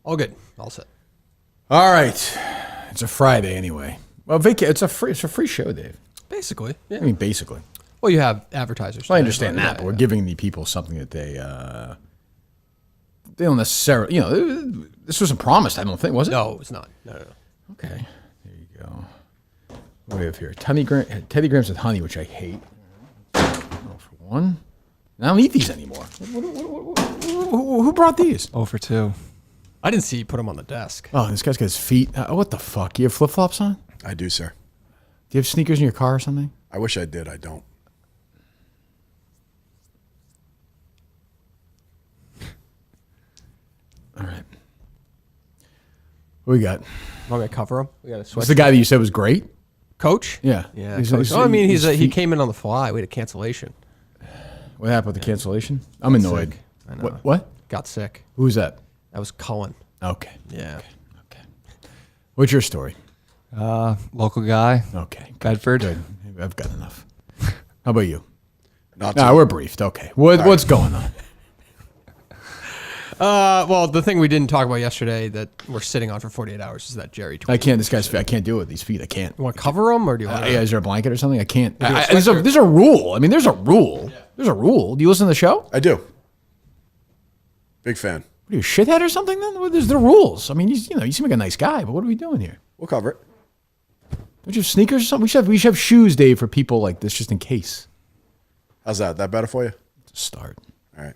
All good. All set. All right. It's a Friday anyway. Well, it's a free show, Dave. Basically. Yeah. I mean, basically. Well, you have advertisers. Well, I understand that, but we're giving the people something that they don't necessarily, this wasn't promised, I don't think, was it? No, it's not. No. Okay. There you go. What do we have here? Teddy Grahams with honey, which I hate. Oh, for one. I don't eat these anymore. Who brought these? 0 for 2. I didn't see you put them on the desk. Oh, this guy's got his feet. What the fuck? You have flip-flops on? I do, sir. Do you have sneakers in your car or something? I wish I did. I don't. All right. What we got? Want me to cover him? We got a What's switch. the guy that you said was great? Coach? Yeah. Yeah. He's- Coach. he's- Oh, I mean, his he feet- came in on the fly. We had a cancellation. What happened with the cancellation? I'm annoyed. Sick. I know. What? Got sick. Who was that? That was Cullen. Okay. Yeah. Okay. What's your story? Local guy. Okay. Bedford. Good. I've got enough. How about you? Not No, to. we're briefed. Okay. What's going on? Well, the thing we didn't talk about yesterday that we're sitting on for 48 hours is that Jerry tweet. I can't. This guy's feet. I can't do it with these feet. I can't. You want to cover them or do you want to? Yeah, is there a blanket or something? I can't. do a There's a rule. I mean, there's a rule. Yeah. There's a rule. Do you listen to the show? I do. Big fan. What are you, a shithead or something? Then there's the rules. I mean, you seem like a nice guy, but what are we doing here? We'll cover it. Don't you have sneakers or something? We should have shoes, Dave, for people like this, just in case. How's that? That better for you? To start. All right.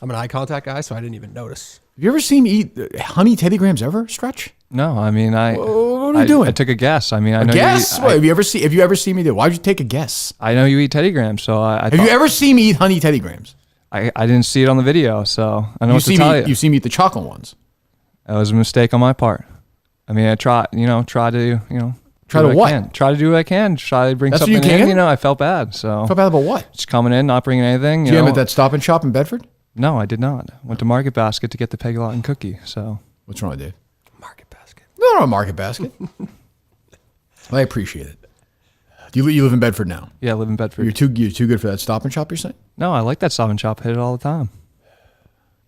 I'm an eye contact guy, so I didn't even notice. Have you ever seen me eat honey Teddy Grahams ever? Stretch? No, I mean, What are you doing? I took a guess. I mean, I know Guess? you What, eat, have you ever seen me do? Why'd you take a guess? I know you eat Teddy Grahams, so I Have you ever seen me eat honey Teddy Grahams? I didn't see it on the video, so I know what to tell you. You've seen me eat the chocolate ones. That was a mistake on my part. I mean, I try to, Try do to what? I can. Try to do what I can. Try to bring That's what something you can? in. I felt bad, so Felt bad about what? just coming in, not bringing anything. Did you have at that Stop and Shop in Bedford? No, I did not. Went to Market Basket to get the Peg Lawton cookie. So What's wrong, Dave? Market basket. No, Market Basket. Well, I appreciate it. You live in Bedford now. yeah, I live in Bedford. You're too good for that Stop and Shop, you're saying? No, I like that Stop and Shop. I hit it all the time.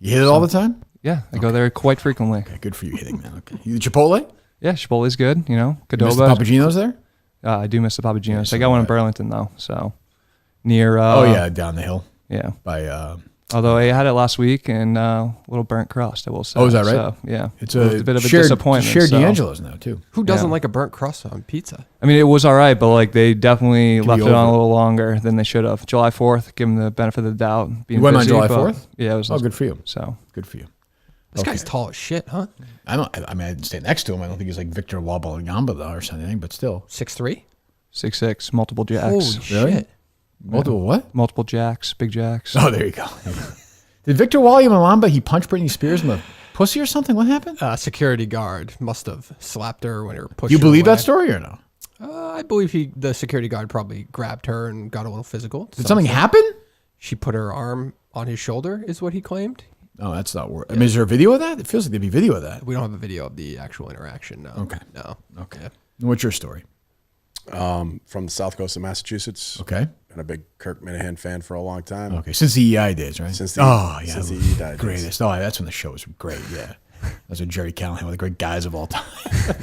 You hit it all the time? Yeah, I go there quite frequently. Okay, good for you hitting, man. Okay. You the Chipotle? Yeah, Chipotle's good. You miss the Qdoba. Papagenos there? I do miss the Papagenos. Yeah, I got one in so Burlington though, so near. Oh yeah, down the hill yeah. by. Although I had it last week and a little burnt crust, I will say. Oh, is that right? So, yeah, It's it was a bit of a shared, disappointment. Shared so. D'Angelo's now too. Who doesn't Yeah. like a burnt crust on pizza? I mean, it was all right, but like they definitely Could left be it on over. a little longer than they should have. July 4th, give them the benefit of the doubt. Being You went on busy, July but 4th? Yeah, it was. Oh, good for you. So Good for you. This Okay. guy's tall as shit, huh? I didn't stay next to him. I don't think he's like Victor Wembanyama though or something, but still. 6'3"? 6'6", multiple jacks. Holy Really? shit. Multiple what? Multiple jacks, big jacks. Oh, there you go. Did Victor Wembanyama he punched Britney Spears in the pussy or something? What happened? Security guard must have slapped her when her pushed You her believe away. that story or no? I believe the security guard probably grabbed her and got a little physical. Did something happen? She put her arm on his shoulder, is what he claimed. Oh, that's not worth. I mean, is there a video of that? It feels like there'd be video of that. We don't have a video of the actual interaction. No. Okay. No. Okay. Yeah. What's your story? From the south coast of Massachusetts. Okay. Been a big Kirk Minahan fan for a long time. Okay. Since the EI days, right? Since the since the EI days. greatest. Oh, that's when the show was great. Yeah. That's what Gerry Callahan, one of the great guys of all time.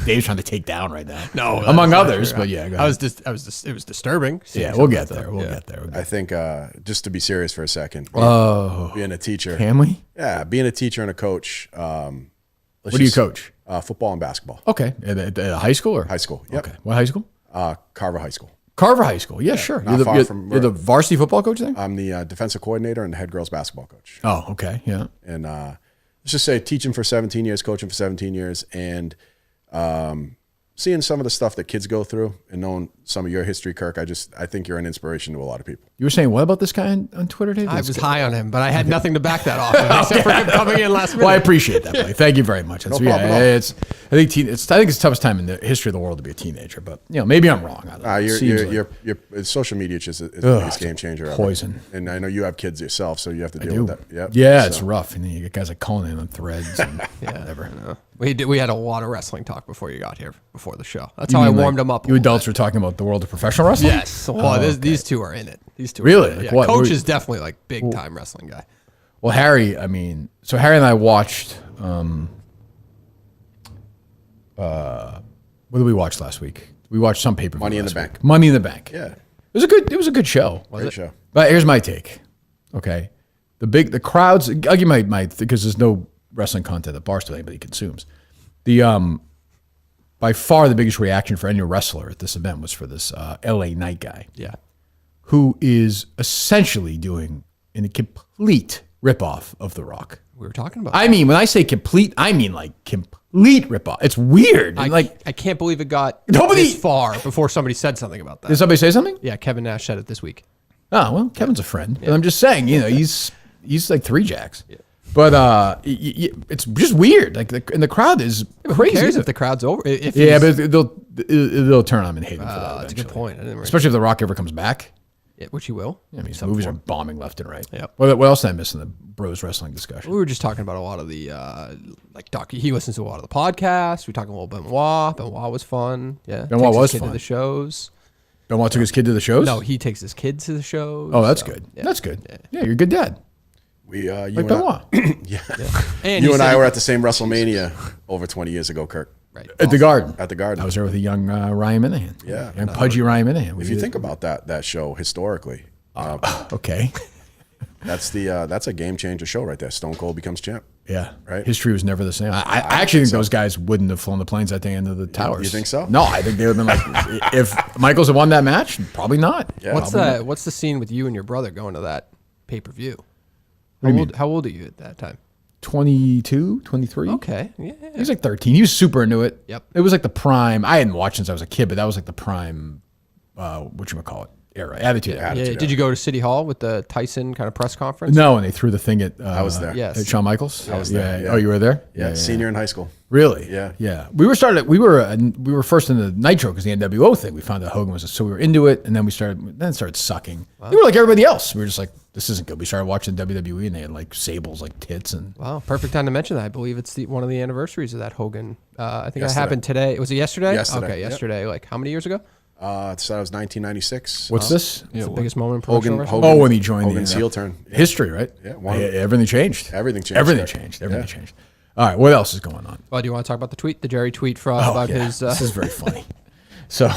Dave's trying to take down right now. No, among that's not others, true. but yeah. Go It ahead. was disturbing. seeing Yeah, some we'll of get that there. stuff. We'll Yeah. get there. I think just to be serious for a second. Being a teacher. Can we? Yeah, being a teacher and a coach. What do you coach? Football and basketball. Okay. At a high school or? High school. Yep. Okay. What high school? Carver High School. Carver High School. Yeah, sure. not far from you're the varsity football coach there? I'm the defensive coordinator and the head girls basketball coach. Oh, okay. Yeah. And let's just say teaching for 17 years, coaching for 17 years, and seeing some of the stuff that kids go through and knowing some of your history, Kirk, I think you're an inspiration to a lot of people. You were saying what about this guy on Twitter, Dave? I was high on him, but I had nothing to back that off of, except for him coming in last minute. Well, I appreciate that, buddy. Thank you very much. That's, No problem at all. I think it's the toughest time in the history of the world to be a teenager, but maybe I'm wrong. I don't know. Your social media is the biggest game changer ever. Poison. And I know you have kids yourself, so you have to I deal do. with that. Yep. Yeah, it's rough. And then you get guys like Conan on Threads and whatever. We had a lot of wrestling talk before you got here, before the show. That's how I warmed him up. You adults were talking about the world of professional wrestling? Yes. Well, these two are in it. These two. Really? Are in it. Like Yeah. what? Coach is definitely like big time wrestling guy. Well, Harry and I watched What did we watch last week? We watched some paper. Money in the Bank. Money in the Bank. Yeah. It was a good show. Great show. But here's my take. Okay. The crowds, I'll give my because there's no wrestling content at Barstool anybody consumes. By far the biggest reaction for any wrestler at this event was for this LA Knight guy. Yeah. Who is essentially doing a complete ripoff of The Rock. We were talking about I mean, when I say complete, I mean like complete ripoff. It's weird. I can't believe it got Nobody- this far before somebody said something about that. Did somebody say something? Yeah, Kevin Nash said it this week. Oh, well, Kevin's a friend. But I'm just saying, he's like 3 jacks. Yeah. But it's just weird. Like, and the crowd is crazy. Who cares if the crowd's over? If Yeah, he's- but they'll turn on him and hate him for that. that's a good eventually. point. I didn't really- Especially if The Rock ever comes back. Yeah, which he will. I mean, his movies are bombing left and right. Yep. What else did I miss in the bros wrestling discussion? We were just talking about a lot of the he listens to a lot of the podcasts. We talked a little Benoit. Benoit was fun. Yeah, Benoit Takes his was kid fun. to the shows. Benoit took his kid to the shows? No, he takes his kids to the shows. Oh, that's so, good. Yeah. That's good. Yeah, you're a good dad. You Like and Benoit. And you he and said I he- were at the same WrestleMania over 20 years ago, Kirk. right. At the Garden. At the Garden. I was there with a young Ryan Minahan. Yeah. Young pudgy Ryan Minahan. If you think about that show historically, Okay. that's a game changer show right there. Stone Cold becomes champ. Yeah. Right. History was never the same. I actually think those guys wouldn't have flown the planes at the end of the towers. You think so? No, I think they would have been like, if Michaels had won that match, probably not. Yeah. What's the scene with you and your brother going to that pay-per-view? How old are you at that time? 22, 23? Okay. Yeah. He was like 13. He was super into it. Yep. It was like the prime. I hadn't watched since I was a kid, but that was like the prime, whatchamacallit, era. Attitude era. Yeah. Did you go to City Hall with the Tyson kind of press conference? No, and they threw the thing at. I was there. Yes. At Shawn Michaels. I was there, yeah. Oh, you were there. Yeah, senior in high school. Really? Yeah. Yeah. We were first in the Nitro because the NWO thing. We found out Hogan was so we were into it, and then it started sucking. We were like everybody else. We were just like, this isn't good. We started watching WWE, and they had like sables, like tits, and Wow, perfect time to mention that. I believe it's one of the anniversaries of that Hogan. I think that Yesterday. happened today. Was it yesterday? Yesterday, Okay, yep. yesterday. Like how many years ago? So that was 1996. what's this? It's the biggest moment in professional Hogan, wrestling. Oh, when he joined Hogan's the heel turn. Yeah. history, right? Yeah, everything changed. Everything changed Everything there. changed. Everything Yeah. changed. All right, what else is going on? Well, do you want to talk about the tweet, the Gerry tweet Oh, about yeah. his? This is very funny. So,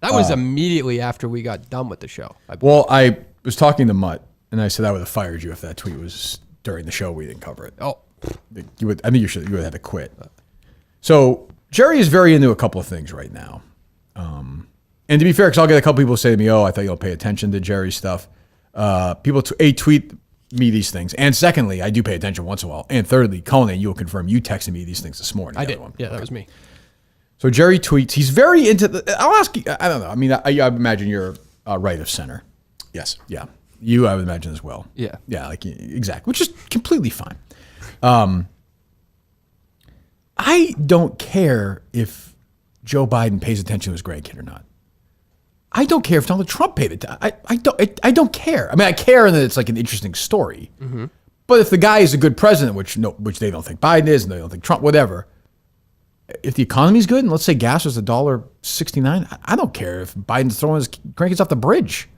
That was immediately after we got done with the show. well, I was talking to Mutt, and I said I would have fired you if that tweet was during the show. We didn't cover it. Oh, I think you would have had to quit. So Gerry is very into a couple of things right now. And to be fair, because I'll get a couple people say to me, "Oh, I thought you don't pay attention to Gerry's stuff." People tweet me these things, and secondly, I do pay attention once in a while. And thirdly, Conan, you will confirm you texted me these things this morning. I the did. other one. Yeah, that was me. So Gerry tweets. He's very into. I'll ask you. I don't know. I mean, I imagine you're right of center. Yes. Yeah, you. I would imagine as well. Yeah. Yeah. Like exactly, which is completely fine. I don't care if Joe Biden pays attention to his grandkid or not. I don't care if Donald Trump paid it. I don't care. I mean, I care in that it's like an interesting story. Mm-hmm. But if the guy is a good president, which they don't think Biden is, and they don't think Trump, whatever. If the economy's good, and let's say gas was $1.69, I don't care if Biden's throwing his grandkids off the bridge.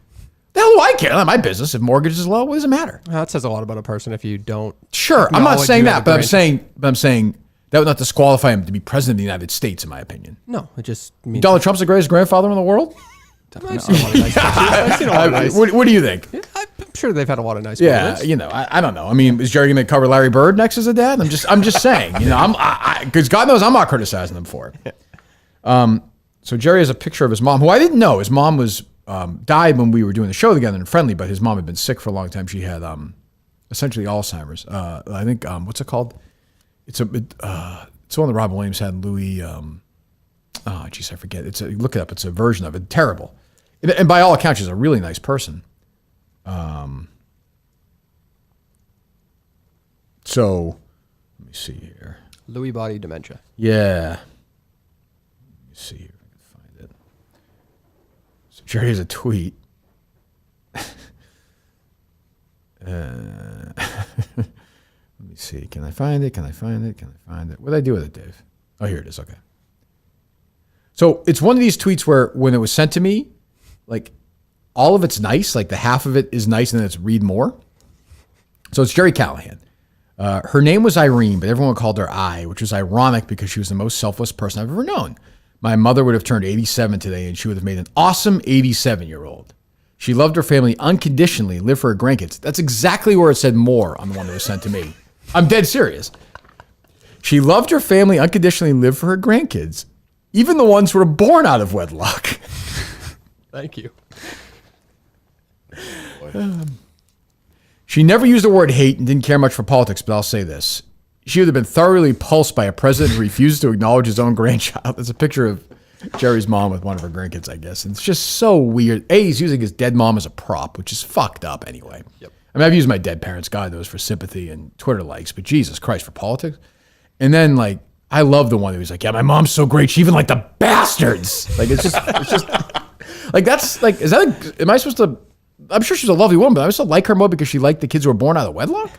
The hell do I care? Not my business. If mortgage is low, what does it matter? That says a lot about a person if you don't. Sure, I'm not acknowledge saying you have that, a but I'm saying that would not disqualify him to be president of the United States, in my opinion. No, it just means. Donald Trump's the greatest grandfather in the world. I've seen a lot of nice pictures. I've seen a lot of nice. What do you think? I'm sure they've had a lot of nice Yeah, moments. I don't know. I mean, is Gerry going to cover Larry Bird next as a dad? I'm just saying. Because God knows I'm not criticizing him for it. So Gerry has a picture of his mom, who I didn't know. His mom was died when we were doing the show together in Friendly, but his mom had been sick for a long time. She had essentially Alzheimer's. I think what's it called? It's one that Robin Williams had. And Louis. I forget. Look it up. It's a version of it. Terrible. And by all accounts, she's a really nice person. So, let me see here. Lewy body dementia. Yeah. Let me see here if I can find it. So Gerry has a tweet. Let me see. Can I find it? What did I do with it, Dave? Oh, here it is. Okay. So it's one of these tweets where when it was sent to me, like all of it's nice, like the half of it is nice and then it's read more. So it's Gerry Callahan. Her name was Irene, but everyone called her I, which was ironic because she was the most selfless person I've ever known. My mother would have turned 87 today, and she would have made an awesome 87-year-old. She loved her family unconditionally, lived for her grandkids. That's exactly where it said more on the one that was sent to me. I'm dead serious. She loved her family unconditionally, lived for her grandkids, even the ones who were born out of wedlock. Thank you. She never used the word hate and didn't care much for politics, but I'll say this. She would have been thoroughly repulsed by a president who refused to acknowledge his own grandchild. There's a picture of Jerry's mom with one of her grandkids, I guess. And it's just so weird. A, he's using his dead mom as a prop, which is fucked up anyway. Yep. I mean, I've used my dead parents, God knows, for sympathy and Twitter likes, but Jesus Christ, for politics. And then, like, I love the one who was like, yeah, my mom's so great, she even liked the bastards. Like, it's just, like, that's, like, is that, am I supposed to, I'm sure she's a lovely woman, but am I supposed to like her more because she liked the kids who were born out of wedlock?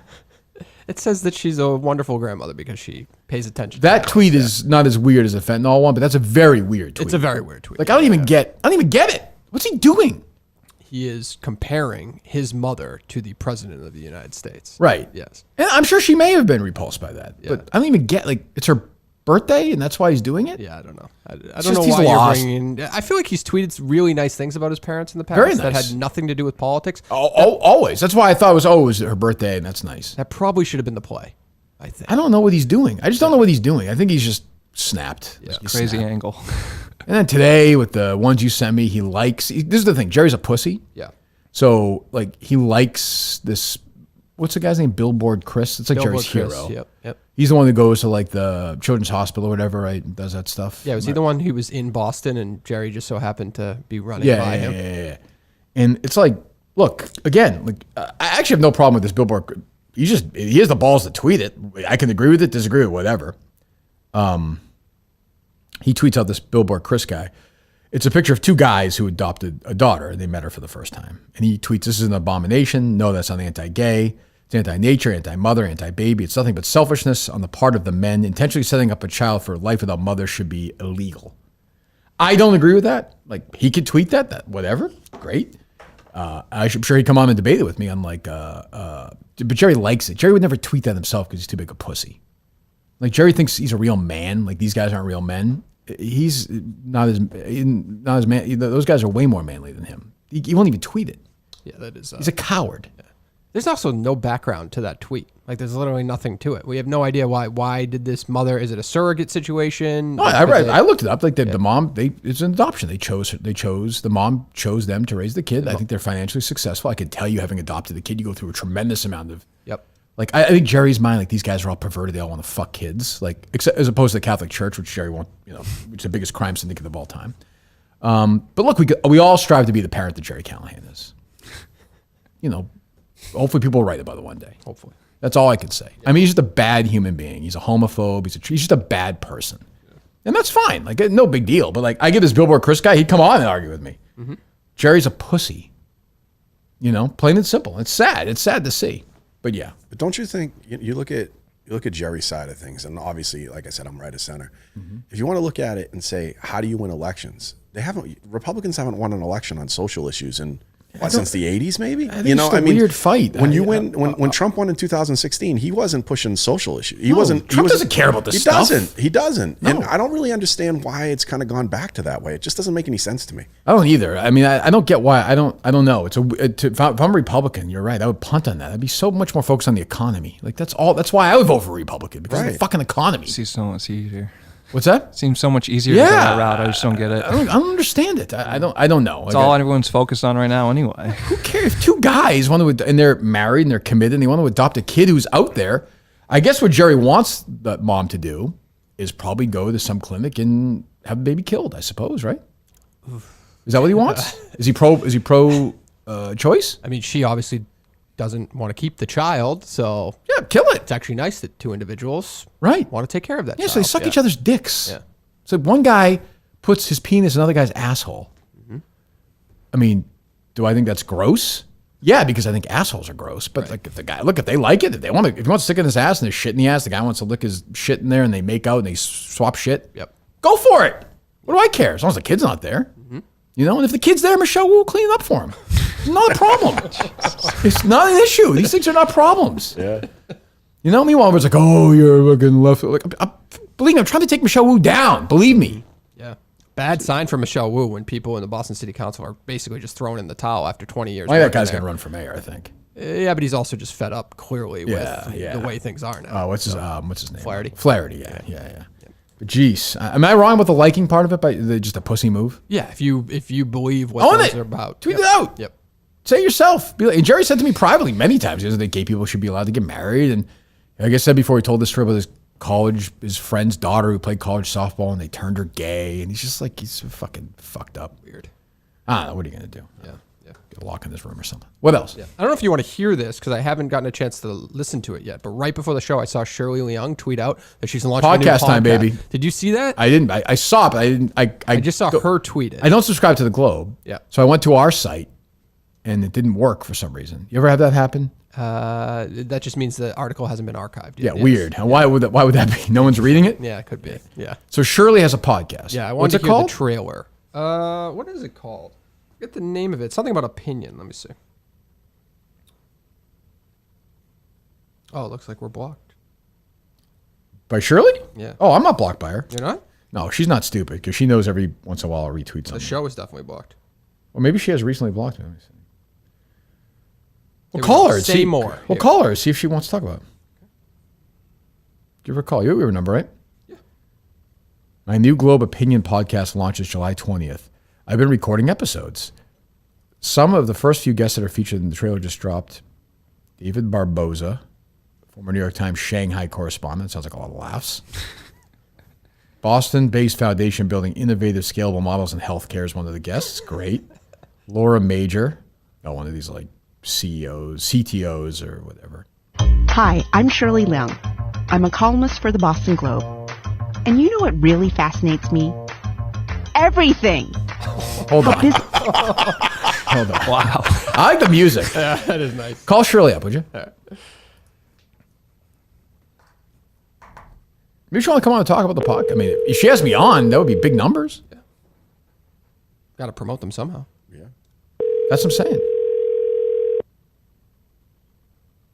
It says that she's a wonderful grandmother because she pays attention. That tweet is not as weird as the fentanyl one, but that's a very weird tweet. It's a very weird tweet. Like, I don't even get it. What's he doing? He is comparing his mother to the president of the United States. Right. Yes. And I'm sure she may have been repulsed by that. Yeah. But I don't even get, like, it's her birthday and that's why he's doing it? Yeah, I don't know. I don't just know he's why lost. you're bringing in. I feel like he's tweeted really nice things about his parents in the past Very that nice. had nothing to do with politics. Always. That's why I thought it was her birthday and that's nice. That probably should have been the play, I think. I don't know what he's doing. I just don't know what he's doing. I think he's just snapped. Yeah. He's Crazy snapped. angle. And then today with the ones you sent me, this is the thing. Jerry's a pussy. Yeah. So, like, he likes this, what's the guy's name? Billboard Chris? It's like Billboard Jerry's Chris, hero. Yep. He's the one that goes to, like, the Children's Hospital or whatever, right? And does that stuff. Yeah, was he the one who was in Boston and Jerry just so happened to be running by him? Yeah. And it's like, look, again, like, I actually have no problem with this Billboard. He has the balls to tweet it. I can agree with it, disagree with whatever. He tweets out this Billboard Chris guy. It's a picture of two guys who adopted a daughter and they met her for the first time. And he tweets, this is an abomination. No, that's not anti-gay. It's anti-nature, anti-mother, anti-baby. It's nothing but selfishness on the part of the men. Intentionally setting up a child for a life without mother should be illegal. I don't agree with that. Like, he could tweet that whatever. Great. I'm sure he'd come on and debate it with me. I'm like, but Jerry likes it. Jerry would never tweet that himself because he's too big a pussy. Like, Jerry thinks he's a real man. Like, these guys aren't real men. He's not as man. Those guys are way more manly than him. He won't even tweet it. Yeah, that is. He's a coward. Yeah. There's also no background to that tweet. Like, there's literally nothing to it. We have no idea why. Why did this mother? Is it a surrogate situation? No, I looked it up. Like the mom, it's an adoption. The mom chose them to raise the kid. I think they're financially successful. I can tell you, having adopted the kid, you go through a tremendous amount of. Yep. Like, I think Jerry's mind, like, these guys are all perverted. They all want to fuck kids. Like, except as opposed to the Catholic Church, which Jerry won't, which is the biggest crime syndicate of all time. But look, we all strive to be the parent that Gerry Callahan is. Hopefully people will write about it one day. Hopefully. That's all I can say. Yeah. I mean, he's just a bad human being. He's a homophobe. He's just a bad person. Yeah. And that's fine. Like, no big deal. But, like, I get this Billboard Chris guy, he'd come on and argue with me. Mm-hmm. Jerry's a pussy. Plain and simple. It's sad. It's sad to see. But yeah. But don't you think you look at Jerry's side of things, and obviously, like I said, I'm right of center. Mm-hmm. If you want to look at it and say, how do you win elections? Republicans haven't won an election on social issues since the 80s, maybe? I think it's a weird fight. When Trump won in 2016, he wasn't pushing social issues. Trump doesn't care about this stuff. He doesn't. No. And I don't really understand why it's kind of gone back to that way. It just doesn't make any sense to me. I don't either. I mean, I don't get why. I don't know. If I'm a Republican, you're right. I would punt on that. I'd be so much more focused on the economy. Like, that's why I would vote for Republican, because of the fucking economy. Seems so much easier. What's that? Seems so much easier to go that route. I just don't get it. I don't understand it. I don't know. It's all everyone's focused on right now anyway. Who cares? If two guys and they're married and they're committed and they want to adopt a kid who's out there, I guess what Jerry wants the mom to do is probably go to some clinic and have the baby killed, I suppose, right? Is that what he wants? Is he pro choice? I mean, she obviously doesn't want to keep the child, so yeah, kill it. It's actually nice that two individuals want to take care of that child. So they suck each other's dicks. Yeah. So one guy puts his penis in another guy's asshole. Mm-hmm. I mean, do I think that's gross? Yeah, because I think assholes are gross. But like, if they like it, if he wants to stick in his ass and there's shit in the ass, the guy wants to lick his shit in there and they make out and they swap shit. Yep. Go for it. What do I care? As long as the kid's not there. Mm-hmm. And if the kid's there, Michelle will clean it up for him. It's not a problem. It's not an issue. These things are not problems. Yeah. You know, meanwhile, it was like, oh, you're fucking left. Like, believe me, I'm trying to take Michelle Wu down. Believe me. Yeah. Bad sign for Michelle Wu when people in the Boston City Council are basically just thrown in the towel after 20 years. Why that working guy's there. going to run for mayor, I think. Yeah, but he's also just fed up clearly with Yeah. the way things are now. What's his name? Flaherty. Flaherty, yeah. But geez, am I wrong with the liking part of it? By just a pussy move? Yeah, if you believe what those are about. Tweet it out. Yep. Say it yourself. Be like, and Gerry said to me privately many times, he doesn't think gay people should be allowed to get married. And like I said before, he told this story about his friend's daughter who played college softball and they turned her gay. And he's just like, he's fucking fucked up. Weird. I don't know. What are you going to do? Yeah. Get a lock in this room or something. What else? Yeah. I don't know if you want to hear this because I haven't gotten a chance to listen to it yet. But right before the show, I saw Shirley Leung tweet out that she's launching a new podcast. Time, baby. Did you see that? I didn't. I saw it, but I didn't. I just saw her tweet it. I don't subscribe to the Globe. Yeah. So I went to our site and it didn't work for some reason. You ever have that happen? That just means the article hasn't been archived yet. Yeah, weird. And why would that be? No one's reading it? Yeah, it could be. Yeah. So Shirley has a podcast. Yeah, I What's wanted it to hear called? the trailer. What is it called? I forget the name of it. Something about opinion. Let me see. Oh, it looks like we're blocked. By Shirley? Yeah. Oh, I'm not blocked by her. You're not? No, she's not stupid because she knows every once in a while I'll retweet something. The show is definitely blocked. Well, maybe she has recently blocked me. Let me see. Well, Here we call go. her. and Say see. more. Well, Here. call her. See if she wants to talk about it. Give her a call. You have her number, right? Yeah. My new Globe Opinion podcast launches July 20th. I've been recording episodes. Some of the first few guests that are featured in the trailer just dropped. David Barboza, former New York Times Shanghai correspondent. Sounds like a lot of laughs. Boston-based foundation building innovative, scalable models in healthcare is one of the guests. Great. Laura Major, one of these like CEOs, CTOs, or whatever. Hi, I'm Shirley Leung. I'm a columnist for the Boston Globe. And you know what really fascinates me? Everything. Hold on. Hold on. Wow. I like the music. Yeah, that is nice. Call Shirley up, would you? Maybe she want to come on and talk about the podcast. I mean, if she has me on, that would be big numbers. Yeah. Got to promote them somehow. Yeah. That's what I'm saying.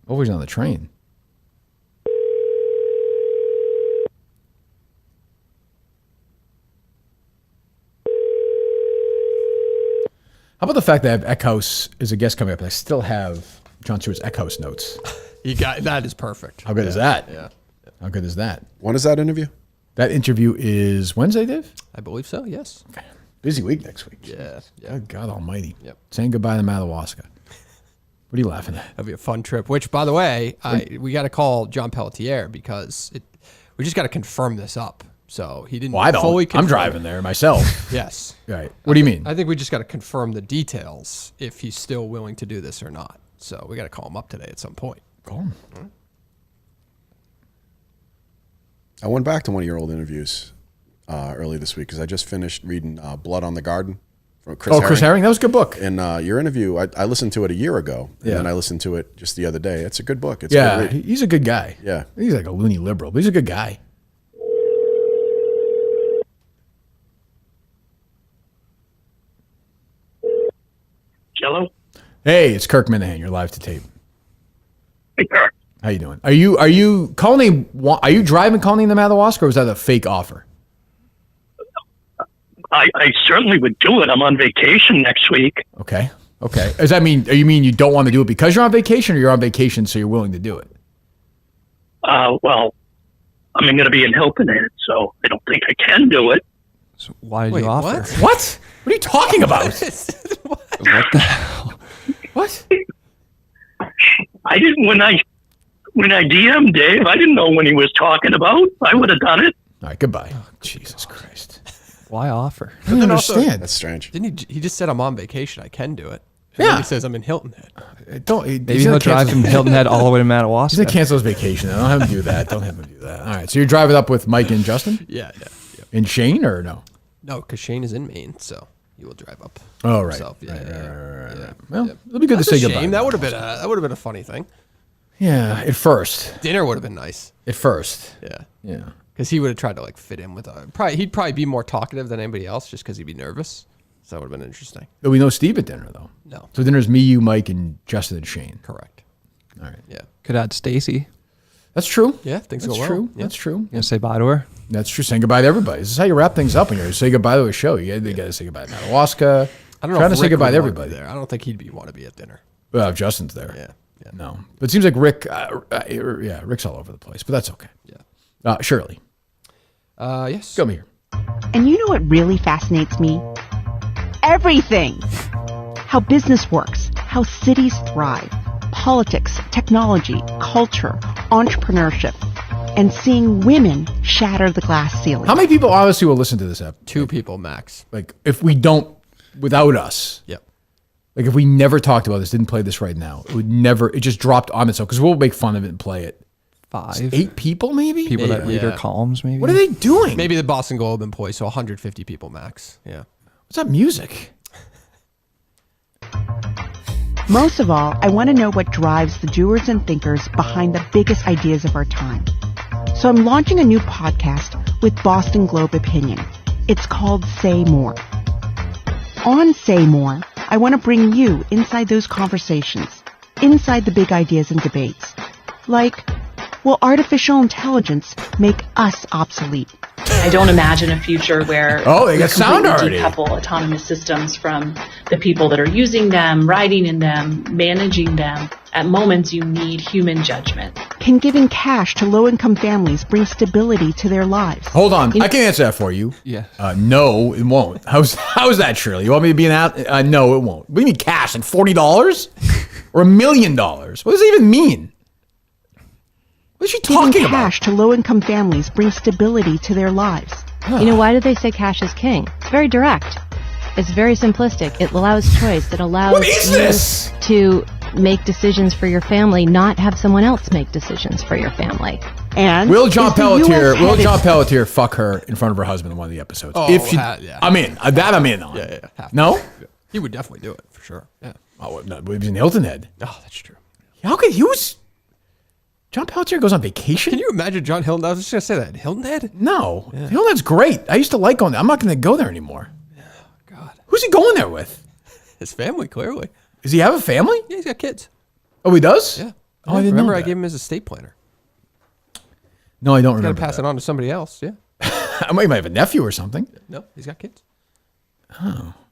Always on the train. How about the fact that I have Eckhouse as a guest coming up, and I still have John Stewart's Eckhouse notes? You got that is perfect. How good is that? Yeah. How good is that? When is that interview? That interview is Wednesday, Dave? I believe so. Yes. Okay. Busy week next week. Yeah. Yeah. Good God almighty. Yep. Saying goodbye to Madawaska. What are you laughing at? That'll be a fun trip. Which, by the way, we got to call John Pelletier because we just got to confirm this up. So he didn't Well, I don't. fully confirm. I'm driving there myself. Yes. Right. What do you mean? I think we just got to confirm the details if he's still willing to do this or not. So we got to call him up today at some point. Call him. I went back to one of your old interviews early this week because I just finished reading Blood on the Garden from Chris Herring. Chris Herring? That was a good book. And your interview, I listened to it a year ago, and Yeah. then I listened to it just the other day. It's a good book. It's a Yeah, good read. he's a good guy. Yeah. He's like a loony liberal, but he's a good guy. Hello? Hey, it's Kirk Minahan. You're live to tape. Hey, Kirk. How you doing? Are you driving Colleen to Madawaska, or was that a fake offer? I certainly would do it. I'm on vacation next week. Okay. Does that mean, you mean you don't want to do it because you're on vacation, or you're on vacation so you're willing to do it? Well, I'm going to be in Hilton, so I don't think I can do it. So why did Wait, you offer? what? What? What are you talking about? What the hell? What? I didn't, when I DM'd Dave, I didn't know when he was talking about. I would have done it. All right, goodbye. Jesus Christ. Why offer? I don't then also- understand. That's strange. Didn't he just said I'm on vacation. I can do it. And Yeah. then he says I'm in Hilton Head. Maybe he'll drive from Hilton Head all the way to He's going Madawaska. to cancel his vacation. Don't have him do that. Don't have him do that. All right, so you're driving up with Mike and Justin? Yeah. And Shane, or no? No, because Shane is in Maine, so he will drive up. Oh, right. himself. Yeah, yeah. Well, it'll be good That's to a say goodbye. shame. That would have been a funny thing. Yeah, at first. Dinner would have been nice. At first. Yeah. Yeah. Because he would have tried to like fit in with he'd probably be more talkative than anybody else just because he'd be nervous. So that would have been interesting. But we know Steve at dinner, though. No. So dinner's me, you, Mike, and Justin and Shane. Correct. All right. Yeah. Could add Stacy. That's true. Yeah, things That's go well. true. Yeah. That's true. Gonna say bye to her. That's true. Saying goodbye to everybody. This is how you wrap things up when you say goodbye to a show. You got to say goodbye to Madawaska. I don't know. Trying if to say Rick goodbye to would wanna be everybody. there. I don't think he'd want to be at dinner. Well, if Justin's there. Yeah. Yeah. No. But it seems like Rick, Rick's all over the place, but that's okay. Yeah. Shirley. Yes. Come here. And you know what really fascinates me? Everything! How business works, how cities thrive, politics, technology, culture, entrepreneurship, and seeing women shatter the glass ceiling. How many people honestly will listen to this app? 2 people max. Like, if we don't, without us, Yep. like if we never talked about this, didn't play this right now, it just dropped on itself because we'll make fun of it and play it. 5 8 people maybe? people that read her Yeah. columns. Maybe. What are they doing? Maybe the Boston Globe employees, so 150 people max. Yeah. What's that music? Most of all, I want to know what drives the doers and thinkers behind the biggest ideas of our time. So I'm launching a new podcast with Boston Globe Opinion. It's called Say More. On Say More, I want to bring you inside those conversations, inside the big ideas and debates. Like, will artificial intelligence make us obsolete? I don't imagine a future where Oh, they we got sound completely already. decouple autonomous systems from the people that are using them, riding in them, managing them. At moments, you need human judgment. Can giving cash to low-income families bring stability to their lives? Hold on. I can answer that for you. Yeah. No, it won't. How's that, Shirley? You want me to be an out? No, it won't. What do you mean cash? Like $40? Or $1 million? What does it even mean? What is she talking Giving about? cash to low-income families brings stability to their lives. You know, why do they say cash is king? It's very direct. It's very simplistic. It allows choice. It allows What is you this? to make decisions for your family, not have someone else make decisions for your family. And Will John is the US Pelletier fuck her in front of her husband in one of the episodes? Oh, if she, yeah. I'm in. That I'm in on. Yeah. Half. No? He would definitely do it for sure. Yeah. Oh, no, he was in Hilton Head. Oh, that's true. How could he was? John Pelletier goes on vacation? Can you imagine John Hilton? I was just gonna say that Hilton Head. No. Hilton Head's great. I used to like going there. I'm not going to go there anymore. God, Who's he going there with? his family clearly. Does he have a family? Yeah, he's got kids. Oh, he does? Yeah. Oh, I didn't remember know I that. gave him his estate planner. No, I don't Got to remember. pass it on to somebody else. Yeah. I might have a nephew or something. No, he's got kids.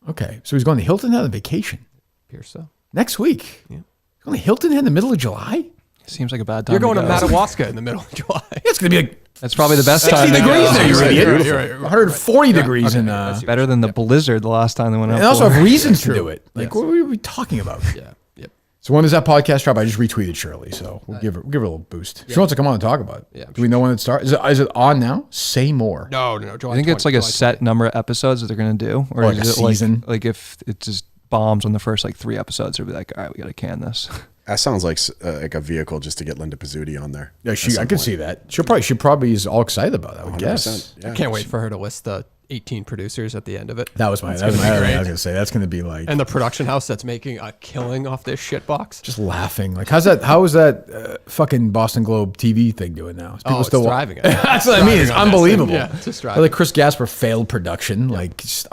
Okay. So he's going to Hilton Head on vacation Appears so. next week. Yeah. He's going to Hilton Head in the middle of July? Seems like a bad time. You're going to go. Madawaska in the middle of July. Yeah, it's going to be like That's probably the best 60 time. to degrees go. there, you Right, idiot. you're right. 140 degrees Okay, in that's Better than the blizzard the last time they went out. and also for. have reasons to True. do it. Like, Yes. what are we talking about? Yeah. Yep. So when does that podcast drop? I just retweeted Shirley, so we'll give her a little boost. She wants to come on and talk about it. Yeah, Do we know when it starts? Is it on now? Say more. No. July I think it's 20, like a July set 20. number of episodes that they're going to do, or Or like is a it season? like if it just bombs on the first like 3 episodes, it'll be like, all right, we got to can this. That sounds like a vehicle just to get Linda Pizzuti on there. Yeah, at I some could point. see that. She probably is all excited about that. I would guess. 100%. Yeah. Can't wait for her to list the 18 producers at the end of it. That was my. That's That was gonna my be other thing great. I was gonna say that's gonna be like And the production house that's making a killing off this shit box. just laughing. Like how is that fucking Boston Globe TV thing doing now? Is people It's thriving. That's what I mean. It's Thriving on that unbelievable. thing. Yeah, it's just Or thriving. like Chris Gasper failed production. Like it's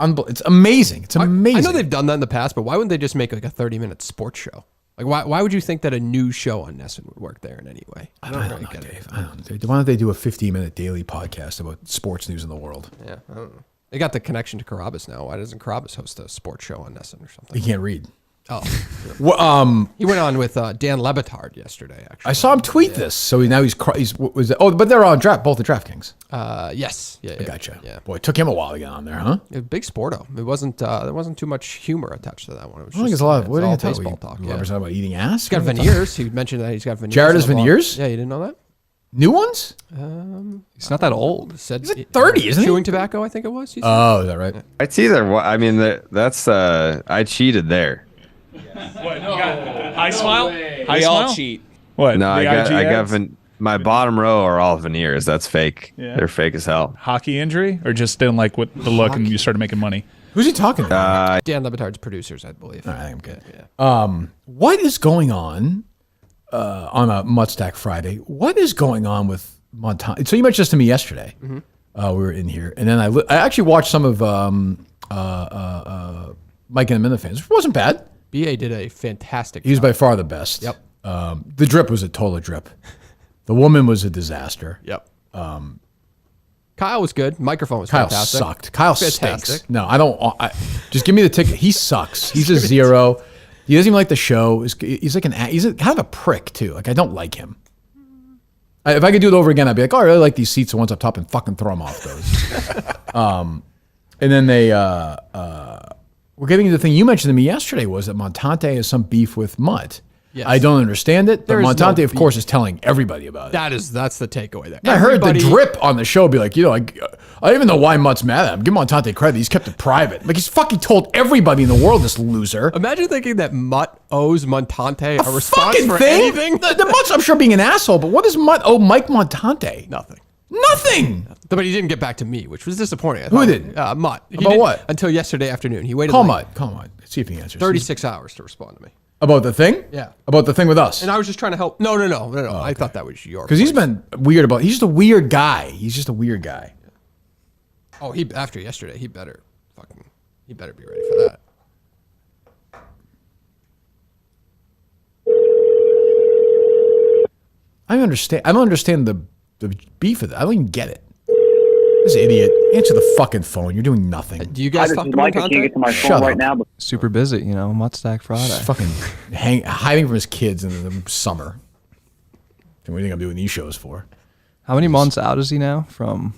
amazing. It's amazing. I know they've done that in the past, but why wouldn't they just make like a 30-minute sports show? Like, why would you think that a news show on Nesson would work there in any way? I don't really know, get it. Dave. I don't know. Why don't they do a 15-minute daily podcast about sports news in the world? Yeah, I don't know. They got the connection to Carabas now. Why doesn't Carabas host a sports show on Nesson or He something? can't read. Oh, Well, he went on with Dan Lebitard yesterday. Actually, I saw him tweet this. So now he's but they're on draft, both the DraftKings. Yes, yeah, Gotcha. Yeah, Boy, it took him a while to get on there, huh? a big sporto. It wasn't. There wasn't too much humor attached to that one. It was I don't think just, it's a lot of it's what all did he baseball talk. You Yeah. represent about eating ass? He's got veneers. He mentioned that he's got veneers. Jared on has the ball. veneers? Yeah, you didn't know that? New ones? He's not that old. Said He's like 30, isn't he? Chewing tobacco, I think it was. He said. Oh, is that right? It's either. I mean, that's. I cheated there. High smile? High We smile? all cheat. What? No, the I IG got. ads? My bottom row are all veneers. That's fake. Yeah. They're fake as hell. Hockey injury, or just didn't like what the look and you started making money? Who's he talking about? Dan Lebitard's producers, I believe. I think I'm good. Yeah. What is going on a Mudstack Friday? What is going on with Montante? So you mentioned this to me yesterday. We were in here, and then I actually watched some of Mike and the Minifans. It wasn't bad. BA did a fantastic He was job. by far the best. Yep. The drip was a total drip. The woman was a disaster. Yep. Kyle was good. Microphone was Kyle fantastic. sucked. Kyle Fantastic. stinks. No, I don't. Just give me the ticket. He sucks. He's a zero. He doesn't even like the show. He's like he's kind of a prick too. Like I don't like him. If I could do it over again, I'd be like, oh, I really like these seats, the ones up top, and fucking throw them off those. And then they we're getting to the thing you mentioned to me yesterday was that Montante has some beef with Mutt. Yes. I don't understand it, but There is Montante, no of course, is telling everybody about it. That's the takeaway there. I heard the drip on the show be like, I don't even know why Mutt's mad at him. Give Montante credit. He's kept it private. Like, he's fucking told everybody in the world, this loser. Imagine thinking that Mutt owes Montante a response fucking for thing? anything. The Mutt's, I'm sure, being an asshole, but what does Mutt owe Mike Montante? Nothing. Nothing. But he didn't get back to me, which was disappointing. Who didn't? Mutt. He About didn't what? Until yesterday afternoon. He waited Call like Mutt. See if he answers. 36 hours to respond to me. About the thing? Yeah. About the thing with us? And I was just trying to help. No. I thought that was your. Because he's been weird about. He's just a weird guy. He's just a weird guy. Oh, after yesterday, he better be ready for that. I don't understand the beef of it. I don't even get it. This idiot. Answer the fucking phone. You're doing nothing. Do you guys talk to Mike. I can't get to my phone Shut right up. now. But Super busy, Muttstack Friday. Just fucking hiding from his kids in the summer. What do you think I'm doing these shows for? How many months out is he now from?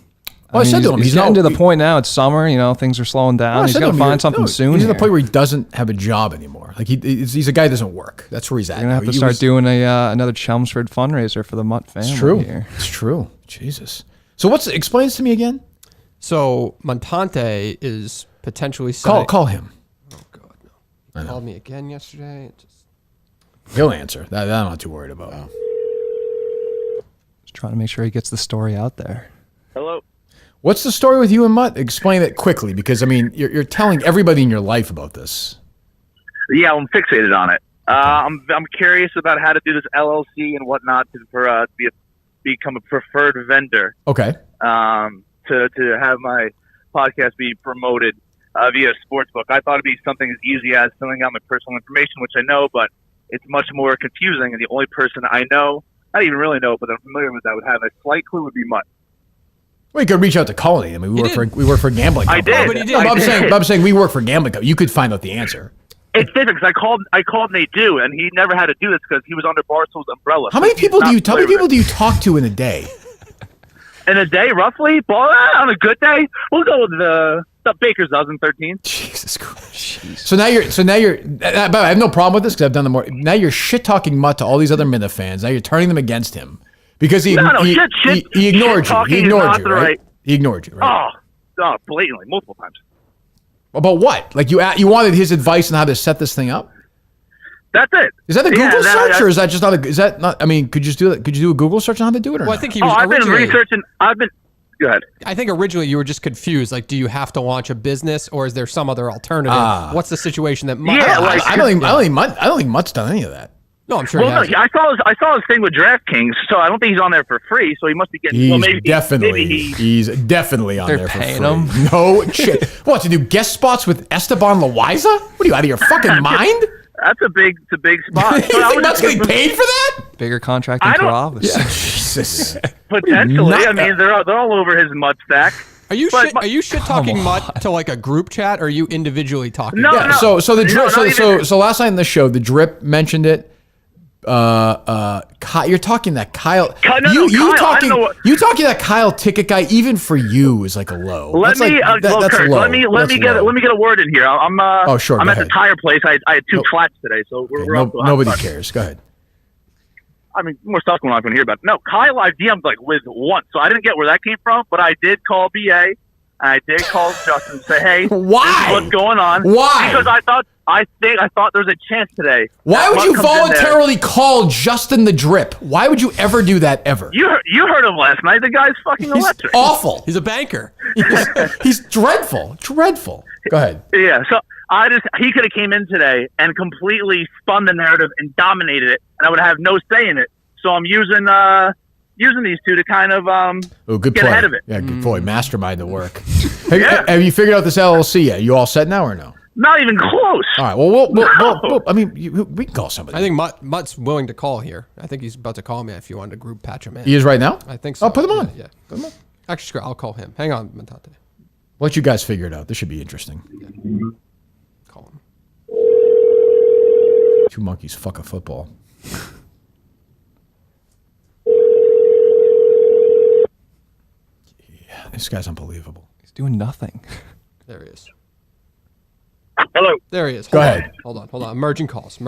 Well, I said to him, he's getting to the point now. It's summer, things are slowing down. He's got to find something soon. He's at the here. point where he doesn't have a job anymore. Like he's a guy who doesn't work. That's where he's at. You're gonna have to start doing another Chelmsford fundraiser for the Mutt family. It's true. Here. It's true. Jesus. So explain this to me again? So Montante is potentially setting. Call him. Oh God, no! He called me again yesterday. He'll answer. That I'm not too worried about. Just trying to make sure he gets the story out there. hello. What's the story with you and Mutt? Explain it quickly, because you're telling everybody in your life about this. Yeah, I'm fixated on it. I'm curious about how to do this LLC and whatnot to become a preferred vendor. Okay. To have my podcast be promoted via sportsbook. I thought it'd be something as easy as filling out my personal information, which I know, but it's much more confusing. And the only person I know, not even really know, but I'm familiar with that would have a slight clue would be Mutt. Well, you could reach out to Colony. I mean, we work for a gambling company. I did. I'm saying we work for a gambling company. You could find out the answer. It's different because I called Nate Dew, and he never had to do this because he was under Barstool's umbrella. How many people do you talk to in a day? In a day, roughly? Well, on a good day, we'll go with the Baker's dozen, 13. Jesus Christ. So now you're. But I have no problem with this because I've done the more. Now you're shit talking Mutt to all these other Minna fans. Now you're turning them against him because he ignored you. He ignored you, right? He ignored you, right? Oh, blatantly, multiple times. About what? Like you wanted his advice on how to set this thing up? That's it. Is that a Google search, or is that just not a? Is that not? I mean, could you just do it? Could you do a Google search on how to do it, or Well, not? I think he was. I've been researching. Go ahead. I think originally you were just confused. Like, do you have to launch a business, or is there some other alternative? What's the situation that? I don't think Mutt's done any of that. No, I'm sure. Well, no, I saw his thing with DraftKings, so I don't think he's on there for free. So he must be getting. He's definitely on there for free. They're paying him. No shit. What, to do guest spots with Esteban Loaiza? What are you, out of your fucking mind? That's a big spot. You think Mutt's getting paid for that? Bigger contract than Karavis. Yeah, Jesus. Potentially. I mean, they're all over his Mutt stack. Are you shit talking Mutt to like a group chat, or are you individually talking? No, to him? no. So the drip. So last night in the show, the drip mentioned it. You're talking that Kyle. You talking that Kyle ticket guy. Even for you is like a low. Let me get a word in here. I'm sure. I'm at the tire place. I had two flats today, so nobody cares. Go ahead. I mean, more stuff going on to hear about. No, Kyle I DM'd like with once, so I didn't get where that came from, but I did call BA. I did call Justin and say, "Hey, why? This is what's going on?" Why? Because I thought there was a chance today. Why would you voluntarily call Justin the Drip? Why would you ever do that ever? You heard him last night. The guy's fucking electric. Awful. He's a banker. He's dreadful. Dreadful. Go ahead. Yeah. So he could have came in today and completely spun the narrative and dominated it, and I would have no say in it. So I'm using these two to kind of get ahead of it. Yeah, good boy. Mastermind the work. Have you figured out this LLC yet? You all set now or no? Not even close. All right. Well, we'll I mean, we can call somebody. I think Mutt's willing to call here. I think he's about to call me if you wanted to group patch him in. He is right now? I think so. Oh, put him on. Yeah. Put him on. Actually, screw it, I'll call him. Hang on, Montante. Let you guys figure it out. This should be interesting. Yeah. Call him. Two monkeys fuck a football. Yeah, this guy's unbelievable. He's doing nothing. There he is. Hello. There he is. Go ahead. Hold on. Merging calls. All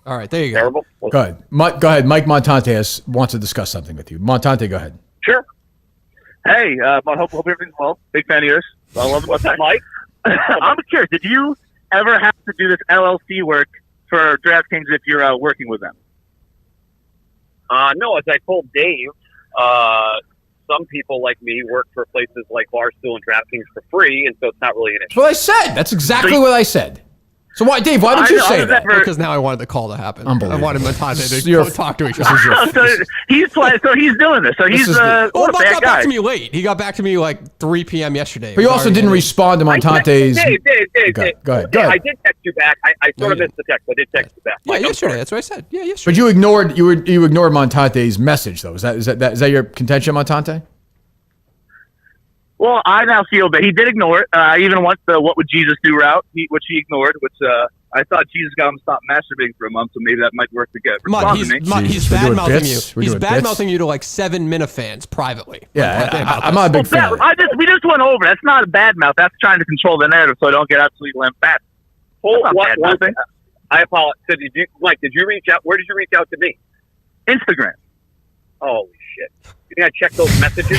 right, there you go. Terrible. Go ahead. Go ahead. Mike Montante wants to discuss something with you. Montante, go ahead. Sure. Hey, hope everything's well. Big fan of yours. I love it. What's that, Mike? I'm curious. Did you ever have to do this LLC work for DraftKings if you're working with them? No, as I told Dave, some people like me work for places like Barstool and DraftKings for free, and so it's not really an issue. That's what I said. That's exactly what I said. So why, Dave? Why did you say that? Because now I wanted the call to happen. Unbelievable. I wanted Montante to talk to each other. So he's doing this. So he's Mutt what a got bad guy. back to me late. He got back to me like 3 p.m. yesterday. But you also didn't respond to Montante's. Dave. Go ahead. I did text you back. I sort of missed the text. I did text you back. Yeah, Mike, yesterday. That's what I said. Yeah, yesterday. But you ignored Montante's message though. Is that your contention, Montante? Well, I now feel that he did ignore it. Even once the "What would Jesus do" route, which he ignored, which I thought Jesus got him to stop masturbating for a month, so maybe that might work to get respond to me. He's bad mouthing you. He's bad mouthing you to like 7 Minifans privately. Yeah, I'm not a big fan. We just went over. That's not a bad mouth. That's trying to control the narrative so I don't get absolutely lambasted. One thing. I apologize. So did you reach out? Where did you reach out to me? Instagram. Holy shit. You think I checked those messages? You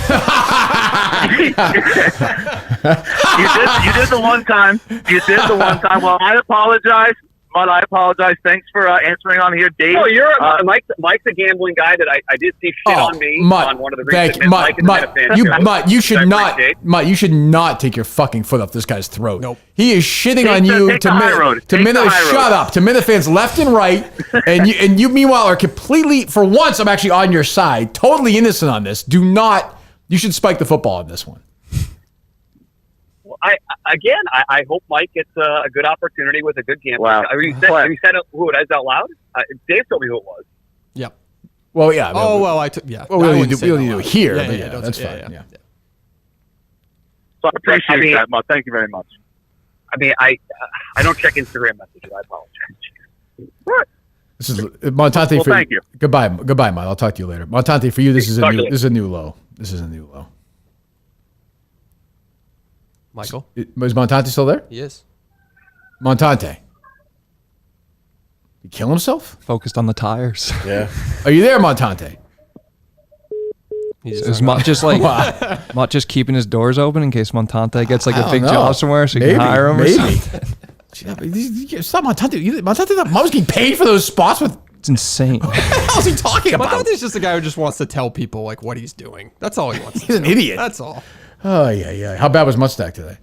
did the one time. Well, I apologize. But I apologize. Thanks for answering on here, Dave. No, Mike's a gambling guy that I did see shit on me on one of the recent Mutt, you should not take your fucking foot off this guy's throat. Nope. He is shitting on you to shut up to Minifans left and right, and you meanwhile are completely, for once I'm actually on your side, totally innocent on this. You should spike the football on this one. I hope Mike gets a good opportunity with a good gambler. Wow. Have you said who it is out loud? Dave told me who it was. Yep. Well, yeah. Well, we don't need to do it here. Yeah, that's fine. Yeah. So I appreciate that, Mutt. Thank you very much. I mean, I don't check Instagram messages. I apologize. What? This is Montante. Well, thank you. Goodbye, Mutt. I'll talk to you later. Montante, for you, this is a new low. This is a new low. Michael? Is Montante still there? He is. Montante. He kill himself? Focused on the tires. Yeah. Are you there, Montante? Is Mutt just keeping his doors open in case Montante gets like a big job somewhere so he can hire him or something? Stop, Montante. Mutt was getting paid for those spots with... It's insane. What the hell is he talking about? Montante's just a guy who just wants to tell people like what he's doing. That's all he wants to do. He's an idiot. That's all. Oh, yeah. How bad was Muttstack today?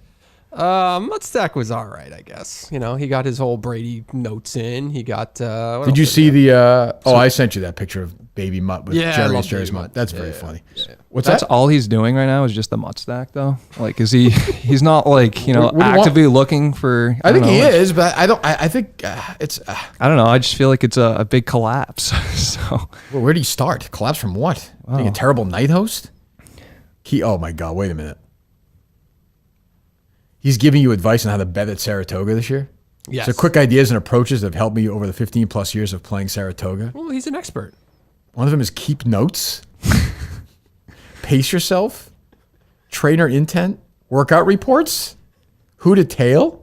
Muttstack was all right, I guess. You know, he got his whole Brady notes in. He got... Did you see the... I sent you that picture of baby Mutt with Jerry's Mutt. That's very funny. Yeah. That's all he's doing right now is just the Muttstack, though? Like, is he's not like, actively looking for... I think he is, but I think it's... I don't know. I just feel like it's a big collapse. So, well, where do you start? Collapse from what? Being a terrible night host? Oh my God, wait a minute. He's giving you advice on how to bet at Saratoga this year? Yes. So quick ideas and approaches that have helped me over the 15 plus years of playing Saratoga. Well, he's an expert. One of them is keep notes, pace yourself, trainer intent, workout reports, who to tail.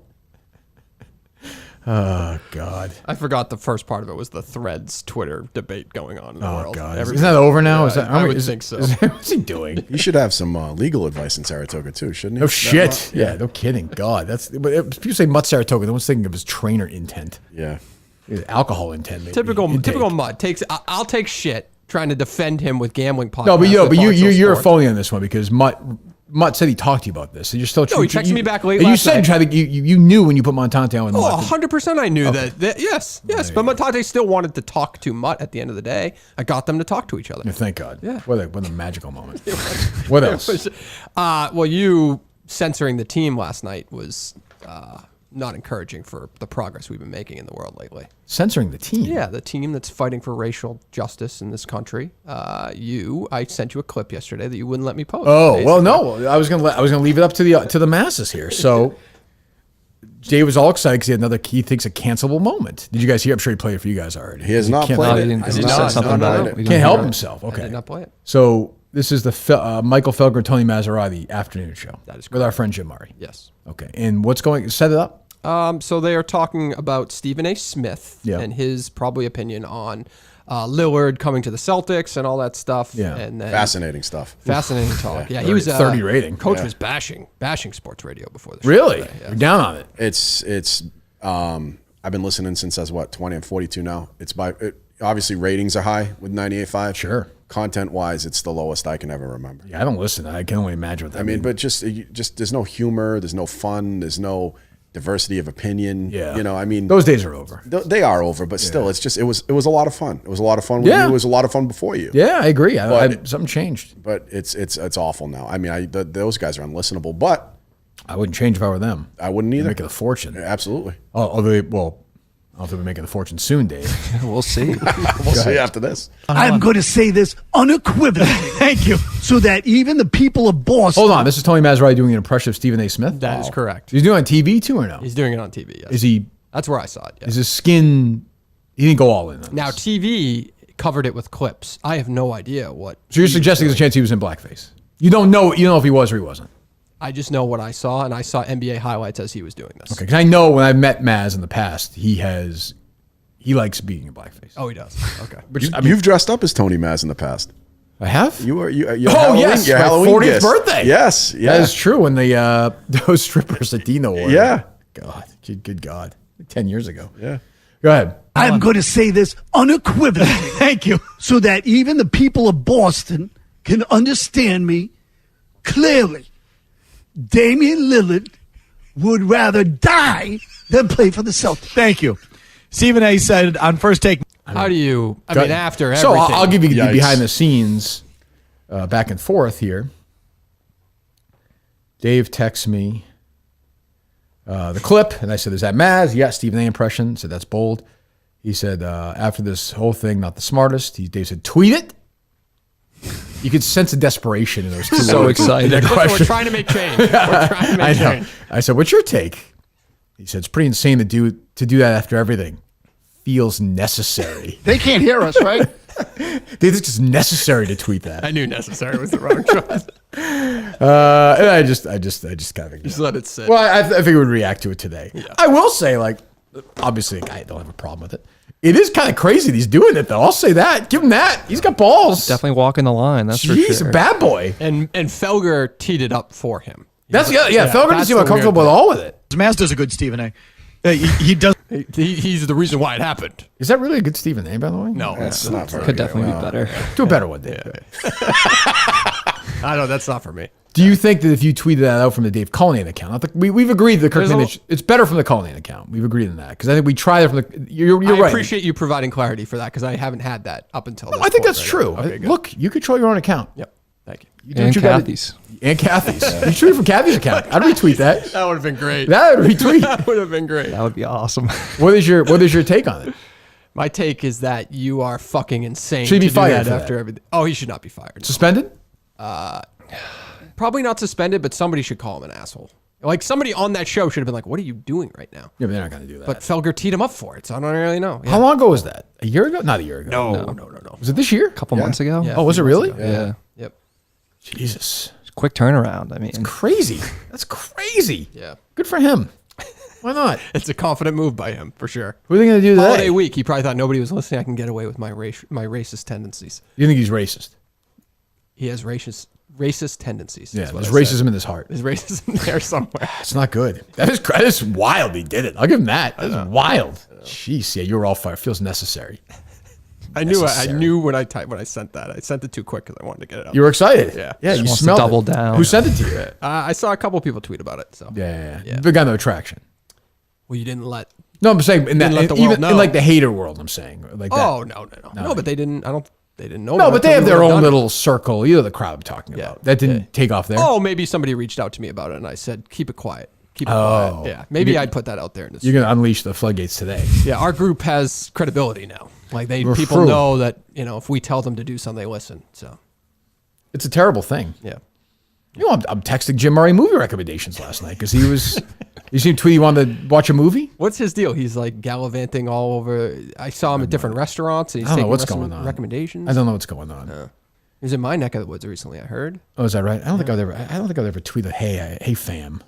Oh, God. I forgot the first part of it was the Threads Twitter debate going on in the world. God. Isn't that over now? I would think so. What's he doing? You should have some legal advice in Saratoga, too, shouldn't he? No shit. Yeah, no kidding. God. But people say Mutt Saratoga, no one's thinking of his trainer intent. Yeah. Alcohol intent, maybe. Typical Mutt. I'll take shit trying to defend him with gambling podcasts. No, but you're a phony on this one because Mutt said he talked to you about this, and you're still. No, he texted me back late. And you said you knew when you put Montante on with Mutt. 100% I knew that. Yes. But Montante still wanted to talk to Mutt at the end of the day. I got them to talk to each other. Yeah, thank God. Yeah. What a magical moment. What else? Well, you censoring the team last night was not encouraging for the progress we've been making in the world lately. Censoring the team. Yeah, the team that's fighting for racial justice in this country. I sent you a clip yesterday that you wouldn't let me post. Oh, basically. well, no, I was gonna leave it up to the masses here. So Jay was all excited because he thinks a cancelable moment. Did you guys hear? I'm sure he played it for you guys already. He has not played it. He said something about it. Can't help himself. Okay. I did not play it. So this is the Michael Felger and Tony Maserati afternoon show. That is correct. With our friend Jim Murray. Yes. Okay. And what's going? Set it up. So they are talking about Stephen A. Smith and his probably opinion on Lillard coming to the Celtics and all that stuff. Yeah. And then Fascinating stuff. Fascinating talk. Yeah, he was 30 rating. Coach was bashing sports radio before the show. Really? Today, yeah. You're down on it. It's I've been listening since I was 20. I'm 42 now. Obviously ratings are high with 98.5. Sure. Content wise, it's the lowest I can ever remember. Yeah, I don't listen. I can only imagine what that means. But just there's no humor, there's no fun, there's no diversity of opinion. Yeah. Those days are over. They are over, but still, it's just it was a lot of fun. It was a lot of fun with you. It was a lot of fun before you. Yeah, I agree. Something changed. But it's awful now. I mean, those guys are unlistenable. But I wouldn't change if I were them. I wouldn't either. They're making a fortune. Yeah, absolutely. I'll be making a fortune soon, Dave. We'll see. We'll see after this. I'm going to say this unequivocally. Thank you. So that even the people of Boston. Hold on. This is Tony Maserati doing an impression of Stephen A. Smith? That is correct. He's doing it on TV too or no? He's doing it on TV, yes. Is he? That's where I saw it. Yes. Is his skin? He didn't go all in on Now, this. TV covered it with clips. I have no idea what. So you're suggesting there's a chance he was in blackface? You don't know if he was or he wasn't? I just know what I saw, and I saw NBA highlights as he was doing this. Okay, because I know when I've met Mazz in the past, he likes being in blackface. Oh, he does. Okay. You've dressed up as Tony Mazz in the past. I have? Your yes, your my Halloween 40th gift. birthday. Yes, yeah. That is true. When those strippers at Dino wore. Yeah. God, good God. 10 years ago. Yeah. Go ahead. I'm going to say this unequivocally. Thank you. So that even the people of Boston can understand me clearly. Damian Lillard would rather die than play for the Celtics. Thank you. Stephen A. said on First Take. How do you, after everything. So I'll give you the behind the scenes back and forth here. Dave texts me the clip, and I said, is that Mazz? Yes, Stephen A. impression. Said, that's bold. He said, after this whole thing, not the smartest. Dave said, tweet it. You could sense the desperation in those two So words. excited. We're trying to make change. I know. I said, what's your take? He said, it's pretty insane to do that after everything. Feels necessary. They can't hear us, right? They think it's necessary to tweet that. I knew necessary was the wrong choice. And I just kind of Just let it sit. Well, I figured we'd react to it today. Yeah. I will say, obviously, I don't have a problem with it. It is kind of crazy that he's doing it, though. I'll say that. Give him that. He's got balls. Definitely walking the line. That's for sure. He's a bad boy. And Felger teed it up for him. Felger doesn't seem comfortable at all with it. Mazz does a good Stephen A. He does. He's the reason why it happened. Is that really a good Stephen A, by the way? No, That's not very Could good. definitely be better. Do a better one, Dave. I know, that's not for me. Do you think that if you tweeted that out from the Dave Callahan account, we've agreed the Kirkman, it's better from the Callahan account. We've agreed on that because I think we tried it from the. You're right. I appreciate you providing clarity for that because I haven't had that up until. I think that's true. Okay, look, you control your own account. Yep. Thank you. You do And what you gotta- Kathy's. And Kathy's. You tweet from Kathy's account. I'd retweet that. That would have been great. That would retweet. That would have been great. That would be awesome. What is your take on it? My take is that you are fucking insane. Should he be to do fired that for after that? everything? Oh, he should not be fired. Suspended? Probably not suspended, but somebody should call him an asshole. Like somebody on that show should have been like, "What are you doing right now?" Yeah, but they're not going to do that. But Felger teed him up for it, so I don't really know. How long ago was that? A year ago? Not a year ago. No. Was it this year? A couple months ago. Yeah, Oh, was it really? Yeah. Yep. Jesus. Quick turnaround. I mean, Crazy. That's crazy. Yeah. Good for him. Why not? It's a confident move by him for sure. What are they going to do today? Holiday week, he probably thought nobody was listening. I can get away with my racist tendencies. You think he's racist? He has racist tendencies. Yeah, is what there's I said. racism in his heart. There's racism there somewhere. It's not good. That is wild. He did it. I'll give him that. That is wild. Jeez, yeah, you were all fired. Feels necessary. I knew when I sent that. I sent it too quick because I wanted to get it out. You were excited. Yeah. Yeah, Just you wants to smelled double it. down. Who sent it to you? I saw a couple people tweet about it. So Yeah. But got no traction. Well, you didn't let. No, I'm saying in that, let the even world know. in like the hater world, I'm saying like that. Oh no, but they didn't. They didn't know. No, about but it they till have we their were own done. little circle. You know the crowd I'm talking about. That didn't take off there. Oh, maybe somebody reached out to me about it, and I said, "Keep it quiet." Keep it quiet. Yeah, maybe I'd put that out there. You're going to unleash the floodgates today. Yeah, our group has credibility now. Like people know that if we tell them to do something, they listen. So it's a terrible thing. Yeah. I'm texting Jim Murray movie recommendations last night because he was. You see him tweet he wanted to watch a movie? What's his deal? He's like gallivanting all over. I saw him at different restaurants. And he's taking recommendations. I don't know what's going on. He was in my neck of the woods recently, I heard. Oh, is that right? I don't think I've ever tweeted, hey fam,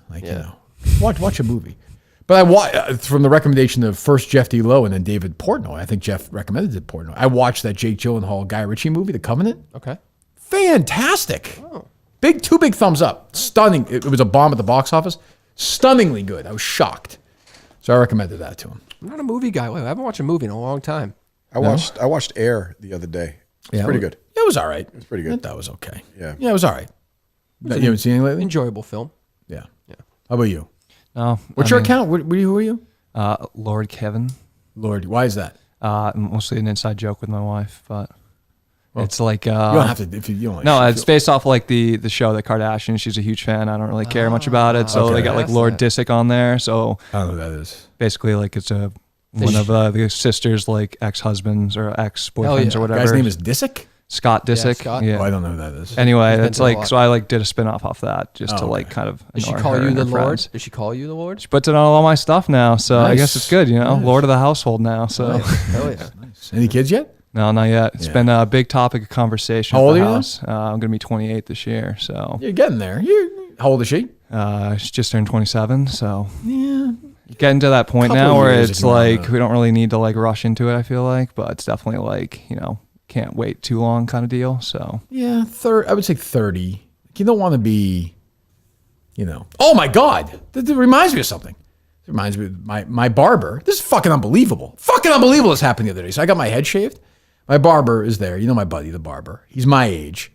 watch a movie. But I from the recommendation of first Jeff D. Lowe and then David Portnoy. I think Jeff recommended it, Portnoy. I watched that Jake Gyllenhaal Guy Ritchie movie, The Covenant. Okay. Fantastic. Oh. Two big thumbs up. Stunning. It was a bomb at the box office. Stunningly good. I was shocked. So I recommended that to him. I'm not a movie guy. I haven't watched a movie in a long time. I watched Air the other day. It's pretty good. It was all right. It was pretty good. That was okay. Yeah. Yeah, it was all right. You haven't seen anything lately? Enjoyable film. Yeah. How about you? No. What's your account? Who are you? Lord Kevin. Lord. Why is that? Mostly an inside joke with my wife, but it's like... you don't have to... If you don't no, it's based off like the show, The Kardashians. She's a huge fan. I don't really care much about it. So they got like Lord Disick on there. So I don't know who that is. Basically like it's one of the sisters' like ex-husbands or ex-boyfriends or whatever. The guy's name is Disick? Scott Disick. Yeah, Scott. Yeah. Oh, I don't know who that is. Anyway, it's like, so I like did a spin-off off that just to like kind of Does she annoy call her you and the her Lord? friends. Does she call you the Lord? She puts it on all my stuff now, so I guess it's good, Nice. Lord of the household now. So Hell yeah. Nice. Any kids yet? No, not yet. It's been a big topic of conversation. How old are you now? I'm going to be 28 this year, so. You're getting there. How old is she? She's just turned 27, so. Yeah. Getting to that point Couple now where years if it's you wanna- like we don't really need to like rush into it, I feel like, but it's definitely like, can't wait too long kind of deal, so. Yeah, I would say 30. You don't want to be, Oh my God. That reminds me of something. It reminds me of my barber. This is fucking unbelievable. Fucking unbelievable this happened the other day. So I got my head shaved. My barber is there. My buddy, the barber. He's my age.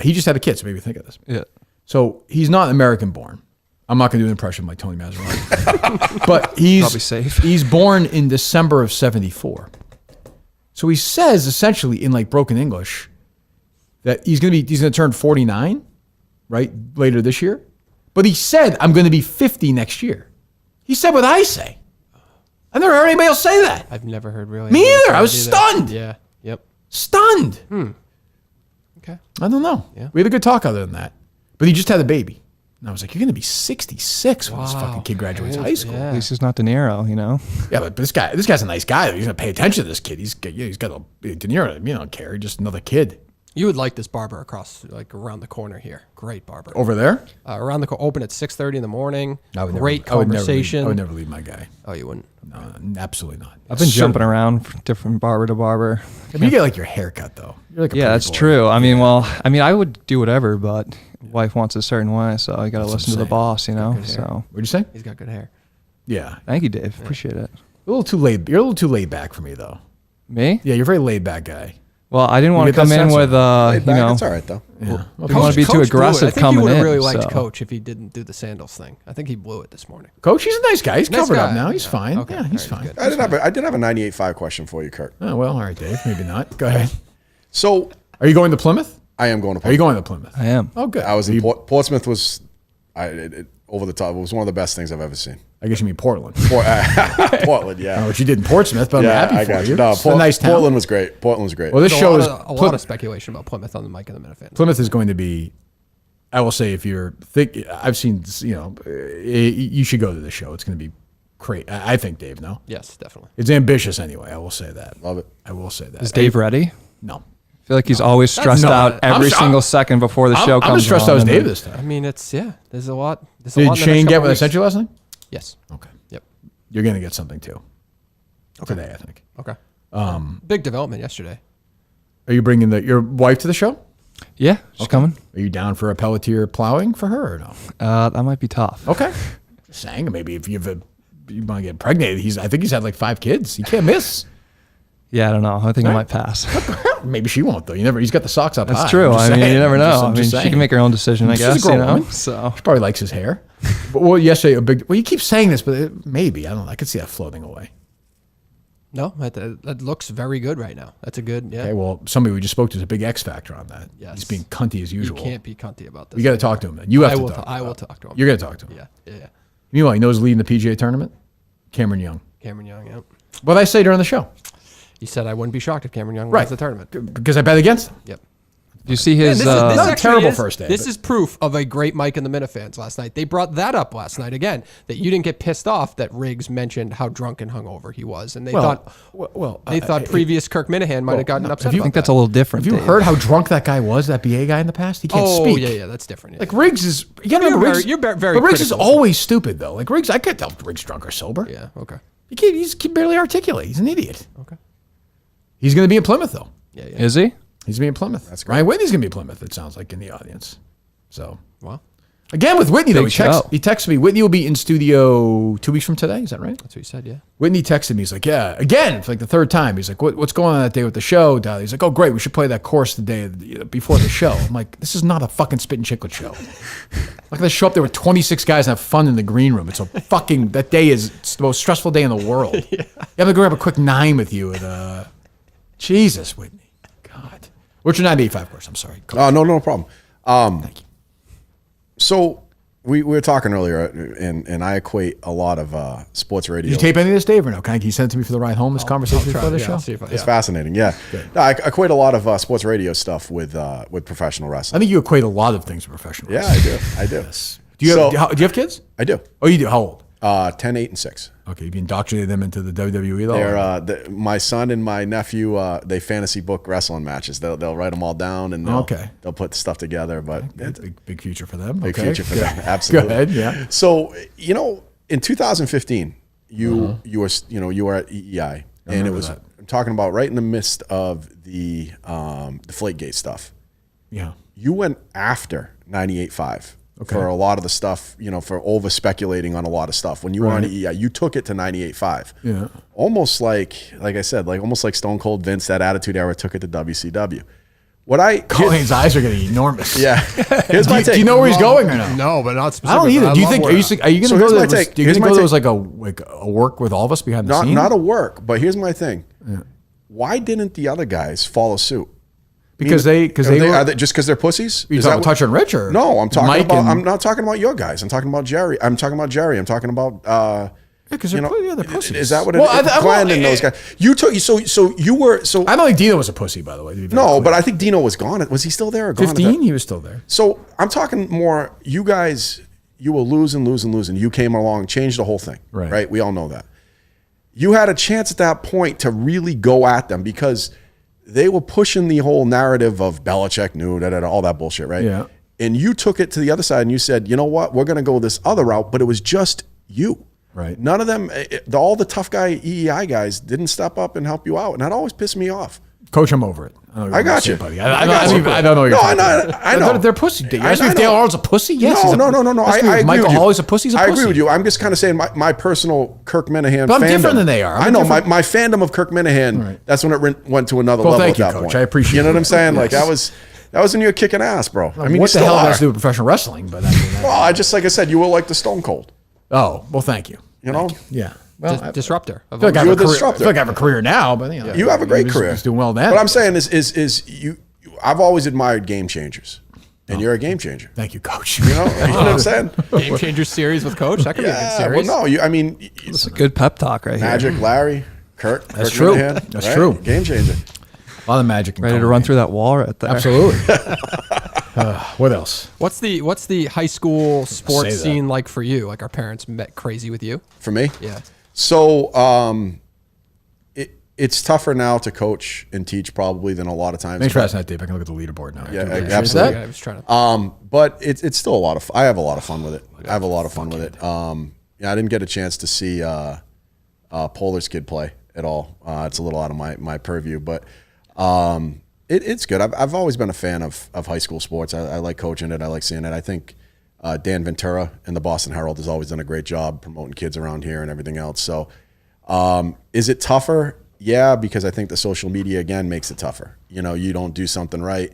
He just had a kid, so maybe think of this. Yeah. So he's not American born. I'm not going to do an impression like Tony Mazzaroni. But he's probably safe. He's born in December of 74. So he says essentially in like broken English that he's going to turn 49, right? Later this year. But he said, I'm going to be 50 next year. He said what I say. I've never heard anybody else say that. I've never heard really. Me either. I was stunned. Yeah. Yep. Stunned. Okay. I don't know. Yeah. We had a good talk other than that. But he just had a baby. And I was like, you're going to be 66 when this fucking kid graduates high school. At least he's not De Niro, Yeah, but this guy's a nice guy. He's going to pay attention to this kid. He's got De Niro. You don't care. He's just another kid. You would like this barber around the corner here. Great barber. Over there? Around the corner. Open at 6:30 in the morning. Great I would conversation. never leave my guy. Oh, you wouldn't? No, absolutely not. I've been jumping around from different barber to barber. You get like your haircut though. You're like a yeah, pretty that's boy. true. I would do whatever, but wife wants a certain way, so I got to listen to the boss, So What'd you say? He's got good hair. Yeah. Thank you, Dave. Appreciate it. You're a little too laid back for me though. Me? Yeah, you're a very laid back guy. Well, I didn't want to come in with, It's all right though. Yeah. Didn't want to be too aggressive coming in. I think you would have really liked so. Coach if he didn't do the sandals thing. I think he blew it this morning. Coach, he's a nice guy. He's Nice covered up guy. now. He's fine. Okay. Yeah, he's All right, fine. good. I did have a 98.5 question for you, Kurt. Oh, well, all right, Dave. Maybe not. Go ahead. So, are you going to Plymouth? I am going to Plymouth. Are you going to Plymouth? I am. Oh, good. I was in Portsmouth was over the top. It was one of the best things I've ever seen. I guess you mean Portland. Portland, yeah. I don't know what you did in Portsmouth, but Yeah, I'm happy I for got you. you. No, It's a nice town. Portland was great. Portland was great. Well, this show is a lot of speculation about Plymouth on the Mike and the Minute. Plymouth is going to be. I will say, if you're thick, I've seen. You should go to the show. It's going to be great. I think, Dave. No. Yes, definitely. It's ambitious anyway. I will say that. Love it. I will say that. Is Dave ready? No. I feel like he's always stressed out every single second before the show comes on. I'm as stressed out as Dave this time. I mean, there's a lot. Did Shane get what I sent you last night? Yes. Okay. Yep. You're going to get something too. Today, I think. Okay. Big development yesterday. Are you bringing your wife to the show? Yeah, she's coming. Are you down for a Pelletier plowing for her or no? That might be tough. Okay. Just saying, maybe if you want to get impregnated, I think he's had like 5 kids. He can't miss. Yeah, I don't know. I think I might pass. Maybe she won't though. He's got the socks up high. That's true. I'm just You saying. never know. I'm just she saying. can make her own decision, I She's guess. a grown woman. So she probably likes his hair. But yesterday, you keep saying this, but maybe I don't know. I could see that floating away. No, that looks very good right now. That's a good. Yeah. Okay. Well, somebody we just spoke to is a big X factor on that. Yes. He's being cunty as usual. You can't be cunty about this. You got to talk to him. Then. You have to talk. I will talk to him. You're going to talk to him. Yeah. Meanwhile, you know who's leading the PGA tournament? Cameron Young. Cameron Young, yep. What did I say during the show? You said I wouldn't be shocked if Cameron Young wins the tournament. Because I bet against him. Yep. Do you see his... this not a terrible first day. This is proof of a great Mike and the Minifans last night. They brought that up last night again, that you didn't get pissed off that Riggs mentioned how drunk and hungover he was. And they thought previous Kirk Minahan might have gotten upset. I think that's a little different. Have you heard how drunk that guy was, that BA guy in the past? He can't speak. Oh, yeah, that's different. Yeah. Like Riggs is... You got to remember Riggs... You're very But Riggs is critical. always stupid, though. Like Riggs, I can't tell if Riggs drunk or sober. Yeah, okay. He can barely articulate. He's an idiot. Okay. He's going to be in Plymouth, though. Yeah. Is he? He's going to be in Plymouth. That's great. Ryan Whitney's going to be in Plymouth, it sounds like, in the audience. So, well, again, with Whitney, though, he show. texted me. Whitney will be in studio 2 weeks from today. Is that right? That's what he said, yeah. Whitney texted me. He's like, yeah, again, it's like the third time. He's like, what's going on that day with the show, Dad? He's like, oh, great. We should play that course the day before the show. I'm like, this is not a fucking Spit and Chiclet show. I'm not going to show up there with 26 guys and have fun in the green room. It's a fucking, that day is the most stressful day in the world. Yeah. I'm going to grab a quick 9 with you. Jesus, Whitney. God. What's your 985 course? I'm sorry. No problem. Thank you. So we were talking earlier, and I equate a lot of sports radio. Did you tape any of this, Dave, or no? Can you send it to me for the ride home, this conversation before the show? It's fascinating, yeah. No, I equate a lot of sports radio stuff with professional wrestling. I think you equate a lot of things with professional wrestling. Yeah, I do. Yes. Do you have kids? I do. Oh, you do? How old? 10, 8, and 6. Okay, you've indoctrinated them into the WWE, though? They're, my son and my nephew, they fantasy book wrestling matches. They'll write them all down, and they'll put stuff together. But big future for them. Big future for them, absolutely. Go ahead, yeah. So, in 2015, you were at WEEI, and it was, I'm talking about right in the midst of the Deflategate stuff. Yeah. You went after 98.5. Okay. For a lot of the stuff, for over speculating on a lot of stuff. When you were on EI, you took it to 98.5. Yeah. Almost like I said, almost like Stone Cold Vince, that Attitude Era took it to WCW. Colleen's eyes are getting enormous. Yeah. Here's my take. Do you know where he's going or not? No, but not specifically. I don't either. Do you think? Are you going to go there? Do you going to go there as like a work with all of us behind the scenes? Not a work, but here's my thing. Yeah. Why didn't the other guys follow suit? Because they are they just because they're pussies? Are you talking about Touch and Rich or no? I'm talking Mike about. I'm not talking about your guys. I'm talking about Jerry. I'm talking about. Because they're pussies. Is that what it is? Glenn and those guys. You took so you were so. I don't think Dino was a pussy, by the way. No, but I think Dino was gone. Was he still there? Or 15, he was still there. So I'm talking more. You guys, you were losing. You came along, changed the whole thing. Right. We all know that. You had a chance at that point to really go at them because they were pushing the whole narrative of Belichick knew, all that bullshit, right? Yeah. And you took it to the other side and you said, you know what, we're going to go this other route, but it was just you. Right. None of them, all the tough guy EEI guys didn't step up and help you out. And that always pissed me off. Coach, I'm over it. I got you. Buddy. I don't know. I know. They're pussy. You asked me if Dale Earn's a pussy? Yes. No. I agree Michael with you. Hall is a pussy. He's a pussy. I agree with you. I'm just kind of saying my personal Kirk Minahan but I'm fandom. different than they are. I know. My fandom of Kirk Minahan, that's when it went to another level thank at you, that point. I appreciate it. You know what I'm saying? Like that was when you were kicking ass, bro. I mean, what the hell has to do with professional wrestling? But well, I just, like I said, you were like the Stone Cold. Oh, well, thank you. You know? Yeah. Well, disruptor. I feel like I have a career now, but you have a great career. He's doing well then. What I'm saying is you. I've always admired game changers, and you're a game changer. Thank you, Coach. You know what I'm saying? Game changer series with Coach. That could be a good series. Well, no, it's a good pep talk right Magic, here. Larry, Kirk. That's true. Minahan, That's true. Game changer. A lot of magic. Ready to run through that wall right there. Absolutely. What else? What's the high school sports scene like for you? Like, our parents met crazy with you? For me? Yeah. So it's tougher now to coach and teach probably than a lot of times. Thanks for asking that, Dave. I can look at the leaderboard now. Yeah, absolutely. I was trying to. But it's still a lot of. I have a lot of fun with it. I have a lot of fun with it. I didn't get a chance to see Polar's kid play at all. It's a little out of my purview, but it's good. I've always been a fan of high school sports. I like coaching it. I like seeing it. I think Dan Ventura and the Boston Herald has always done a great job promoting kids around here and everything else. So is it tougher? Yeah, because I think the social media, again, makes it tougher. You don't do something right,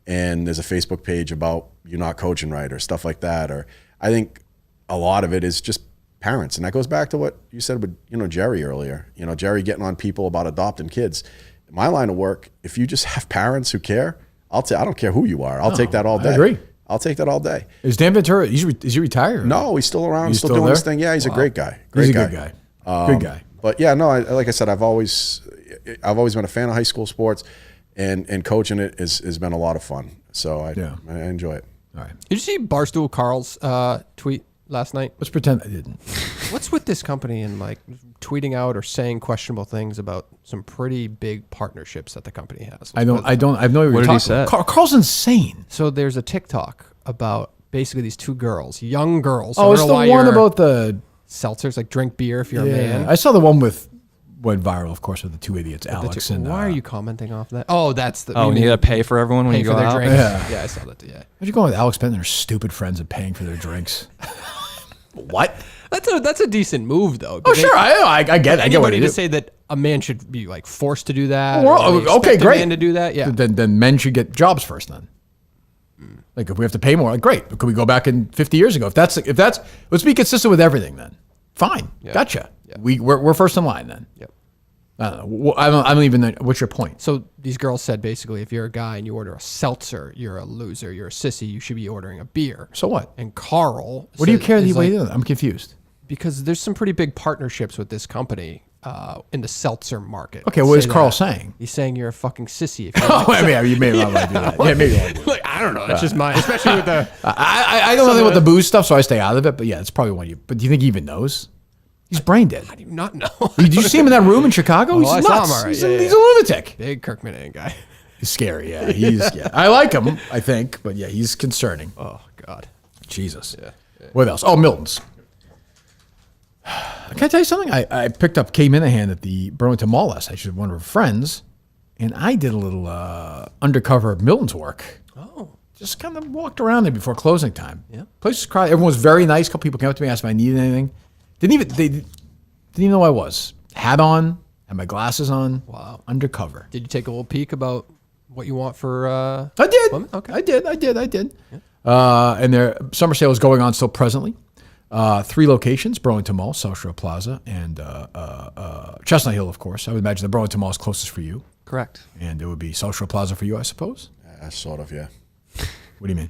and there's a Facebook page about you not coaching right or stuff like that. Or I think a lot of it is just parents. And that goes back to what you said with, Jerry earlier. Jerry getting on people about adopting kids. In my line of work, if you just have parents who care, I don't care who you are. I'll take that all day. I agree. I'll take that all day. Is Dan Ventura? Is he retired? No, he's still around. He's still doing there? his thing. Yeah, he's a great guy. He's a good guy. Good guy. But yeah, no, like I said, I've always been a fan of high school sports, and coaching it has been a lot of fun. So I enjoy it. All right. Did you see Barstool Carl's tweet last night? Let's pretend I didn't. What's with this company and like tweeting out or saying questionable things about some pretty big partnerships that the company has? I have no idea what he said. Carl's insane. So there's a TikTok about basically these two girls, young girls. Oh, it's the one about the seltzers, like drink beer if you're a man. I saw the one went viral, of course, with the two idiots, Alex and. Why are you commenting off that? Oh, that's the. Oh, you got to pay for everyone when you go out. Yeah, I saw that. Yeah. How'd you go with Alex Benton and her stupid friends and paying for their drinks? What? That's a decent move, though. Oh, sure, I get it. I get what anybody you to do. say that a man should be like forced to do that. Well, okay, great. A man to do that, yeah. Then men should get jobs first. Then, like if we have to pay more, like great. But could we go back in 50 years ago? If that's let's be consistent with everything. Then, fine, gotcha. Yeah. We're first in line then. Yep. I don't know. I don't even know. What's your point? So these girls said basically, if you're a guy and you order a seltzer, you're a loser, you're a sissy. You should be ordering a beer. So what? And Carl, what do you care? I'm confused. Because there's some pretty big partnerships with this company in the seltzer market. Okay, what is Carl saying? He's saying you're a fucking sissy. If You may not want to do that. Yeah, maybe. Like, I don't know. That's just mine, especially with the. I don't know anything about the booze stuff, so I stay out of it. But yeah, it's probably one of you. But do you think he even knows? He's brain dead. How do you not know? Did you see him in that room in Chicago? He's I nuts. saw him all right. He's a lunatic. Big Kirk Minihane guy. He's scary. Yeah, I like him. I think, but yeah, he's concerning. Oh God, Jesus. Yeah. What else? Oh, Miltons. Can I tell you something? I picked up Kay Minahan at the Burlington Mall last night. She's one of her friends, and I did a little undercover Milton's work. Oh. Just kind of walked around there before closing time. Yeah. Place was crowded. Everyone was very nice. A couple people came up to me, asked if I needed anything. They didn't even know who I was. Hat on, had my glasses on. Wow. Undercover. Did you take a little peek about what you want for? I did. Women? Okay. I did. Yeah. And their summer sale is going on still presently. 3 locations: Burlington Mall, South Shore Plaza, and Chestnut Hill, of course. I would imagine the Burlington Mall is closest for you. Correct. And it would be South Shore Plaza for you, I suppose. Sort of, yeah. What do you mean?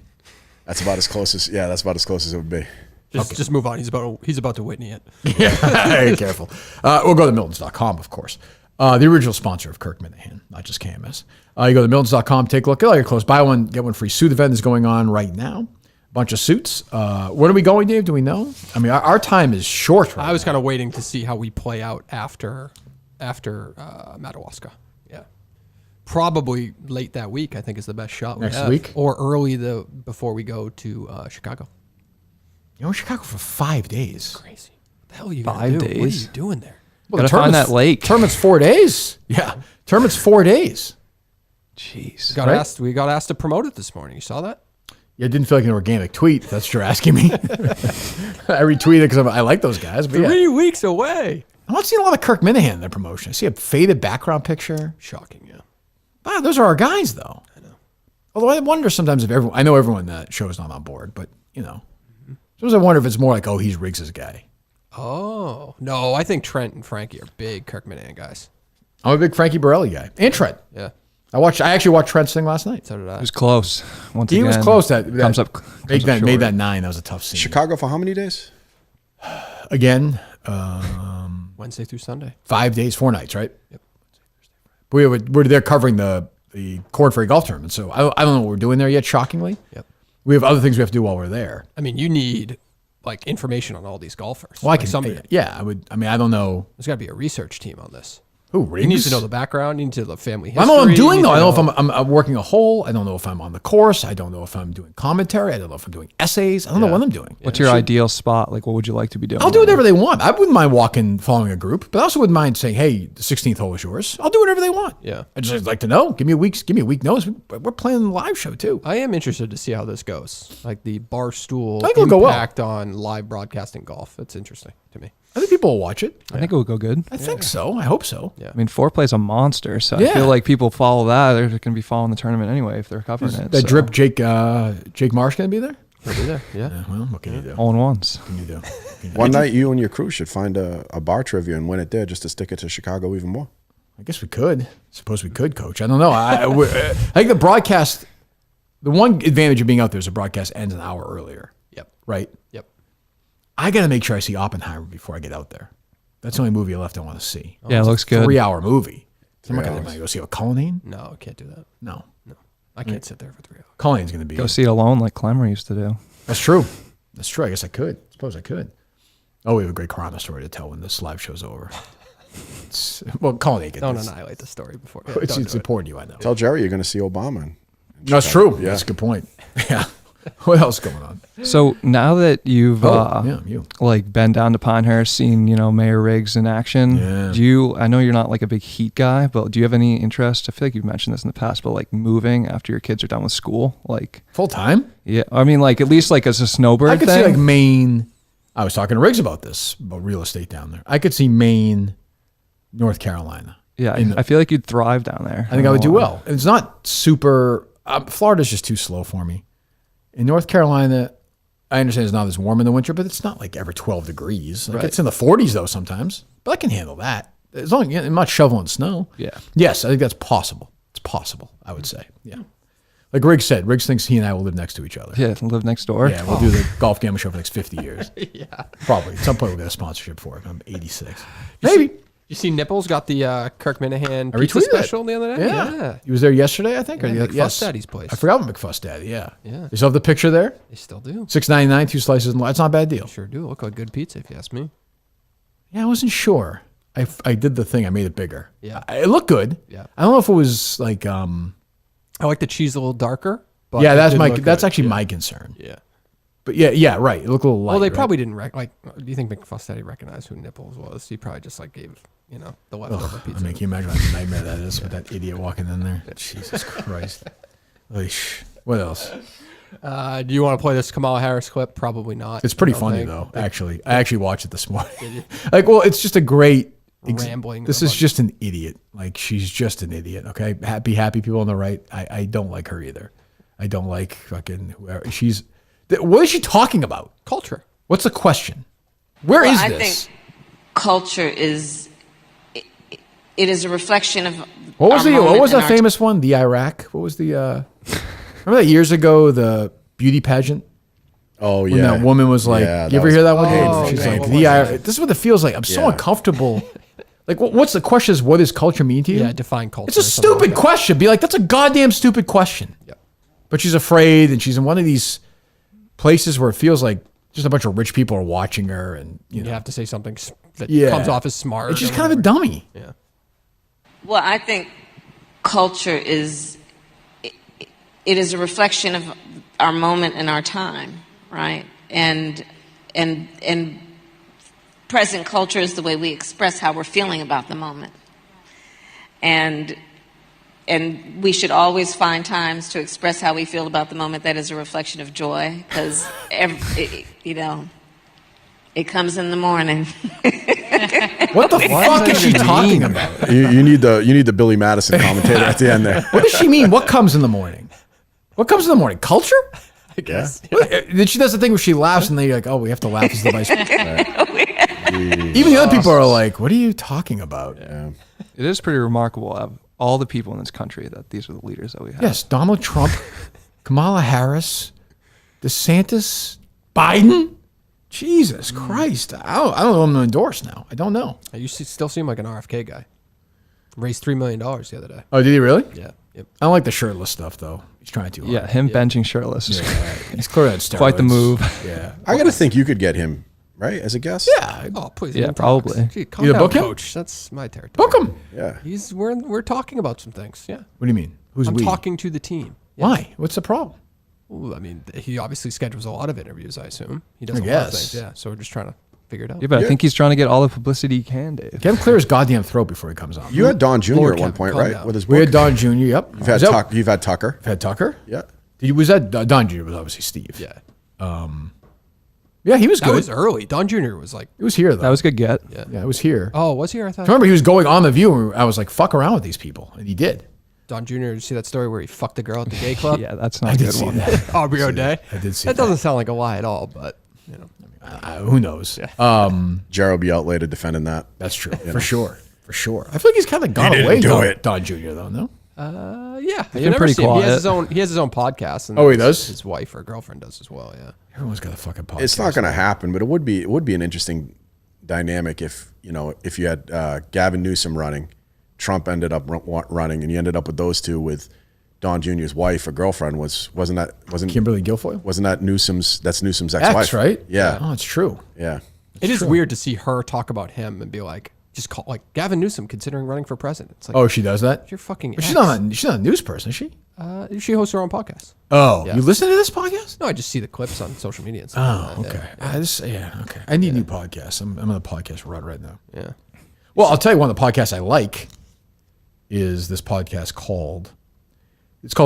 That's about as close as it would be. Just move on. He's about to Whitney it. Yeah, careful. We'll go to Miltons.com, of course. The original sponsor of Kirk Minahan, not just KMS. You go to Miltons.com, take a look at all your clothes. Buy one, get one free. Suit event is going on right now. Bunch of suits. When are we going, Dave? Do we know? I mean, our time is short right I was kind of waiting to see how we play out after Madawaska. Yeah. Probably late that week, I think, is the best shot we Next have. week? Or early before we go to Chicago. You're in Chicago for 5 days. Crazy. What the hell are you 5 going to do? days? What are you doing there? Well, gotta find that lake. Tournament's 4 days. Yeah. Tournament's 4 days. Jeez. We got asked to promote it this morning. You saw that? Yeah, it didn't feel like an organic tweet. That's what you're asking me. I retweeted because I like those guys. But 3 weeks away. I'm not seeing a lot of Kirk Minahan in their promotion. I see a faded background picture. Shocking, yeah. Wow, those are our guys, though. I know. Although I wonder sometimes if everyone, I know everyone that show is not on board, but, sometimes I wonder if it's more like, oh, he's Riggs' guy. Oh, no, I think Trent and Frankie are big Kirk Minahan guys. I'm a big Frankie Borelli guy. And Trent. Yeah. I actually watched Trent's thing last night. So did I. It was close. He was close. That made short. that 9. That was a tough scene. Chicago for how many days? Again, Wednesday through Sunday. 5 days, 4 nights, right? Yep. We're there covering the Corn Ferry Golf Tournament, so I don't know what we're doing there yet, shockingly. Yep. We have other things we have to do while we're there. I mean, you need like information on all these golfers. Well, I don't know. There's got to be a research team on this. Who, Riggs? You need to know the background. You need to know the family history. I don't know what I'm doing, though. I don't know if I'm working a hole. I don't know if I'm on the course. I don't know if I'm doing commentary. I don't know if I'm doing essays. I don't know what I'm doing. What's your ideal spot? Like, what would you like to be doing? I'll do whatever they want. I wouldn't mind following a group, but I also wouldn't mind saying, hey, the 16th hole is yours. I'll do whatever they want. Yeah. I'd just like to know. Give me a week notice. We're playing the live show, too. I am interested to see how this goes. Like the Barstool I think it'll go well. impact on live broadcasting golf. That's interesting to me. I think people will watch it. I think it would go good. I think so. I hope so. Yeah. I mean, Foreplay's a monster, so I feel like people follow that. They're going to be following the tournament anyway if they're covering it. That drip Jake Marsh going to be there? He'll be there, yeah. Well, what can you do? All in ones. What can you do? One night, you and your crew should find a bar trivia and win it there just to stick it to Chicago even more. I guess we could. Suppose we could, Coach. I don't know. I think the broadcast The one advantage of being out there is the broadcast ends an hour earlier. Yep. Right? Yep. I got to make sure I see Oppenheimer before I get out there. That's the only movie left I want to see. Yeah, it looks good. 3-hour movie. I'm not going to go see a Cullinane. No, I can't do that. No. I can't sit there for 3 hours. Cullinane's going to be. Go see it alone like Clemmer used to do. That's true. That's true. I guess I could. Suppose I could. Oh, we have a great Corona story to tell when this live show's over. Cullinane. Don't annihilate the story before. Yeah, it's important you, I know. Tell Gerry you're going to see Obama. That's true. Yeah. That's a good point. Yeah. What else is going on? So now that you've like been down to Pinehurst, seen Mayor Riggs in action, I know you're not like a big heat guy, but do you have any interest? I feel like you've mentioned this in the past, but like moving after your kids are done with school, like full time? Yeah, I mean like at least like as a snowbird. I could see like Maine. I was talking to Riggs about this, about real estate down there. I could see Maine, North Carolina. Yeah, I feel like you'd thrive down there. I think I would do well. It's not super. Florida's just too slow for me. In North Carolina, I understand it's not as warm in the winter, but it's not like ever 12 degrees. Like It's in the 40s though sometimes, but I can handle that as long as I'm not shoveling snow. Yeah. Yes, I think that's possible. It's possible, I would say. Yeah. Like Riggs said, Riggs thinks he and I will live next to each other. Yeah, live next door. Yeah, we'll do the Golf Gamma Show for the next 50 years. Yeah. Probably. At some point we'll get a sponsorship for it. I'm 86. Maybe. You see Nipples got the Kirk Minahan I pizza retweeted special the other day? Yeah. He was there yesterday, I think. Yeah, or McFuss Daddy's place. I forgot about McFuss Daddy, yeah. Yeah. They still have the picture there? They still do. $6.99, 2 slices. That's not a bad deal. They sure do. Look like good pizza if you ask me. Yeah, I wasn't sure. I did the thing. I made it bigger. Yeah. It looked good. Yeah. I don't know if it was like... I like the cheese a little darker. But yeah, that's actually my concern. Yeah. But yeah, right. It looked a little light. Well, they probably didn't do you think McFuss Daddy recognized who Nipples was? He probably just like gave, the leftover pizza. I mean, can you imagine what a nightmare that is with that idiot walking in there? Jesus Christ. What else? Do you want to play this Kamala Harris clip? Probably not. It's pretty funny though, actually. I actually watched it this morning. It's just a great rambling. This is just an idiot. Like she's just an idiot. Okay, happy people on the right. I don't like her either. I don't like fucking whoever she's. What is she talking about? Culture. What's the question? Where is this? I think culture is. It is a reflection of. What was that famous one? The Iraq. What was the? Remember that years ago the beauty pageant? Oh yeah. When that woman was like, you ever hear that one? Oh, She's like, this is what it feels like. I'm so uncomfortable. Like, what's the question? Is what does culture mean to you? Yeah, define culture. It's a stupid question. Be like, that's a goddamn stupid question. Yep. But she's afraid, and she's in one of these places where it feels like just a bunch of rich people are watching her, and you have to say something that comes off as smart. And she's kind of a dummy. Yeah. Well, I think culture is. It is a reflection of our moment and our time, right? And present culture is the way we express how we're feeling about the moment. And we should always find times to express how we feel about the moment that is a reflection of joy, because it comes in the morning. What the fuck is she talking about? You need the Billy Madison commentator at the end there. What does she mean? What comes in the morning? What comes in the morning? Culture? I guess. Then she does the thing where she laughs, and they're like, "Oh, we have to laugh as the vice president." Even the other people are like, "What are you talking about?" Yeah. It is pretty remarkable of all the people in this country that these are the leaders that we have. Yes, Donald Trump, Kamala Harris, DeSantis, Biden. Jesus Christ. I don't know who I'm going to endorse now. I don't know. You still seem like an RFK guy. Raised $3 million the other day. Oh, did he really? Yeah. Yep. I don't like the shirtless stuff, though. He's trying too hard. Yeah, him benching shirtless. Yeah, he's clearly on steroids. Quite the move. Yeah. I got to think you could get him, right, as a guest? Yeah. Oh, please. Yeah, probably. Gee, calm Either down, book him? Coach. That's my territory. Book him. Yeah. We're talking about some things. Yeah. What do you mean? Who's I'm we? talking to the team. Yeah. Why? What's the problem? Well, I mean, he obviously schedules a lot of interviews, I assume. He does I a lot of guess. things. Yeah. So we're just trying to figure it out. Yeah, but I think he's trying to get all the publicity he can, Dave. Get him clear his goddamn throat before he comes on. You had Don Jr. Lord at one Kevin, point, calm right? down. With his We book. had Don Jr. Yep. You've had Tucker. You've had Tucker. Had Tucker? Yeah. Was that Don Jr. was obviously Steve. Yeah. Yeah, he was good. That was early. Don Jr. was like. It was here though. That was a good get. Yeah, it was here. Oh, was he here? I thought. Remember, he was going on The View, and I was like, "Fuck around with these people," and he did. Don Jr. Did you see that story where he fucked a girl at the gay club? Yeah, that's not a good one. Aubrey O'Day. I did see that. Doesn't sound like a lie at all, but you know. Who knows? Jared will be out later defending that. That's true. For sure. I feel like he's kind of gone He didn't away. do it. Don Jr. though, no? Yeah, he's been pretty quiet. He has his own podcast. And he does. His wife or girlfriend does as well. Yeah, everyone's got a fucking podcast. It's not going to happen, but it would be an interesting dynamic if you had Gavin Newsom running, Trump ended up running, and you ended up with those two with Don Jr.'s wife or girlfriend wasn't Kimberly Guilfoyle? Wasn't that Newsom's ex-wife? Ex, right? Yeah. Oh, it's true. Yeah. It is weird to see her talk about him and be like, just call like Gavin Newsom considering running for president. It's like, oh, she does that? You're fucking. She's not a news person, is she? She hosts her own podcast. Oh, Yeah. you listen to this podcast? No, I just see the clips on social media and stuff. Oh, okay. Okay. I need new podcasts. I'm on a podcast rut right now. Yeah. Well, I'll tell you one of the podcasts I like is this podcast called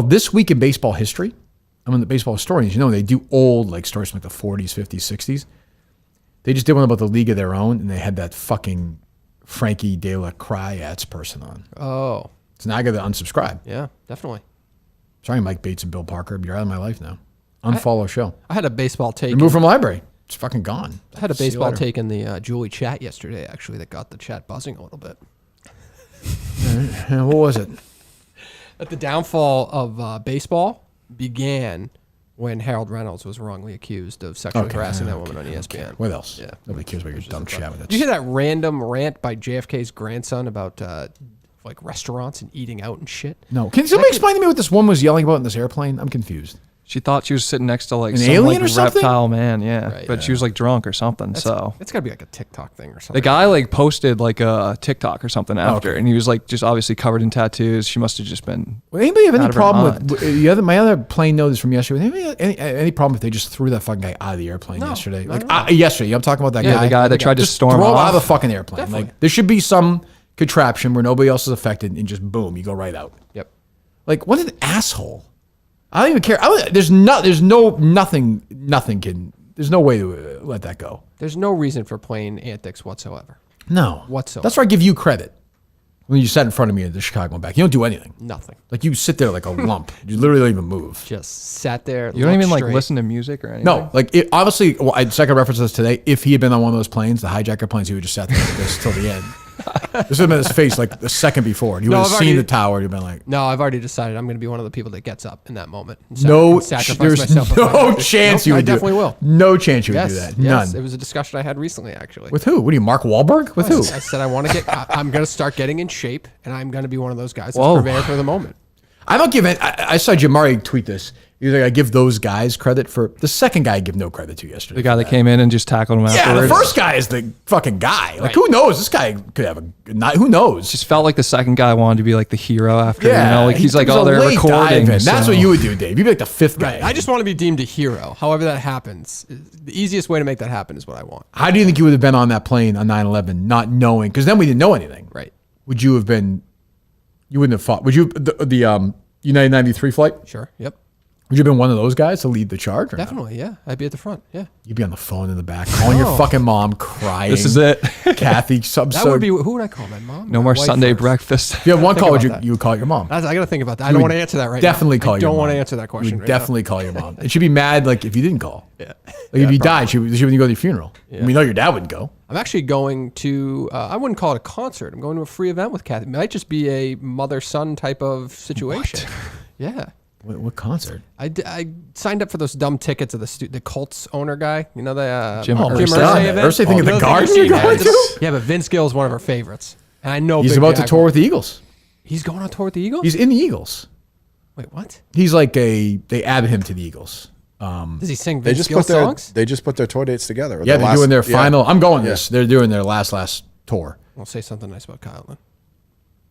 This Week in Baseball History. I'm in the baseball historians. They do old like stories from like the 40s, 50s, 60s. They just did one about the League of Their Own, and they had that fucking Frankie De La Crayat's person on. Oh. So now I got to unsubscribe. Yeah, definitely. Sorry, Mike Bates and Bill Parker. You're out of my life now. Unfollow show. I had a baseball take. Remove from library. It's fucking gone. I had a baseball take in the Julie chat yesterday, actually, that got the chat buzzing a little bit. What was it? That the downfall of baseball began when Harold Reynolds was wrongly accused of sexually harassing that woman on ESPN. What else? Yeah. Nobody cares about your dumb shit. Did you hear that random rant by JFK's grandson about like restaurants and eating out and shit? No. Can somebody explain to me what this woman was yelling about in this airplane? I'm confused. She thought she was sitting next to like an some alien like or something? reptile man, yeah. Right, but she was like drunk or something. It's so got to be like a TikTok thing or something. the guy like posted like a TikTok or something after, and he was like just obviously covered in tattoos. She must have just been. Well, anybody have any out of her problem mind. my other plane note is from yesterday? Any problem if they just threw that fucking guy out of the airplane yesterday? Like yesterday, I'm talking about that guy. The guy that tried to storm throw him off. out of the fucking airplane. Definitely. Like there should be some contraption where nobody else is affected, and just boom, you go right out. Yep. Like what an asshole. I don't even care. There's no way to let that go. There's no reason for playing antics whatsoever. No. Whatsoever. That's where I give you credit. When you sat in front of me at the Chicago and back, you don't do anything. Nothing. Like you sit there like a lump. You literally don't even move. Just sat there. You don't even like straight. listen to music or anything. No, like it, honestly, well, I second reference this today. If he had been on one of those planes, the hijacker planes, he would just sat there like this till the end. This would have been his face like the second before. He would have seen the tower. He'd been like, "No, I've already decided I'm going to be one of the people that gets up in that moment." And there's sacrifice myself. no chance you would do it. I definitely will. No chance you would do that. Yes, None. it was a discussion I had recently, actually. With who? What are you, Mark Wahlberg? With who? I said I want to get. I'm going to start getting in shape, and I'm going to be one of those guys that's prepared for the moment. I don't give it. I saw Jamari tweet this. He's like, I give those guys credit for the second guy I give no credit to yesterday. The guy that came in and just tackled him afterwards. Yeah, the first guy is the fucking guy. Like, who knows? This guy could have a good night. Who knows? Just felt like the second guy wanted to be like the hero after, Yeah, you know, like he's like, oh, they're recording. That's what you would do, Dave. You'd be like the fifth guy. I just want to be deemed a hero. However that happens, the easiest way to make that happen is what I want. How do you think you would have been on that plane on 9/11 not knowing? Because then we didn't know anything. Right. Would you have been, you wouldn't have fought. Would you, the United 93 flight? Sure. Yep. Would you have been one of those guys to lead the charge? Or Definitely, yeah. I'd be at the front, yeah. You'd be on the phone in the back, calling your fucking mom, crying. This is it. Kathy, that would be, who would I call? My mom? No more Sunday breakfast. If you had one call, you would call your mom. I got to think about that. I don't want to answer that right now. Definitely call your mom. I don't want to answer that question You would definitely call your mom. And she'd be mad like if you didn't call. Yeah. Like if you died, she wouldn't go to your funeral. Yeah. We know your dad wouldn't go. I'm actually going to, I wouldn't call it a concert. I'm going to a free event with Kathy. It might just be a mother-son type of situation. Yeah. What concert? I signed up for those dumb tickets of the Colts owner guy. You know, the Jim Irsay event. Irsay thing at the Garden you're going to? Yeah, but Vince Gill is one of our favorites. And I know he's about to tour with the Eagles. He's going on tour with the Eagles? He's in the Eagles. Wait, what? He's like they added him to the Eagles. Does he sing Vince Gill songs? They just put their tour dates together. Yeah, they're doing their final. I'm going this. They're doing their last tour. Well, say something nice about Kyle then.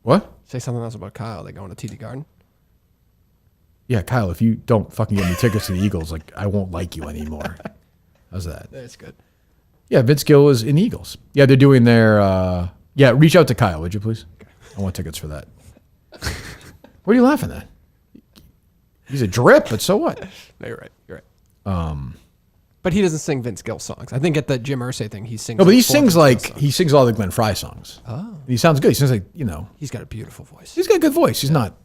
What? Say something else about Kyle. They going to TD Garden? Yeah, Kyle, if you don't fucking get me tickets to the Eagles, like I won't like you anymore. How's that? That's good. Yeah, Vince Gill is in the Eagles. Yeah, they're doing their reach out to Kyle, would you please? Okay. I want tickets for that. What are you laughing at? He's a drip, but so what? No, you're right. You're right. But he doesn't sing Vince Gill songs. I think at the Jim Irsay thing, he sings. No, but he sings all the Glenn Frey songs. Oh, he sounds good. He sounds like, you know. He's got a beautiful voice. He's got a good voice. He's not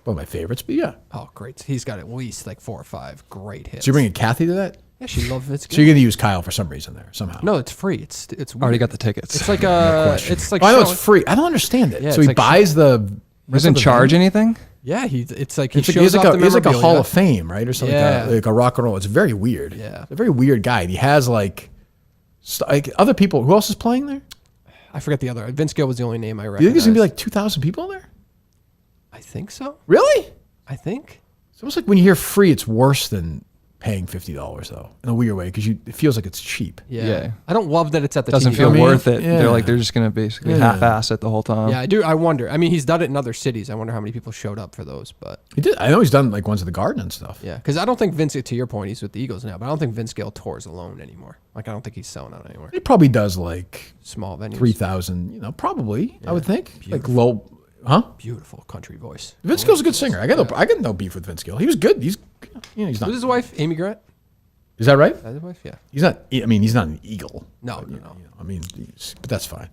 one of my favorites, but yeah. Oh, great. He's got at least like 4 or 5 great hits. So you're bringing Kathy to that? Yeah, she loves Vince Gill. So you're going to use Kyle for some reason there somehow? No, it's free. It's weird. Already got the tickets. It's like I know it's free. I don't understand it. Yeah, so he buys the. Doesn't charge anything? Yeah, it's like he he's shows like off the he's like a memorabilia. Hall of Fame, right, or something like a rock and roll. It's very weird. Yeah, a very weird guy. And he has like other people. Who else is playing there? I forget the other. Vince Gill was the only name I recognized. Do you think there's gonna be like 2,000 people there? I think so. Really? I think. It's almost like when you hear free, it's worse than paying $50 though, in a weird way, because it feels like it's cheap. Yeah. I don't love that it's at the doesn't TV. feel worth it. Yeah. They're just gonna basically half-ass it the whole time. Yeah, I do. I wonder. I mean, he's done it in other cities. I wonder how many people showed up for those. But he did. I know he's done like ones at the Garden and stuff. Yeah, because I don't think Vince. To your point, he's with the Eagles now, but I don't think Vince Gill tours alone anymore. Like I don't think he's selling out anymore. He probably does like small venues, 3,000. Probably. I would think Beautiful. like low. Huh? Beautiful country voice. Vince Gill's a good singer. I got no beef with Vince Gill. He was good. He's not. Who's his wife? Amy Grant. Is that right? That's his wife. Yeah. He's not. I mean, he's not an Eagle. No. I mean, but that's fine.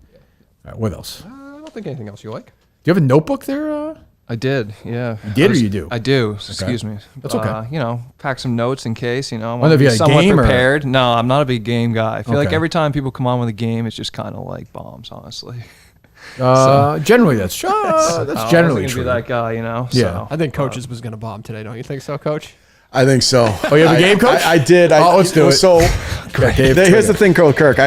All right, what else? I don't think anything else you like. Do you have a notebook there? I did, yeah. You did or you do? I do. Okay. Excuse me. That's okay. Pack some notes in case, I Whether want it to be be a somewhat game or- prepared. No, I'm not a big game guy. I feel like Okay. every time people come on with a game, it's just kind of like bombs, honestly. Generally, that's true. I That's generally wasn't true. gonna be that guy, Yeah. So. I think Coaches was going to bomb today. Don't you think so, Coach? I think so. Oh, you have a game, Coach? I did. Let's do it. So Dave, here's the thing, Kirk.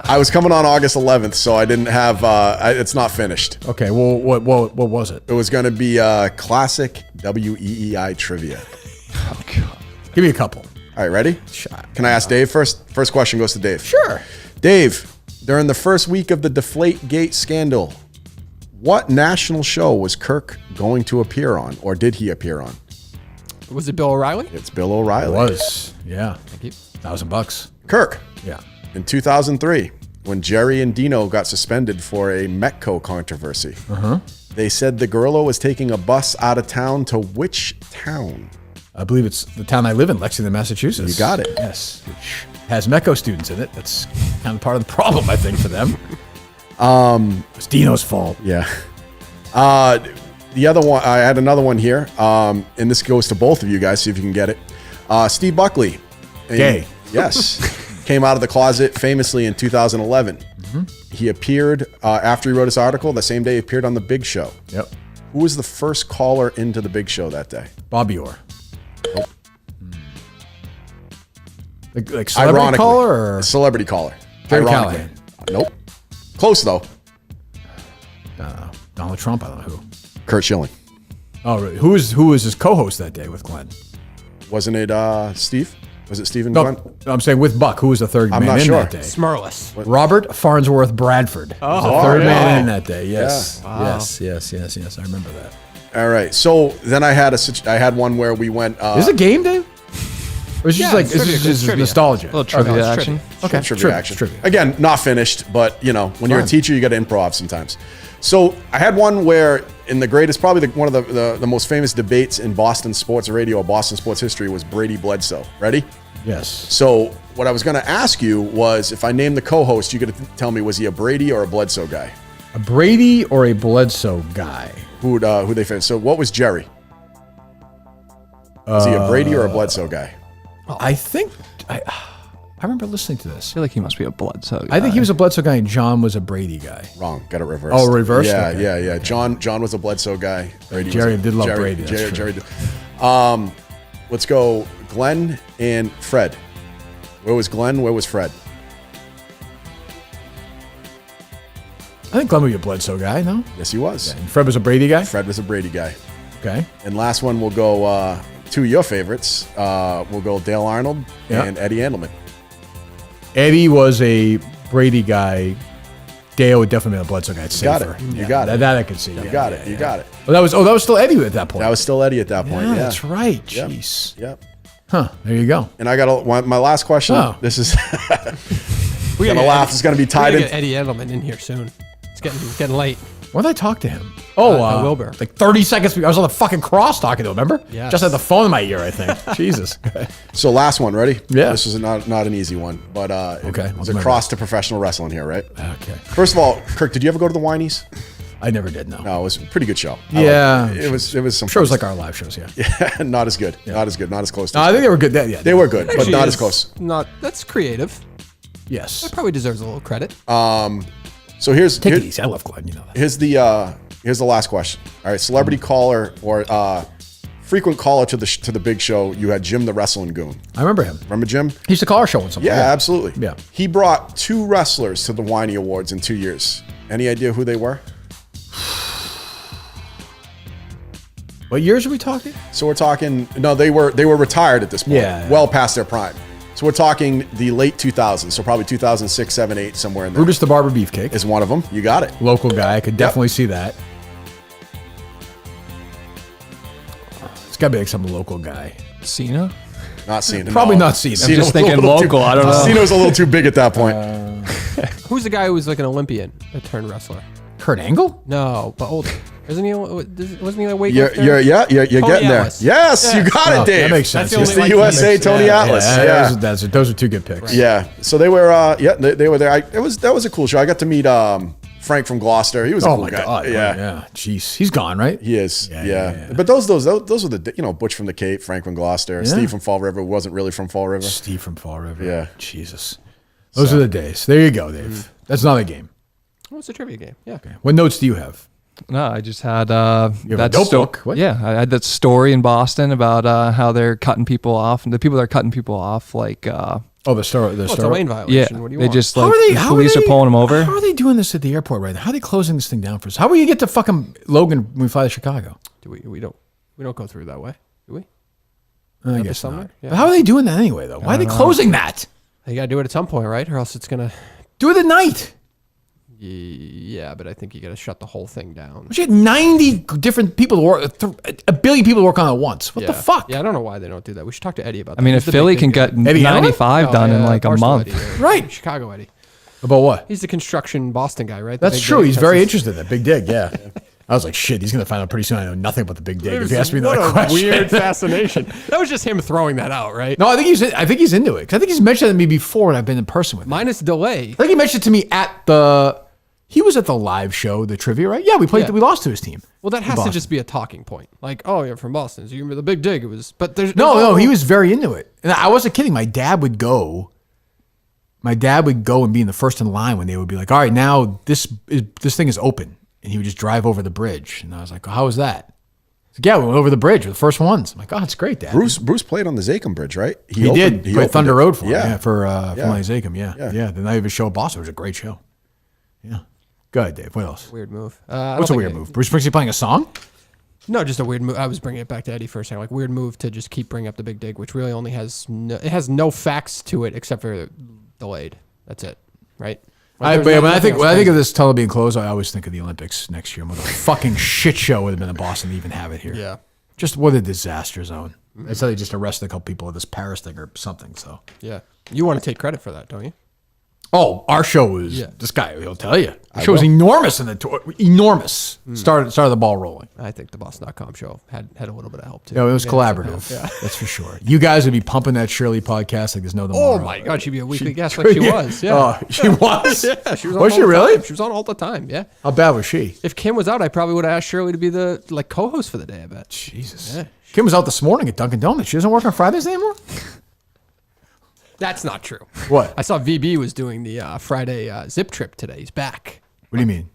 I was coming on August 11th, so I didn't have. It's not finished. Okay. Well, what was it? It was going to be classic WEEI trivia. Oh God. Give me a couple. All right, ready? Can I ask Dave first? First question goes to Dave. Sure. Dave, during the first week of the Deflategate scandal, what national show was Kirk going to appear on, or did he appear on? Was it Bill O'Reilly? It's Bill O'Reilly. It was. Yeah. Thank you. $1,000. Kirk. Yeah. In 2003, when Jerry and Dino got suspended for a Metco controversy, they said the gorilla was taking a bus out of town to which town? I believe it's the town I live in, Lexington, Massachusetts. You got it. Yes. Which has MECO students in it. That's kind of part of the problem, I think, for them. It's Dino's fault. Yeah. The other one, I had another one here, and this goes to both of you guys, see if you can get it. Steve Buckley. Gay. Yes. Came out of the closet famously in 2011. He appeared, after he wrote his article, the same day he appeared on The Big Show. Yep. Who was the first caller into The Big Show that day? Bobby Orr. Nope. Like celebrity caller or? Celebrity caller. Gerry Ironically. Callahan. Nope. Close, though. Donald Trump, I don't know who. Kurt Schilling. Oh, really? Who was his co-host that day with Glenn? Wasn't it Steve? Was it Steve and No, Glenn? I'm saying with Buck. Who was the third I'm man not in sure. that day? Smurless. Robert Farnsworth Bradford. Was the third man in that day. Yes. Yeah. Wow. Yes. I remember that. All right. So then I had one where we went. Is it a game, Dave? Or is it just like it's trivia, is this trivia. nostalgia? A little trivia it's action. trivia. Okay, Trivia action. Trivia. Again, not finished, but when you're a Fine. teacher, you got to improv sometimes. So I had one where in the greatest, probably one of the most famous debates in Boston sports radio or Boston sports history was Brady Bledsoe. Ready? Yes. So what I was going to ask you was, if I named the co-host, you got to tell me, was he a Brady or a Bledsoe guy? A Brady or a Bledsoe guy? Who they favored? So what was Jerry? Was he a Brady or a Bledsoe guy? I think I remember listening to this. I feel like he must be a Bledsoe guy. I think he was a Bledsoe guy and John was a Brady guy. Wrong. Got it reversed. Oh, reversed? Yeah, Okay. yeah. John was a Bledsoe guy. Brady Jerry was did love Brady, that's true. Jerry did. Let's go Glenn and Fred. Where was Glenn? Where was Fred? I think Glenn would be a Bledsoe guy, no? Yes, he was. And Fred was a Brady guy? Fred was a Brady guy. Okay. And last one, we'll go two of your favorites. We'll go Dale Arnold and Eddie Andelman. Eddie was a Brady guy. Dale would definitely be a Bledsoe guy. It's You got safer. it. You got it. That I could see. You got it. You got it. Well, that was still Eddie at that point. That was still Eddie at that point. Yeah, that's right. Yep. Jeez. Yep. Huh. There you go. And I got my last question. Oh. This is We're gonna laugh. It's gonna be tied in. Get Eddie Edelman in here soon. It's getting late. When did I talk to him? Oh, Wilbur. Like 30 seconds. I was on the fucking cross talking to him, remember? Yes. Just had the phone in my ear, I think. Jesus. So last one, ready? Yeah. This is not an easy one, but Okay, it's a cross to professional wrestling here, right? Okay. First of all, Kirk, did you ever go to the Whinies? I never did, no. No, it was a pretty good show. Yeah. It was some shows fun like our live shows, yeah. Yeah, not as good. Not as good. Not as close to No, I think they were good. Yeah, they were good, but Actually, not as it's close. That's creative. Yes. That probably deserves a little credit. So here's Take it easy. I love Glenn, you know that. Here's Here's the last question. All right, celebrity caller or frequent caller to the big show. You had Jim the Wrestling Goon. I remember him. Remember Jim? He used to call our show once. Yeah, absolutely. Yeah. He brought 2 wrestlers to the WEEI Awards in 2 years. Any idea who they were? What years are we talking? So we're talking. No, they were retired at this point. Yeah. Well past their prime. So we're talking the late 2000s. So probably 2006, 7, 8, somewhere in there. Brutus the Barber Beefcake is one of them. You got it. Local guy. I could definitely see that. It's got to be like some local guy. Cena? Not Cena. Probably no. not Cena. I'm just thinking local. I don't know. Cena's a little too big at that point. Who's the guy who was like an Olympian, a turned wrestler? Kurt Angle? No, but older. Wasn't he like weight? You're getting there. Yes, you got it, Dave. That makes sense. It's the USA Tony Atlas. Yeah. Those are 2 good picks. Right. Yeah. So they were. They were there. That was a cool show. I got to meet Frank from Gloucester. He was a cool guy. God. Yeah. Jeez, he's gone, right? He is. Yeah. But those were the Butch from the Cape, Frank from Gloucester, Steve from Fall River wasn't really from Fall River. Steve from Fall River. Yeah. Jesus. Those are the days. There you go, Dave. That's another game. Oh, it's a trivia game. Yeah. Okay. What notes do you have? No, I just had You have a notebook? What? Yeah, I had that story in Boston about how they're cutting people off, and the people that are cutting people off, like the story. It's a lane violation. Yeah, what do you they want? just like the police are pulling them over. How are they doing this at the airport right now? How are they closing this thing down for us? How will you get to fucking Logan when we fly to Chicago? We don't go through that way, do we? I guess not. Yeah. But how are they doing that anyway, though? Why are they closing that? You got to do it at some point, right? Or else it's gonna do it at night. Yeah, but I think you got to shut the whole thing down. You had 90 different people to work, a billion people to work on it at once. What the fuck? Yeah, I don't know why they don't do that. We should talk to Eddie about that. I mean, if Philly can get 95 done in like a month. Eddie, right. Chicago Eddie. About what? He's the construction Boston guy, right? That's true. He's very interested in that Big Dig, yeah. I was like, shit, he's going to find out pretty soon I know nothing about the Big Dig. If he asked me that question. Weird fascination. That was just him throwing that out, right? No, I think he's into it. 'Cause I think he's mentioned it to me before when I've been in person with him. Minus delay. I think he mentioned it to me he was at the live show, the trivia, right? Yeah, we lost to his team. Well, that has to just be a talking point. Like, oh, you're from Boston, so you remember the Big Dig. It was, but there's no, he was very into it. And I wasn't kidding. My dad would go and be in the first in line when they would be like, all right, now this thing is open. And he would just drive over the bridge. And I was like, how was that? He's like, yeah, we went over the bridge. We're the first ones. I'm like, oh, it's great, Dad. Bruce played on the Zachem Bridge, right? He did. He played Thunder Road for him. Yeah. For Lonnie Zachem. Yeah. The night of his show at Boston was a great show. Yeah. Go ahead, Dave. What else? Weird move. What's a weird move? Bruce Springsteen playing a song? No, just a weird move. I was bringing it back to Eddie for a second. Like, weird move to just keep bringing up the Big Dig, which really only has no facts to it except for delayed. That's it, right? When I think of this tunnel being closed, I always think of the Olympics next year. What a fucking shit show would have been in Boston to even have it here. Yeah. Just what a disaster zone. That's how they just arrested a couple people at this Paris thing or something. So yeah. You want to take credit for that, don't you? Oh, our show was this guy. He'll tell you. The show was enormous in the tour. Enormous. Started the ball rolling. I think the Boston.com show had a little bit of help too. Yeah, it was collaborative. That's for sure. You guys would be pumping that Shirley podcast like there's no tomorrow. Oh my God, she'd be a weekly guest like she was. Yeah. Oh, she was. Yeah, she was. Was she really? Time. She was on all the time. Yeah. How bad was she? If Kim was out, I probably would have asked Shirley to be the co-host for the day. I bet. Jesus. Yeah. Kim was out this morning at Dunkin' Donuts. She doesn't work on Fridays anymore. That's not true. What? I saw VB was doing the Friday zip trip today. He's back. What do you mean?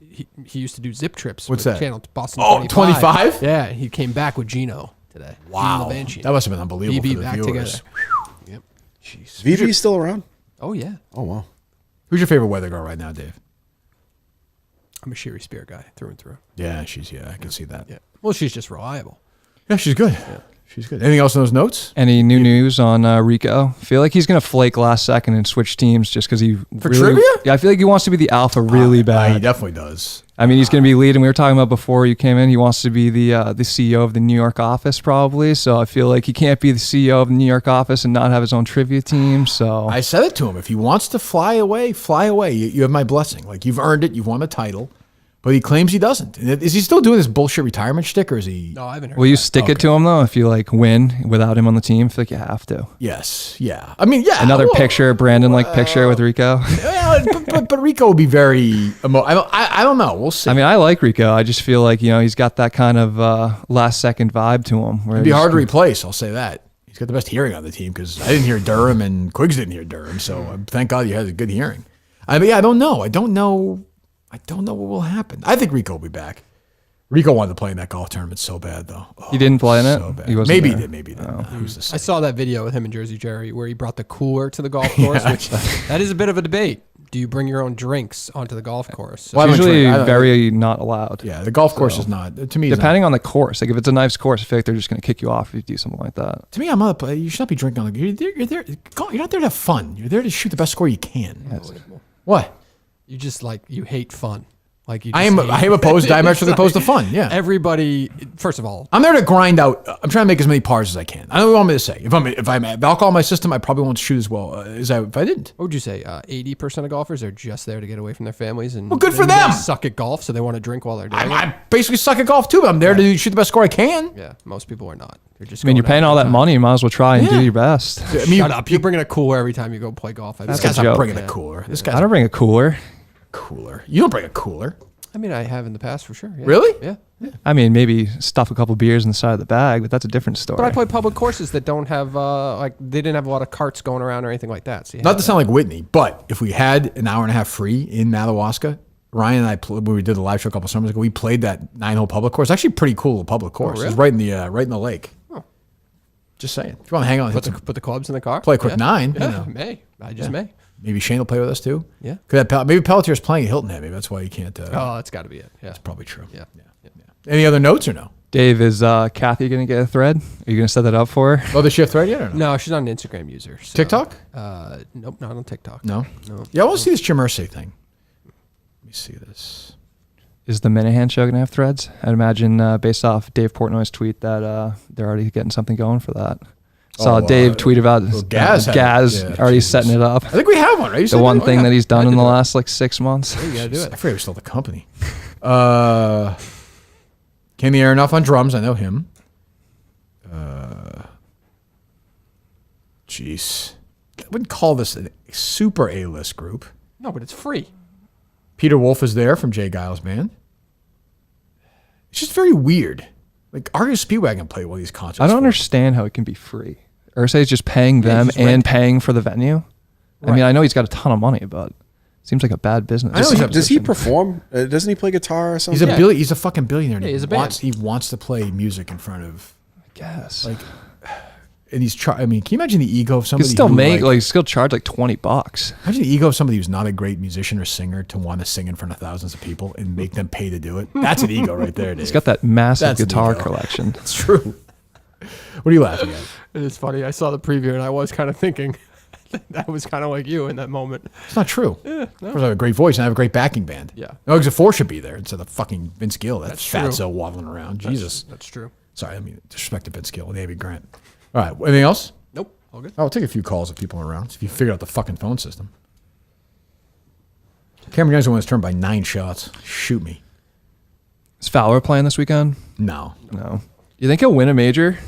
He used to do zip trips. What's with that? Channel Boston. Oh, 25? Yeah, he came back with Gino today. Wow, that must have been unbelievable VB for the back viewers. together. Yep. Jeez. VB's still around? Oh yeah. Oh wow. Who's your favorite weather girl right now, Dave? I'm a Sherry Spear guy through and through. Yeah, I can see that. Yeah. Well, she's just reliable. Yeah, she's good. Yeah. She's good. Anything else in those notes? Any new news on Rico? I feel like he's going to flake last second and switch teams just because he for trivia? Yeah, I feel like he wants to be the alpha really bad. He definitely does. I mean, he's going to be leading. We were talking about before you came in. He wants to be the CEO of the New York office probably. So I feel like he can't be the CEO of the New York office and not have his own trivia team. So I said it to him. If he wants to fly away, fly away. You have my blessing. Like, you've earned it. You've won the title. But he claims he doesn't. Is he still doing this bullshit retirement shtick, or is he? No, I haven't heard. Will you stick it to him though? If you win without him on the team, I feel like you have to. Yes. Yeah. I mean, yeah. Another picture, Brandon picture with Rico. but Rico will be very. I don't know. We'll see. I mean, I like Rico. I just feel like he's got that kind of last second vibe to him. It'd be hard to replace. I'll say that. He's got the best hearing on the team because I didn't hear Durham and Quiggs didn't hear Durham. So thank God you had a good hearing. I mean, I don't know what will happen. I think Rico will be back. Rico wanted to play in that golf tournament so bad, though. He didn't play in it? So bad. He wasn't Maybe there. he did, maybe he didn't. Who's to say? I saw that video with him and Jersey Jerry where he brought the cooler to the golf course, which that is a bit of a debate. Do you bring your own drinks onto the golf course? So It's usually very not allowed. Yeah, the golf course is not. To me, depending on the course. Like if it's a nice course, I feel like they're just going to kick you off if you do something like that. To me, I'm not. You should not be drinking on the. You're there. You're not there to have fun. You're there to shoot the best score you can. Yes. What? You just you hate fun. Like you. I am opposed, diametrically opposed to fun. Yeah. Everybody. First of all, I'm there to grind out. I'm trying to make as many pars as I can. I don't know what you want me to say. If I'm have alcohol in my system, I probably won't shoot as well as if I didn't. What would you say? 80% of golfers are just there to get away from their families and. Well, good for them. They suck at golf, so they want to drink while they're doing it. I basically suck at golf too. But I'm there to shoot the best score I can. Yeah, most people are not. They're just. I mean, you're paying all that money. You might as well try and do your best. I mean, shut up! You're bringing a cooler every time you go play golf. This guy's not bringing a cooler. This guy's I don't bring a cooler. Cooler. You don't bring a cooler. I mean, I have in the past for sure. Yeah. Really? Yeah. I mean, maybe stuff a couple beers inside of the bag, but that's a different story. But I play public courses that don't have they didn't have a lot of carts going around or anything like that. So not to sound like Whitney, but if we had an hour and a half free in Madawaska, Ryan and I, when we did the live show a couple summers ago, we played that 9-hole public course. Actually, pretty cool public course. really? It's right in the lake. Oh. Just saying. If you want to hang on, put the clubs in the car. Play a quick 9. Yeah, you know. may. I just may. Maybe Shane will play with us too. Yeah. Maybe Pelletier's playing at Hilton Head. Maybe that's why you can't. Oh, that's got to be it. Yeah. That's probably true. Yeah. Any other notes or no? Dave, is Kathy going to get a thread? Are you going to set that up for her? Oh, does she have thread yet or no? No, she's not an Instagram user. So, TikTok? Nope, not on TikTok. No? Yeah, I want to see this Jim Irsay thing. Let me see this. Is the Minahan show going to have threads? I'd imagine based off Dave Portnoy's tweet that they're already getting something going for that. Saw Dave tweet about Gaz already setting it up. I think we have one, right? The one thing that he's done in the last 6 months. You gotta do it. I forget we still the company. Kenny Aronoff on drums. I know him. Jeez. I wouldn't call this a super A-list group. No, but it's free. Peter Wolf is there from Jay Giles' band. It's just very weird. Like, Argus Speedwagon played one of these concerts. I don't understand how it can be free. Irsay is just paying them and paying for the venue. Right. I mean, I know he's got a ton of money, but it seems like a bad business. Does he perform? Doesn't he play guitar or something? He's a fucking billionaire. Yeah, he's a band. He wants to play music in front of. I guess. Like, and he's I mean, can you imagine the ego of somebody? He still still charge like $20. Imagine the ego of somebody who's not a great musician or singer to want to sing in front of thousands of people and make them pay to do it. That's an ego right there, Dave. He's got that massive guitar collection. It's true. What are you laughing at? It is funny. I saw the preview and I was kind of thinking that was kind of like you in that moment. It's not true. Yeah, no. Of course, I have a great voice and I have a great backing band. Yeah. No, because 4 should be there instead of fucking Vince Gill. That's true. fatso waddling around. Jesus. That's true. Sorry, I mean, disrespect to Vince Gill and Davey Grant. All right, anything else? Nope. All good. I'll take a few calls if people are around. If you figure out the fucking phone system. Cameron Young's the one that's turned by 9 shots. Shoot me. Is Fowler playing this weekend? No. You think he'll win a major?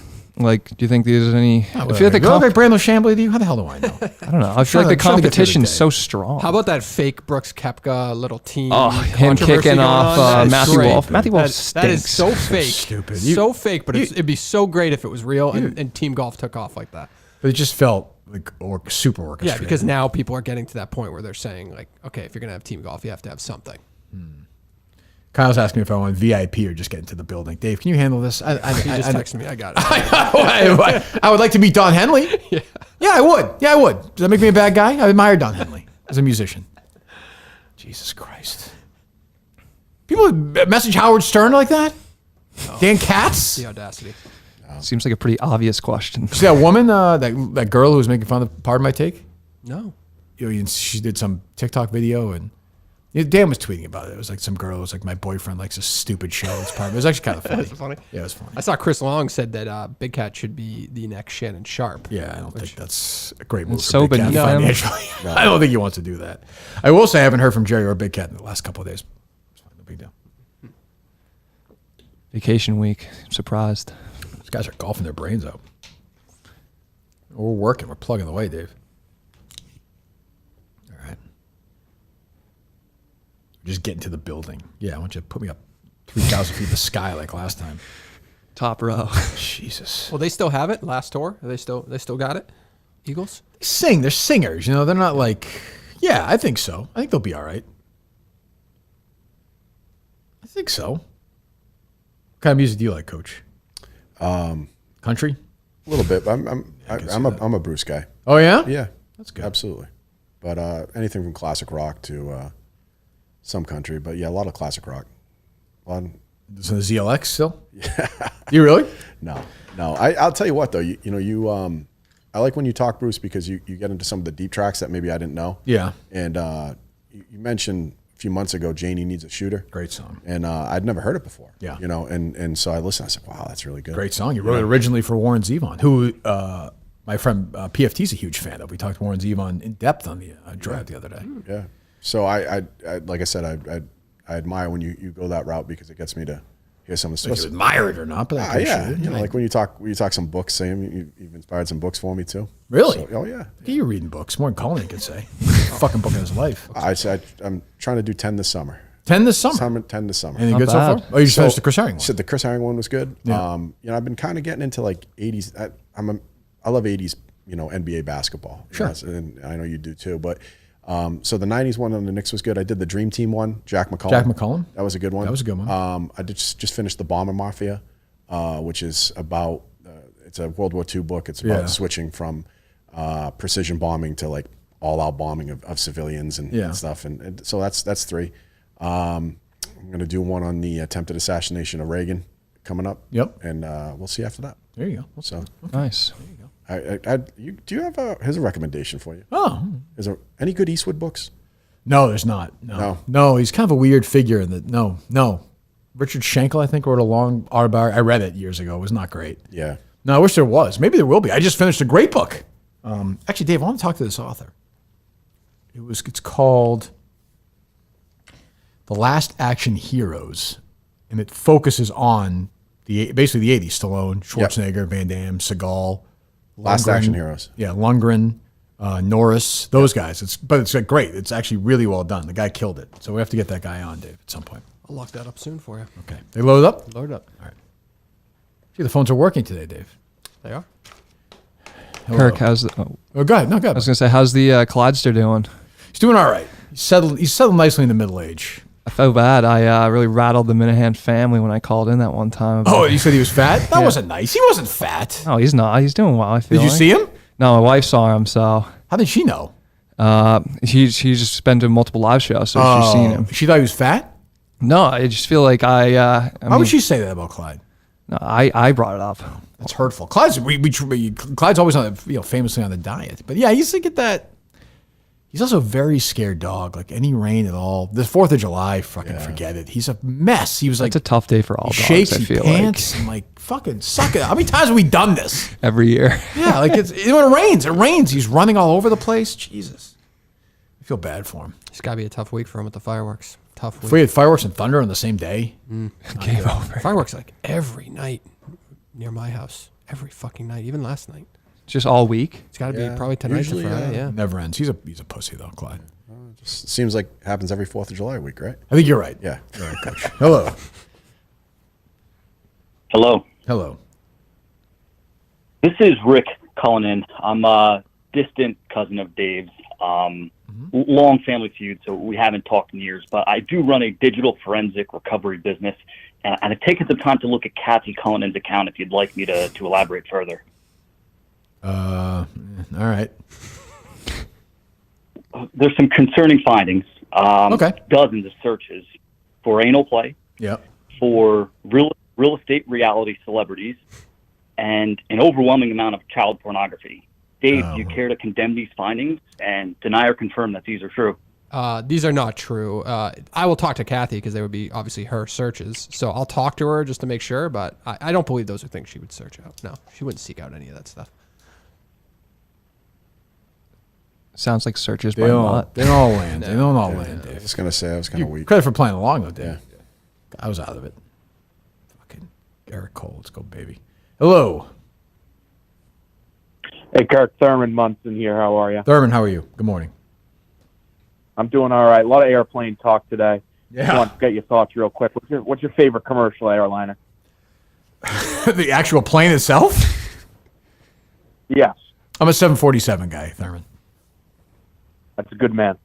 Like, do you think there's any? I feel like like Brandon Chambly to you? How the hell do I know? I don't know. I feel like the competition's so strong. How about that fake Brooks Koepka little team? Him kicking off Matthew Wolff. Matthew Wolff stinks. That is so fake. Stupid. So fake, but it'd be so great if it was real and team golf took off like that. But it just felt like super orchestrated. Yeah, because now people are getting to that point where they're saying, like, okay, if you're going to have team golf, you have to have something. Kyle's asking me if I want VIP or just get into the building. Dave, can you handle this? He just texted me. I got it. I would like to meet Don Henley. Yeah, I would. Yeah, I would. Does that make me a bad guy? I admire Don Henley as a musician. Jesus Christ. People message Howard Stern like that? Dan Katz? The audacity. Seems like a pretty obvious question. See that woman, that girl who was making fun of Pardon My Take? No. She did some TikTok video and Dan was tweeting about it. It was like some girl who was like, my boyfriend likes a stupid show. It was actually kind of funny. funny. Yeah, it was funny. I saw Chris Long said that Big Cat should be the next Shannon Sharp. Yeah, I don't think that's a great move. So Big Cat financially. I don't think he wants to do that. I will say I haven't heard from Jerry or Big Cat in the last couple of days. It's fine, no big deal. Vacation week. I'm surprised. These guys are golfing their brains out. We're working. We're plugging away, Dave. All right. Just get into the building. Yeah, I want you to put me up 3,000 feet of the sky like last time. Top row. Jesus. Well, they still have it. Last tour, they still got it. Eagles. They sing. They're singers. You know, they're not like. Yeah, I think so. I think they'll be all right. I think so. kind of music do you like, Coach? Country? A little bit. I'm a Bruce guy. Oh yeah? Yeah. That's good. Absolutely. But anything from classic rock to some country. But yeah, a lot of classic rock. So the ZLX still? Yeah. You really? No. I'll tell you what though. I like when you talk, Bruce, because you get into some of the deep tracks that maybe I didn't know. Yeah. And you mentioned a few months ago, Janie Needs a Shooter. Great song. And I'd never heard it before. Yeah. And so I listened. I said, wow, that's really good. Great song. You wrote it originally for Warren Zevon, who my friend PFT's a huge fan of. We talked to Warren Zevon in depth on the drive the other day. Yeah. So I like I said, I admire when you go that route because it gets me to hear some of the stuff. You admire it or not, but I appreciate it. Like when you talk some books, Sam, you've inspired some books for me too. Really? So, oh yeah. You're reading books more than Colin could say. Fucking book in his life. I'm trying to do 10 this summer. 10 this summer? 10 this summer. Anything good so far? Oh, you just finished the Chris Herring one. So the Chris Herring one was good. Yeah. I've been kind of getting into like 80s. I love 80s, NBA basketball. Sure. And I know you do too. But so the 90s one on the Knicks was good. I did the Dream Team one, Jack McCollum. That was a good one. That was a good one. I just finished the Bomber Mafia, which is about, it's a World War II book. It's about switching from precision bombing to like all-out bombing of civilians and stuff. And so that's 3. I'm going to do one on the attempted assassination of Reagan coming up. Yep. And we'll see after that. There you go. So nice. There you go. Do you have here's a recommendation for you. Oh. Is there any good Eastwood books? No, there's not. No, he's kind of a weird figure. No. Richard Schenkel, I think, wrote a long autobiography. I read it years ago. It was not great. Yeah. No, I wish there was. Maybe there will be. I just finished a great book. Actually, Dave, I want to talk to this author. It's called The Last Action Heroes, and it focuses on basically the 80s. Stallone, Schwarzenegger, Van Damme, Seagal. Last Action Heroes. Yeah, Lundgren, Norris, those guys. It's great. It's actually really well done. The guy killed it. So we have to get that guy on, Dave, at some point. I'll lock that up soon for you. Okay. They loaded up? Load up. All right. See, the phones are working today, Dave. They are. Hello. Kirk, how's the... Oh, go ahead. No, go ahead. I was going to say, how's the Clydester doing? He's doing all right. He's settled nicely in the middle age. I felt bad. I really rattled the Minahan family when I called in that one time. Oh, you said he was fat? That wasn't nice. He wasn't fat. No, he's not. He's doing well, I feel Did you see him? No, my wife saw him, so... How did she know? He's just been to multiple live shows, so she's seen him. She thought he was fat? No, I just feel like Why would she say that about Clyde? No, I brought it up. That's hurtful. Clyde's always on famously on the diet, but yeah, he used to get that. He's also a very scared dog. Like any rain at all, the 4th of July, forget it. He's a mess. He was That's a tough day for all dogs. Shakes, I feel pants, and like fucking suck it. How many times have we done this every year? Yeah, like when it rains, it rains. He's running all over the place. Jesus, I feel bad for him. It's got to be a tough week for him with the fireworks. Tough week. If we had fireworks and thunder on the same day, game over. Fireworks like every night near my house. Every fucking night, even last night. Just all week? It's got to be probably tonight to Friday. Yeah, never ends. He's a pussy though, Clyde. Just seems like it happens every 4th of July week, right? I think you're right. Yeah. All right, Coach. Hello. Hello. This is Rick calling in. I'm a distant cousin of Dave's. Long family feud, so we haven't talked in years, but I do run a digital forensic recovery business, and I've taken some time to look at Kathy Cullinan's account if you'd like me to elaborate further. All right. There's some concerning findings. Okay. Dozens of searches for anal play, for real estate reality celebrities, and an overwhelming amount of child pornography. Dave, do you care to condemn these findings and deny or confirm that these are true? These are not true. I will talk to Kathy because they would be obviously her searches. So I'll talk to her just to make sure, but I don't believe those are things she would search out. No, she wouldn't seek out any of that stuff. Sounds like searches They by don't lot. all land. They don't all land, Dave. I was going to say I was kind of weak. Credit for playing along, though, Dave. Yeah. I was out of it. Fucking Garrett Cole. Let's go, baby. Hello. Hey, Kirk, Thurman Munson here. How are you? Thurman, how are you? Good morning. I'm doing all right. A lot of airplane talk today. Yeah. Just want to get your thoughts real quick. What's your favorite commercial airliner? The actual plane itself? Yes. I'm a 747 guy, Thurman. That's a good man.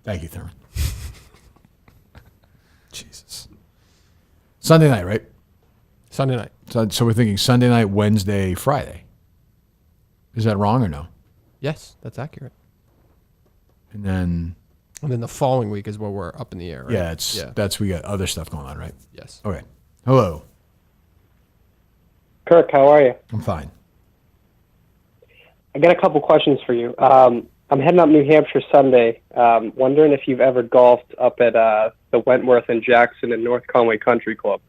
Thank you, Thurman. Jesus. Sunday night, right? Sunday night. So we're thinking Sunday night, Wednesday, Friday. Is that wrong or no? Yes, that's accurate. And then the following week is where we're up in the air, right? Yeah, we got other stuff going on, right? Yes. Okay. Hello. Kirk, how are you? I'm fine. I got a couple questions for you. I'm heading up New Hampshire Sunday. Wondering if you've ever golfed up at the Wentworth and Jackson and North Conway Country Club.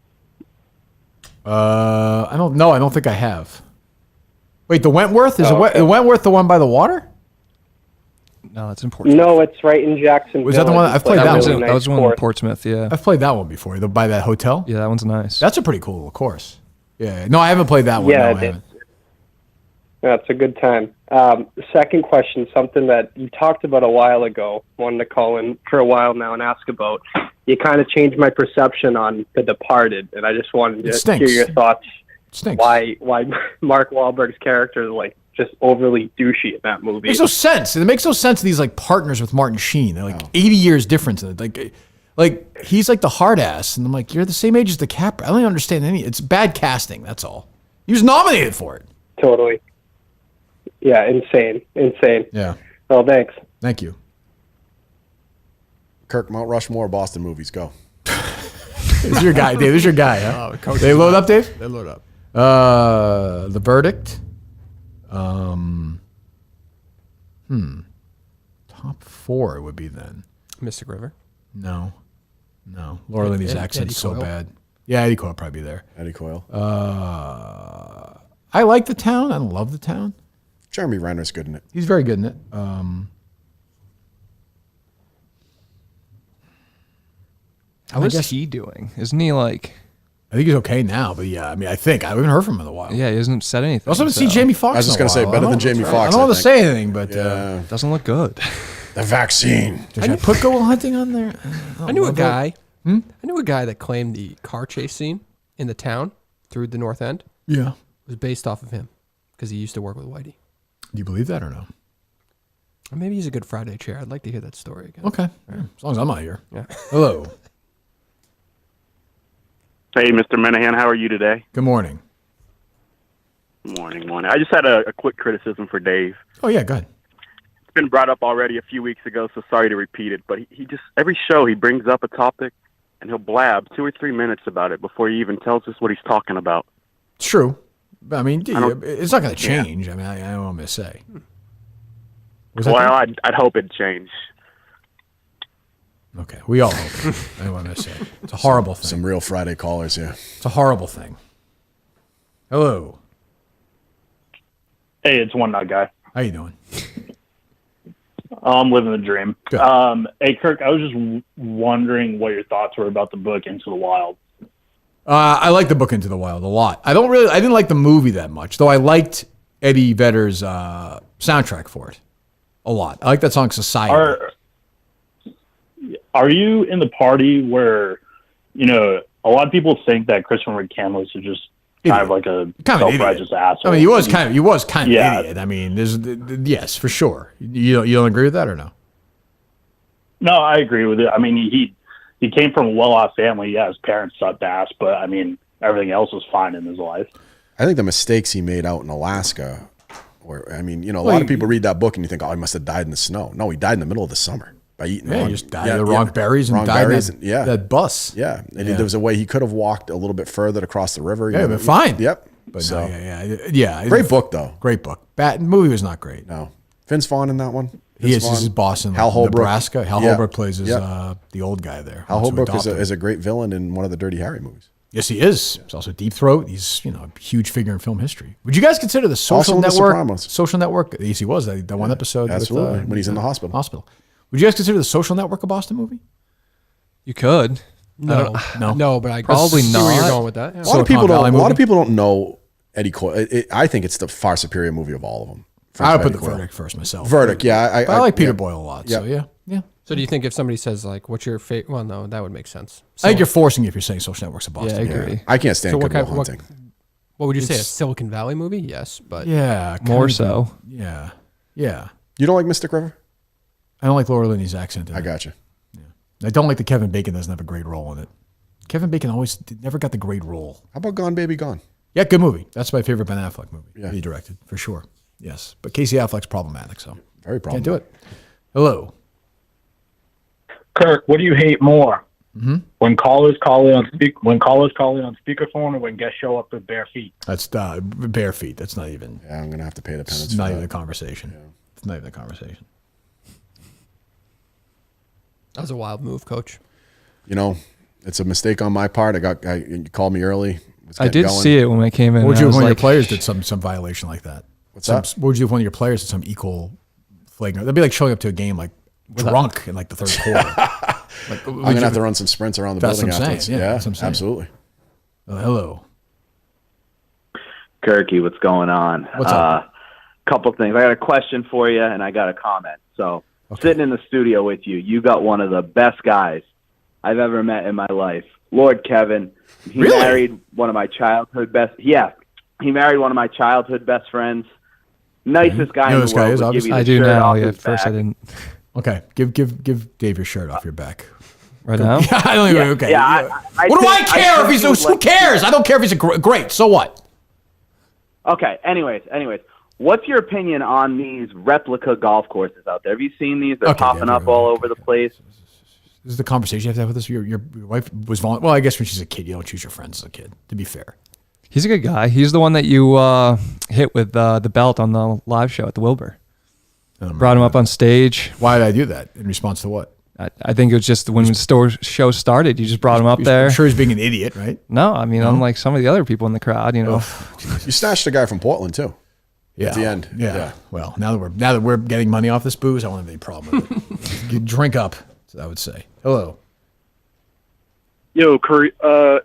I don't know. I don't think I have. Wait, the Wentworth? The Wentworth the one by the water? No, that's in Portsmouth. No, it's right in Jacksonville. Was that the one? I've played that one. That was one in Portsmouth, yeah. I've played that one before. By that hotel? Yeah, that one's nice. That's a pretty cool course. Yeah. No, I haven't played that one. Yeah, no, I haven't. That's a good time. Second question, something that you talked about a while ago, wanted to call in for a while now and ask about. You kind of changed my perception on The Departed, and I just wanted to hear your thoughts. Why Mark Wahlberg's character is like just overly douchey in that movie. It makes no sense. It makes no sense. These like partners with Martin Sheen. They're like 80 years difference. Like he's like the hard ass, and I'm like, you're the same age as DiCaprio. I don't even understand any. It's bad casting. That's all. He was nominated for it. Totally. Yeah, insane. Yeah. Well, thanks. Thank you. Kirk, Mount Rushmore, Boston movies, go. This is your guy, Dave. This is your guy, huh? They load up, Dave? They load up. The Verdict. Top 4 would be then. Mystic River. No. Laura Linney's accent's so bad. Yeah, Eddie Coyle will probably be there. Eddie Coyle. I like The Town. I don't love The Town. Jeremy Renner's good in it. He's very good in it. How is he doing? Isn't he like... I think he's okay now, but yeah, I mean, I haven't heard from him in a while. Yeah, he hasn't said anything. I also haven't seen Jamie Foxx. I was just going to say, better than Jamie Foxx. I don't want to say anything, but doesn't look good. The vaccine. Did I put Go Hunting on there? I knew a guy. I knew a guy that claimed the car chase scene in The Town through the North End. Yeah, was based off of him because he used to work with Whitey. Do you believe that or no? Or maybe he's a good Friday chair. I'd like to hear that story again. Okay, yeah. As long as I'm not here. Yeah. Hello. Hey, Mr. Menahan, how are you today? Good morning. Morning. I just had a quick criticism for Dave. Oh, yeah, go ahead. It's been brought up already a few weeks ago, so sorry to repeat it, but he just, every show he brings up a topic and he'll blab 2 or 3 minutes about it before he even tells us what he's talking about. It's true. I mean, it's not going to change. Yeah. I mean, I don't know what I'm going to say. I'd hope it'd change. Okay, we all hope. I don't want to say. It's a horrible thing. Some real Friday callers here. It's a horrible thing. Hello. Hey, it's One Nut Guy. How you doing? I'm living the dream. Good. Hey, Kirk, I was just wondering what your thoughts were about the book Into the Wild. I like the book Into the Wild a lot. I didn't like the movie that much, though I liked Eddie Vedder's soundtrack for it a lot. I like that song Society. Are you in the party where, a lot of people think that Christopher McCandless is just kind of like a self-righteous asshole? I mean, he was kind of an idiot. I mean, yes, for sure. You don't agree with that or no? No, I agree with it. I mean, he came from a well-off family. Yeah, his parents sucked ass, but I mean, everything else was fine in his life. I think the mistakes he made out in Alaska, a lot of people read that book and you think, oh, he must have died in the snow. No, he died in the middle of the summer. By eating he just died of the wrong berries and died in that bus. Yeah. And there was a way he could have walked a little bit further across the river. Yeah, but fine. Yep. But so, yeah. Great book, though. Great book. Movie was not great. No. Vince Vaughn in that one. He is his boss in Nebraska. Hal Holbrook plays the old guy there. Hal Holbrook is a great villain in one of the Dirty Harry movies. Yes, he is. He's also Deep Throat. He's a huge figure in film history. Would you guys consider the Social Network? Social Network. Yes, he was that one episode. Absolutely. With, when he's in the hospital. Would you guys consider the Social Network a Boston movie? You could. No, but I probably see not. where you're going with that. Yeah. A lot of people don't know Eddie Coyle. I think it's the far superior movie of all of them. I would put the Verdict first myself. Verdict, yeah. I like Peter Boyle a lot. So yeah. So do you think if somebody says like, "What's your favorite?" Well, no, that would make sense. I think you're forcing if you're saying Social Network's a Boston. Yeah, I agree. I can't stand Good Will Hunting. What would you say? A Silicon Valley movie? Yes, but more so. Yeah. You don't like Mystic River? I don't like Laura Linney's accent. I got you. Yeah. I don't like that Kevin Bacon doesn't have a great role in it. Kevin Bacon never got the great role. How about Gone Baby Gone? Yeah, good movie. That's my favorite Ben Affleck movie. Yeah. He directed, for sure. Yes. But Casey Affleck's problematic, so. Very problematic. Can't do it. Hello. Kirk, what do you hate more? Mm-hmm. When callers call in on speakerphone, or when guests show up with bare feet? That's bare feet. That's not even. Yeah, I'm gonna have to pay the penance. It's not even a conversation. Yeah. It's not even a conversation. That was a wild move, Coach. You know, it's a mistake on my part. You called me early. I did see it when I came in. What would you do if one of your players did some violation like that? What's that? What would you do if one of your players did some equal flagrant? That'd be like showing up to a game like drunk in like the third quarter. I'm gonna have to run some sprints around the building afterwards. Yeah, yeah, that's what I'm saying. Absolutely. Hello, Kirky. What's going on? What's up? Couple things. I got a question for you, and I got a comment. So, sitting in the studio with you, you got one of the best guys I've ever met in my life, Lord Kevin. He married one of my childhood best. Yeah, he married one of my childhood best friends. Nicest guy in the world. I do now. Yeah, at first I didn't. Okay, give Dave your shirt off your back. Right now? Yeah, I don't even. Okay. Yeah, what do I care if he's? Who cares? I don't care if he's great. So what? Okay. Anyways, what's your opinion on these replica golf courses out there? Have you seen these? They're popping up all over the place. This is the conversation you have to have with us. Your wife was well, I guess when she's a kid, you don't choose your friends as a kid. To be fair, he's a good guy. He's the one that you hit with the belt on the live show at the Wilbur. Brought him up on stage. Why did I do that? In response to what? I think it was just when the show started. You just brought him up there. I'm sure he's being an idiot, right? No, I mean, unlike some of the other people in the crowd, you know. You snatched a guy from Portland too. Yeah. At the end. Yeah. Well, now that we're getting money off this booze, I don't have any problem with it. You drink up, I would say. Hello. Yo, Kurt, are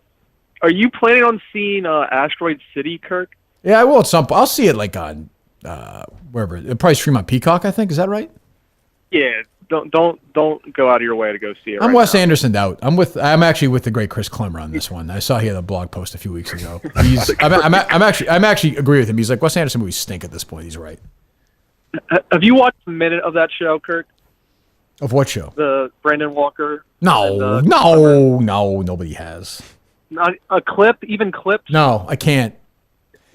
you planning on seeing Asteroid City, Kirk? Yeah, I will at some point. I'll see it like on wherever. It'll probably stream on Peacock, I think. Is that right? Yeah. Don't go out of your way to go see it. I'm Wes Anderson out. I'm actually with the great Chris Clemmer on this one. I saw he had a blog post a few weeks ago. I'm actually agree with him. He's like, Wes Anderson movies stink at this point. He's right. Have you watched a minute of that show, Kirk? Of what show? The Brandon Walker. No, nobody has. Not a clip, even clips. No, I can't.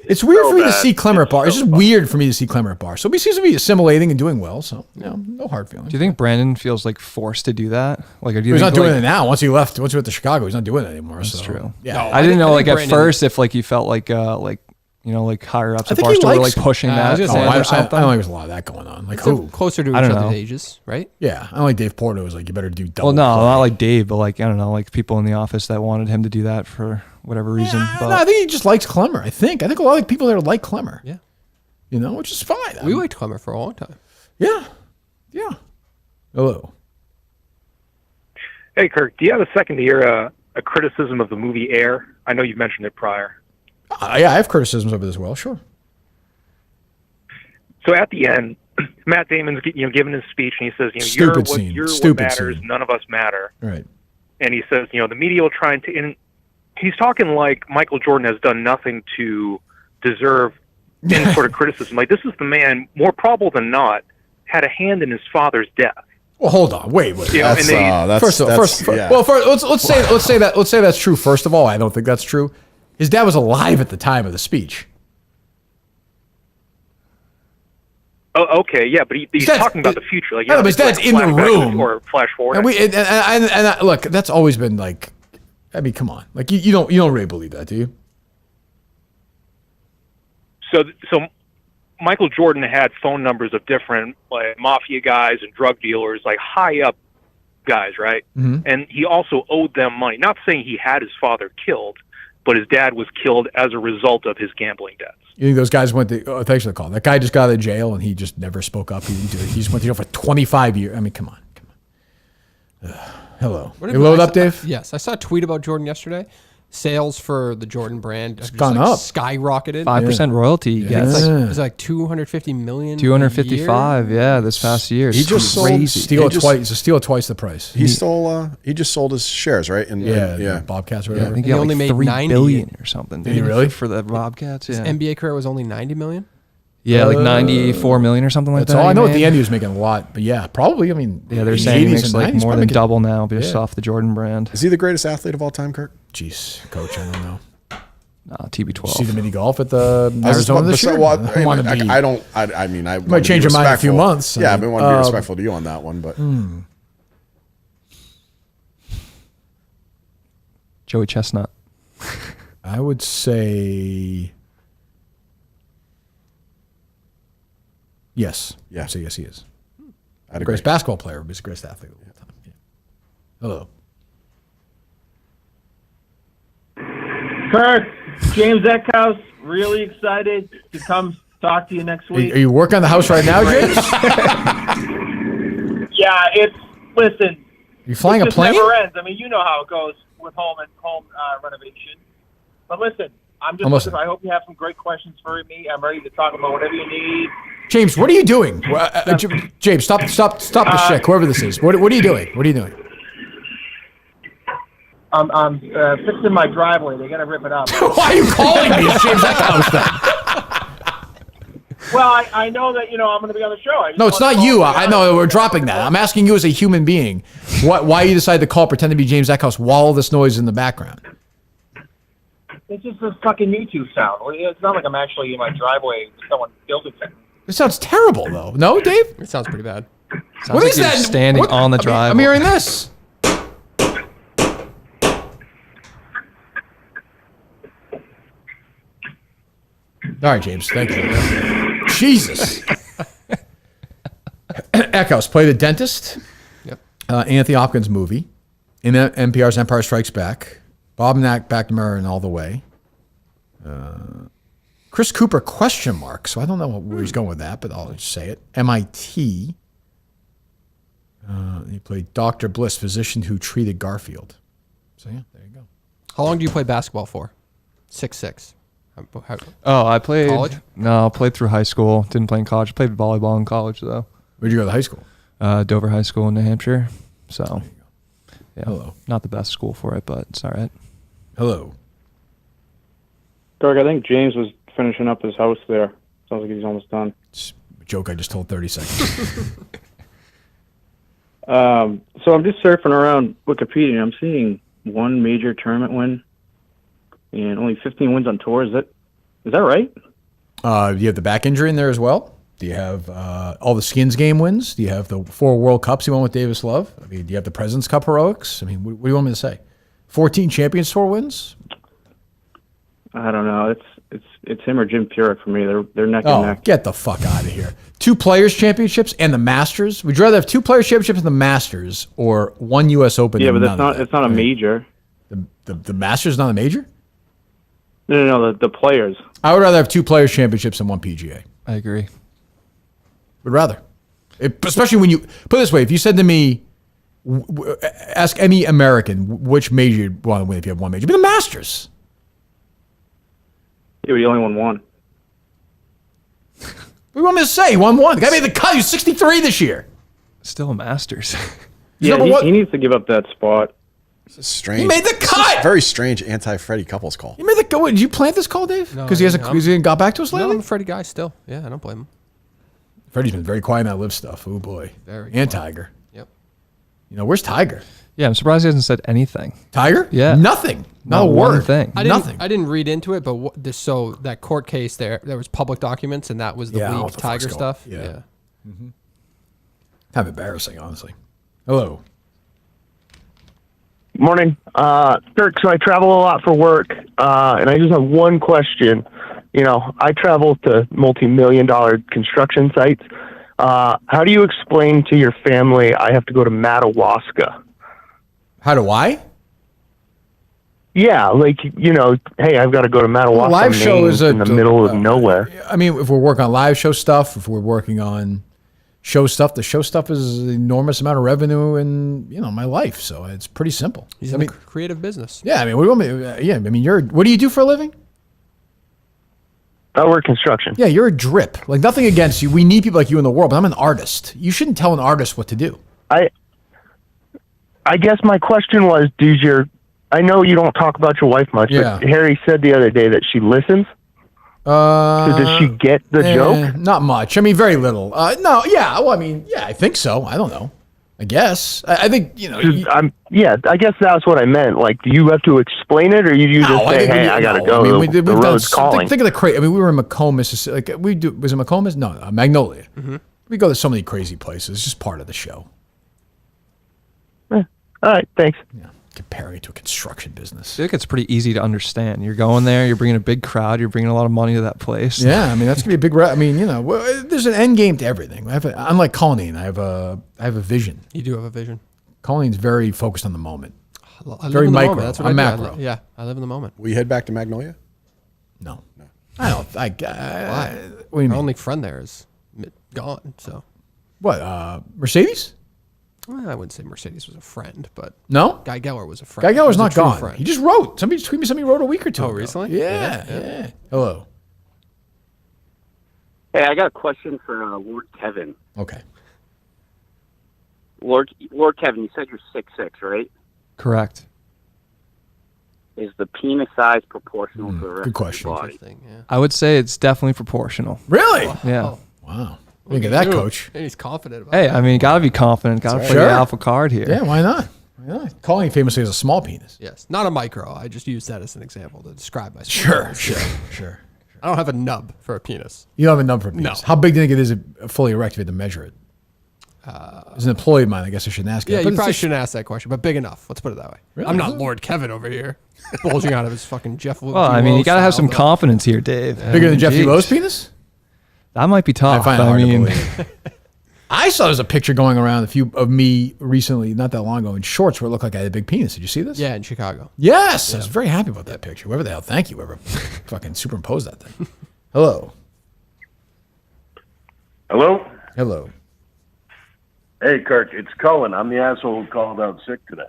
It's weird for me to see Clemmer at bar. It's just weird for me to see Clemmer at bar. So he seems to be assimilating and doing well. So no hard feelings. Do you think Brandon feels like forced to do that? Like, do you he's think not doing it now. Once he went to Chicago, he's not doing it anymore. That's true. Yeah, no, I didn't know. Like at first, if like you felt like higher ups at Barstool were like pushing that. I don't think there's a lot of that going on. Like who? Closer to each other's ages, right? Yeah, I don't like Dave Portnoy was like, you better do double. Well, no, not like Dave, but like I don't know, like people in the office that wanted him to do that for whatever reason. No, I think he just likes Clemmer. I think a lot of people there like Clemmer. Yeah, which is fine. We liked Clemmer for a long time. Yeah. Hello. Hey, Kirk, do you have a second to hear a criticism of the movie Air? I know you've mentioned it prior. Yeah, I have criticisms of it as well. Sure. So at the end, Matt Damon's giving his speech, and he says, Stupid you're scene. what matters. Scene. None of us matter. Right. And he says, the media will try and he's talking like Michael Jordan has done nothing to deserve any sort of criticism. Like, this is the man, more probable than not, had a hand in his father's death. Well, hold on. Wait. Let's say that's true. First of all, I don't think that's true. His dad was alive at the time of the speech. Oh, okay, yeah, but he's talking about the future. Like, but his dad's in the room. Or flash forward. And look, that's always been like, I mean, come on. Like, you don't really believe that, do you? So Michael Jordan had phone numbers of different like mafia guys and drug dealers, like high up guys, right? Mm-hmm. And he also owed them money. Not saying he had his father killed, but his dad was killed as a result of his gambling debts. You think those guys went to, thanks for the call. That guy just got out of jail and he just never spoke up. He didn't do it. He just went to jail for 25 years. I mean, come on. Hello. You load up, Dave? Yes. I saw a tweet about Jordan yesterday. Sales for the Jordan brand have gone up. Skyrocketed. 5% royalty. Yeah. It's like $250 million. 255. Yeah, this past year. He just sold steal twice the price. He just sold his shares, right? Bobcats or whatever. I think he only made $3 billion or something. Did he really? For the Bobcats? Yeah. His NBA career was only $90 million. Yeah, like 94 million or something like that. That's all I know. At the end, he was making a lot, but yeah, probably. I mean, they're saying he makes like more than double now, just off the Jordan brand. Is he the greatest athlete of all time, Kirk? Jeez, coach, I don't know. TB12. See the mini golf at the Arizona this year? I might change your mind in a few months. Yeah, I want to be respectful to you on that one, but Joey Chestnut. I would say yes. Yeah. I'd say yes, he is. I'd agree. Greatest basketball player, but he's the greatest athlete of all time. Yeah. Hello. Kirk, James Eckhouse, really excited to come talk to you next week. Are you working on the house right now, James? Yeah, listen. You flying it a plane? Never ends. I mean, you know how it goes with home renovation. But listen, I hope you have some great questions for me. I'm ready to talk about whatever you need. James, what are you doing? James, stop the shit, whoever this is. What are you doing? What are you doing? I'm fixing my driveway. They got to rip it up. Why are you calling me, James Eckhouse, then? Well, I know that, I'm going to be on the show. No, it's not you. I know we're dropping that. I'm asking you as a human being, why you decided to call, pretend to be James Eckhouse while all this noise is in the background. It's just a fucking YouTube sound. It's not like I'm actually in my driveway with someone building something. It sounds terrible, though. No, Dave? It sounds pretty bad. Sounds what like is that? Standing on the driveway. I'm hearing this. All right, James. Thank you. Jesus. Echoes, play the dentist. Yep. Anthony Hopkins movie. In NPR's Empire Strikes Back. Bob McNamara and All the Way. Chris Cooper, ? So I don't know where he's going with that, but I'll just say it. MIT. He played Dr. Bliss, physician who treated Garfield. So yeah, there you go. How long do you play basketball for? 6'6". I played college? No, I played through high school. Didn't play in college. I played volleyball in college though. Where'd you go to high school? Dover High School in New Hampshire. So, yeah, hello. Not the best school for it, but it's all right. Hello. Kirk, I think James was finishing up his house there. Sounds like he's almost done. It's a joke I just told 30 seconds. So I'm just surfing around Wikipedia and I'm seeing one major tournament win and only 15 wins on tour. Is that right? Do you have the back injury in there as well? Do you have all the Skins game wins? Do you have the 4 World Cups you won with Davis Love? I mean, do you have the President's Cup heroics? I mean, what do you want me to say? 14 Champions Tour wins? I don't know. It's him or Jim Furyk for me. They're neck and neck. Get the fuck out of here. 2 Players Championships and the Masters? Would you rather have 2 Players Championships and the Masters or 1 U.S. Open? Yeah, but it's not a major. The Masters is not a major? No, the Players. I would rather have 2 Players Championships and 1 PGA. I agree. Would rather. Especially when you put it this way, if you said to me, ask any American which major you'd want to win if you have 1 major, it'd be the Masters. Yeah, but he only won 1. What do you want me to say? He won 1. The guy made the cut. He was 63 this year. Still a Masters. Yeah, he needs to give up that spot. It's a strange. He made the cut. A very strange anti-Freddie couples call. You made the cut. Did you plant this call, Dave? No, Because he hasn't got back to us lately? No, I'm a Freddie guy still. Yeah, I don't blame him. Freddie's been very quiet in that live stuff. Oh, boy. Very and quiet. Tiger. Yep. Where's Tiger? Yeah, I'm surprised he hasn't said anything. Tiger? Yeah. Nothing. Not a one word. thing. Nothing. I didn't read into it, but so that court case there was public documents, and that was the leaked Tiger stuff. Yeah. Mm-hmm. Kind of embarrassing, honestly. Hello. Morning. Kirk, so I travel a lot for work, and I just have one question. I travel to multi-million-dollar construction sites. How do you explain to your family I have to go to Madawaska? How do I? Yeah, hey, I've got to go to Madawaska, live show is in the middle of nowhere. I mean, if we're working on live show stuff, if we're working on show stuff, the show stuff is an enormous amount of revenue in my life, so it's pretty simple. He's in a creative business. Yeah, I mean, what do you want me? What do you do for a living? I work construction. Yeah, you're a drip. Like, nothing against you. We need people like you in the world, but I'm an artist. You shouldn't tell an artist what to do. I guess my question was, I know you don't talk about your wife much, but Harry said the other day that she listens. So does she get the joke? Not much. I mean, very little. No, yeah. Well, I mean, yeah, I think so. I don't know. I guess. I think, you know. I guess that's what I meant. Like, do you have to explain it, or you just say, "Hey, I gotta go"? I mean, the road's calling. Think of the crazy. I mean, we were in Macomb, Mississippi. Like, was it Macomb? No, Magnolia. Mm-hmm. We go to so many crazy places. It's just part of the show. All right, thanks. Yeah, comparing it to a construction business. I feel like it's pretty easy to understand. You're going there, you're bringing a big crowd, you're bringing a lot of money to that place. Yeah, I mean, that's going to be a big... I mean, you know, there's an end game to everything. Unlike Colleen, I have a vision. You do have a vision. Colleen's very focused on the moment. I very live in the micro. moment. That's what I'm I do. macro. Yeah, I live in the moment. Will you head back to Magnolia? No. I don't... Why? What do you mean? Our only friend there is gone, so... What, Mercedes? Well, I wouldn't say Mercedes was a friend, but... No? Guy Geller was a friend. Guy Geller's not true gone. friend. He just wrote. Somebody tweeted me something he wrote a week or two ago. Recently? Yeah. Hello. Hey, I got a question for Lord Kevin. Okay. Lord Kevin, you said you're 6'6", right? Correct. Is the penis size proportional to the rest good question. of your body? I would say it's definitely proportional. Really? Yeah. Wow. Look at that, coach. And he's confident about Hey, that. I mean, you got to be confident. Got to play the alpha card here. Yeah, why not? Why not? Colleen famously has a small penis. Yes. Not a micro. I just used that as an example to describe myself. Sure. I don't have a nub for a penis. You don't have a nub for a penis. No. How big do you think it is fully erect if you had to measure it? As an employee of mine, I guess I shouldn't ask you. Yeah, that, you probably shouldn't ask that question, but big enough. Let's put it that way. Really? I'm not Lord Kevin over here, bulging out of his fucking Jeff. Well, I mean, you got to have some confidence here, Dave. Bigger than Jeffy Lowe's penis? That might be tough. I find it hard to believe. I saw there's a picture going around of me recently, not that long ago, in shorts where it looked like I had a big penis. Did you see this? Yeah, in Chicago. Yes, I was very happy about that picture. Whoever the hell, thank you, whoever fucking superimposed that thing. Hello. Hello. Hey, Kirk, it's Cullen. I'm the asshole who called out sick today.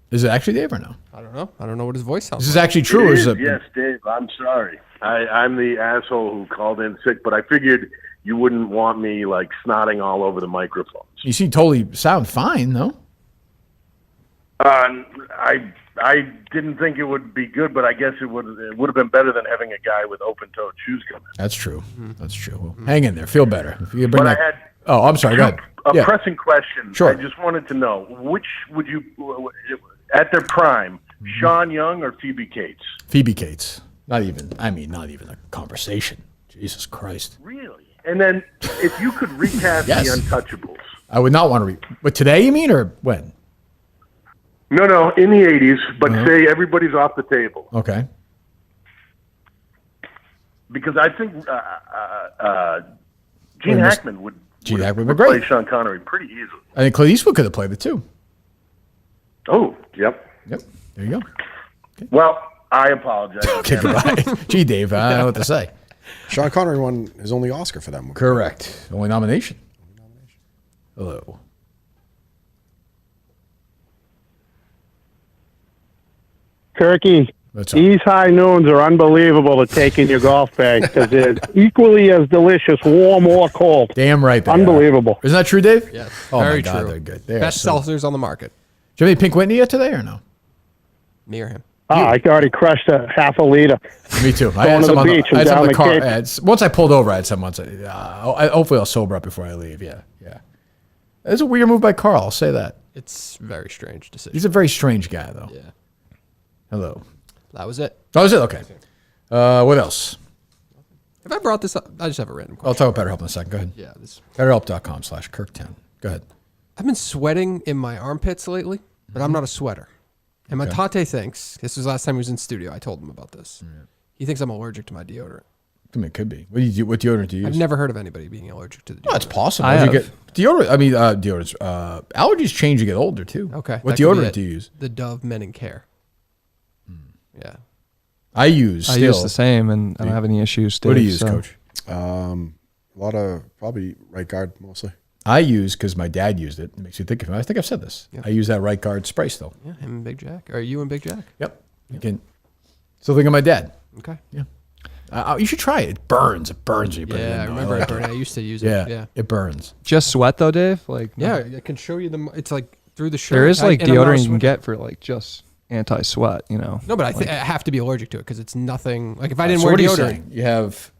Is it actually Dave or no? I don't know. I don't know what his voice sounds This is like. actually true. It is, or is it? yes, Dave. I'm sorry. I'm the asshole who called in sick, but I figured you wouldn't want me like snotting all over the microphone. You seem totally sound fine, no? I didn't think it would be good, but I guess it would have been better than having a guy with open-toed shoes come in. That's true. That's true. Well, hang in there. Feel better. If you bring But that... I had Oh, I'm sorry. Go ahead. a pressing question. Sure. I just wanted to know, which would you, at their prime, Sean Young or Phoebe Cates? Phoebe Cates. Not even a conversation. Jesus Christ. Really? And then if you could recast Yes. the Untouchables. I would not want to But today, you mean, or when? No, in the 80s, but say everybody's off the table. Okay. Because I think Gene Hackman would Hackman would be play great. Sean Connery pretty easily. I think Clint Eastwood could have played it too. Oh, yep. Yep. There you go. Well, I apologize. Okay, goodbye. Gee, Dave, I don't know what to say. Sean Connery won his only Oscar for that movie. Correct. Only nomination. Hello. Kirky, these high noons are unbelievable to take in your golf bag because they're equally as delicious, warm or cold. Damn right they Unbelievable. are. Isn't that true, Dave? Yes. Oh Very my God, true. they're good. They Best are seltzers on the market. Do you have any Pink Whitney yet today or no? Me or him? I already crushed a half a liter. Me too. I Going had to some the on beach I and had some down in the the car. Cape. Once I pulled over, I had some once. Hopefully I'll sober up before I leave. Yeah. It's a weird move by Carl, I'll say that. It's a very strange decision. He's a very strange guy, though. Yeah. Hello. That was it. That was it? Okay. What else? Have I brought this up? I just have a random question. I'll talk about BetterHelp in a second. Go ahead. Yeah. BetterHelp.com/Kirk10. Go ahead. I've been sweating in my armpits lately, but I'm not a sweater. And Montante thinks, this was last time he was in studio, I told him about this. He thinks I'm allergic to my deodorant. I mean, it could be. What deodorant do you use? I've never heard of anybody being allergic to the deodorant. Oh, it's possible. You get deodorant. I mean, deodorants. Allergies change as you get older too. Okay. What that could be deodorant it. do you use? The Dove Men in Care. Yeah. I use the same, and I don't have any issues. What do you Dave, use, so. Coach? A lot of probably right guard mostly. I use, because my dad used it. It makes you think of him. I think I've said this. Yeah. I use that right guard spray still. Yeah, him and Big Jack. Are you and Big Jack? Yep. You can still think of my dad. Okay. Yeah. You should try it. It burns. It burns when you put it in. Yeah, I remember it burning. I used to use it. Yeah, Yeah. it burns. Just sweat though, Dave? Like Yeah, I can show you it's like through the shirt. There is like and I'm not a deodorant you can sweater. get for like just anti-sweat, you know. No, but I like, have to be allergic to it because it's nothing. Like if I So didn't wear what are you deodorant, saying? You have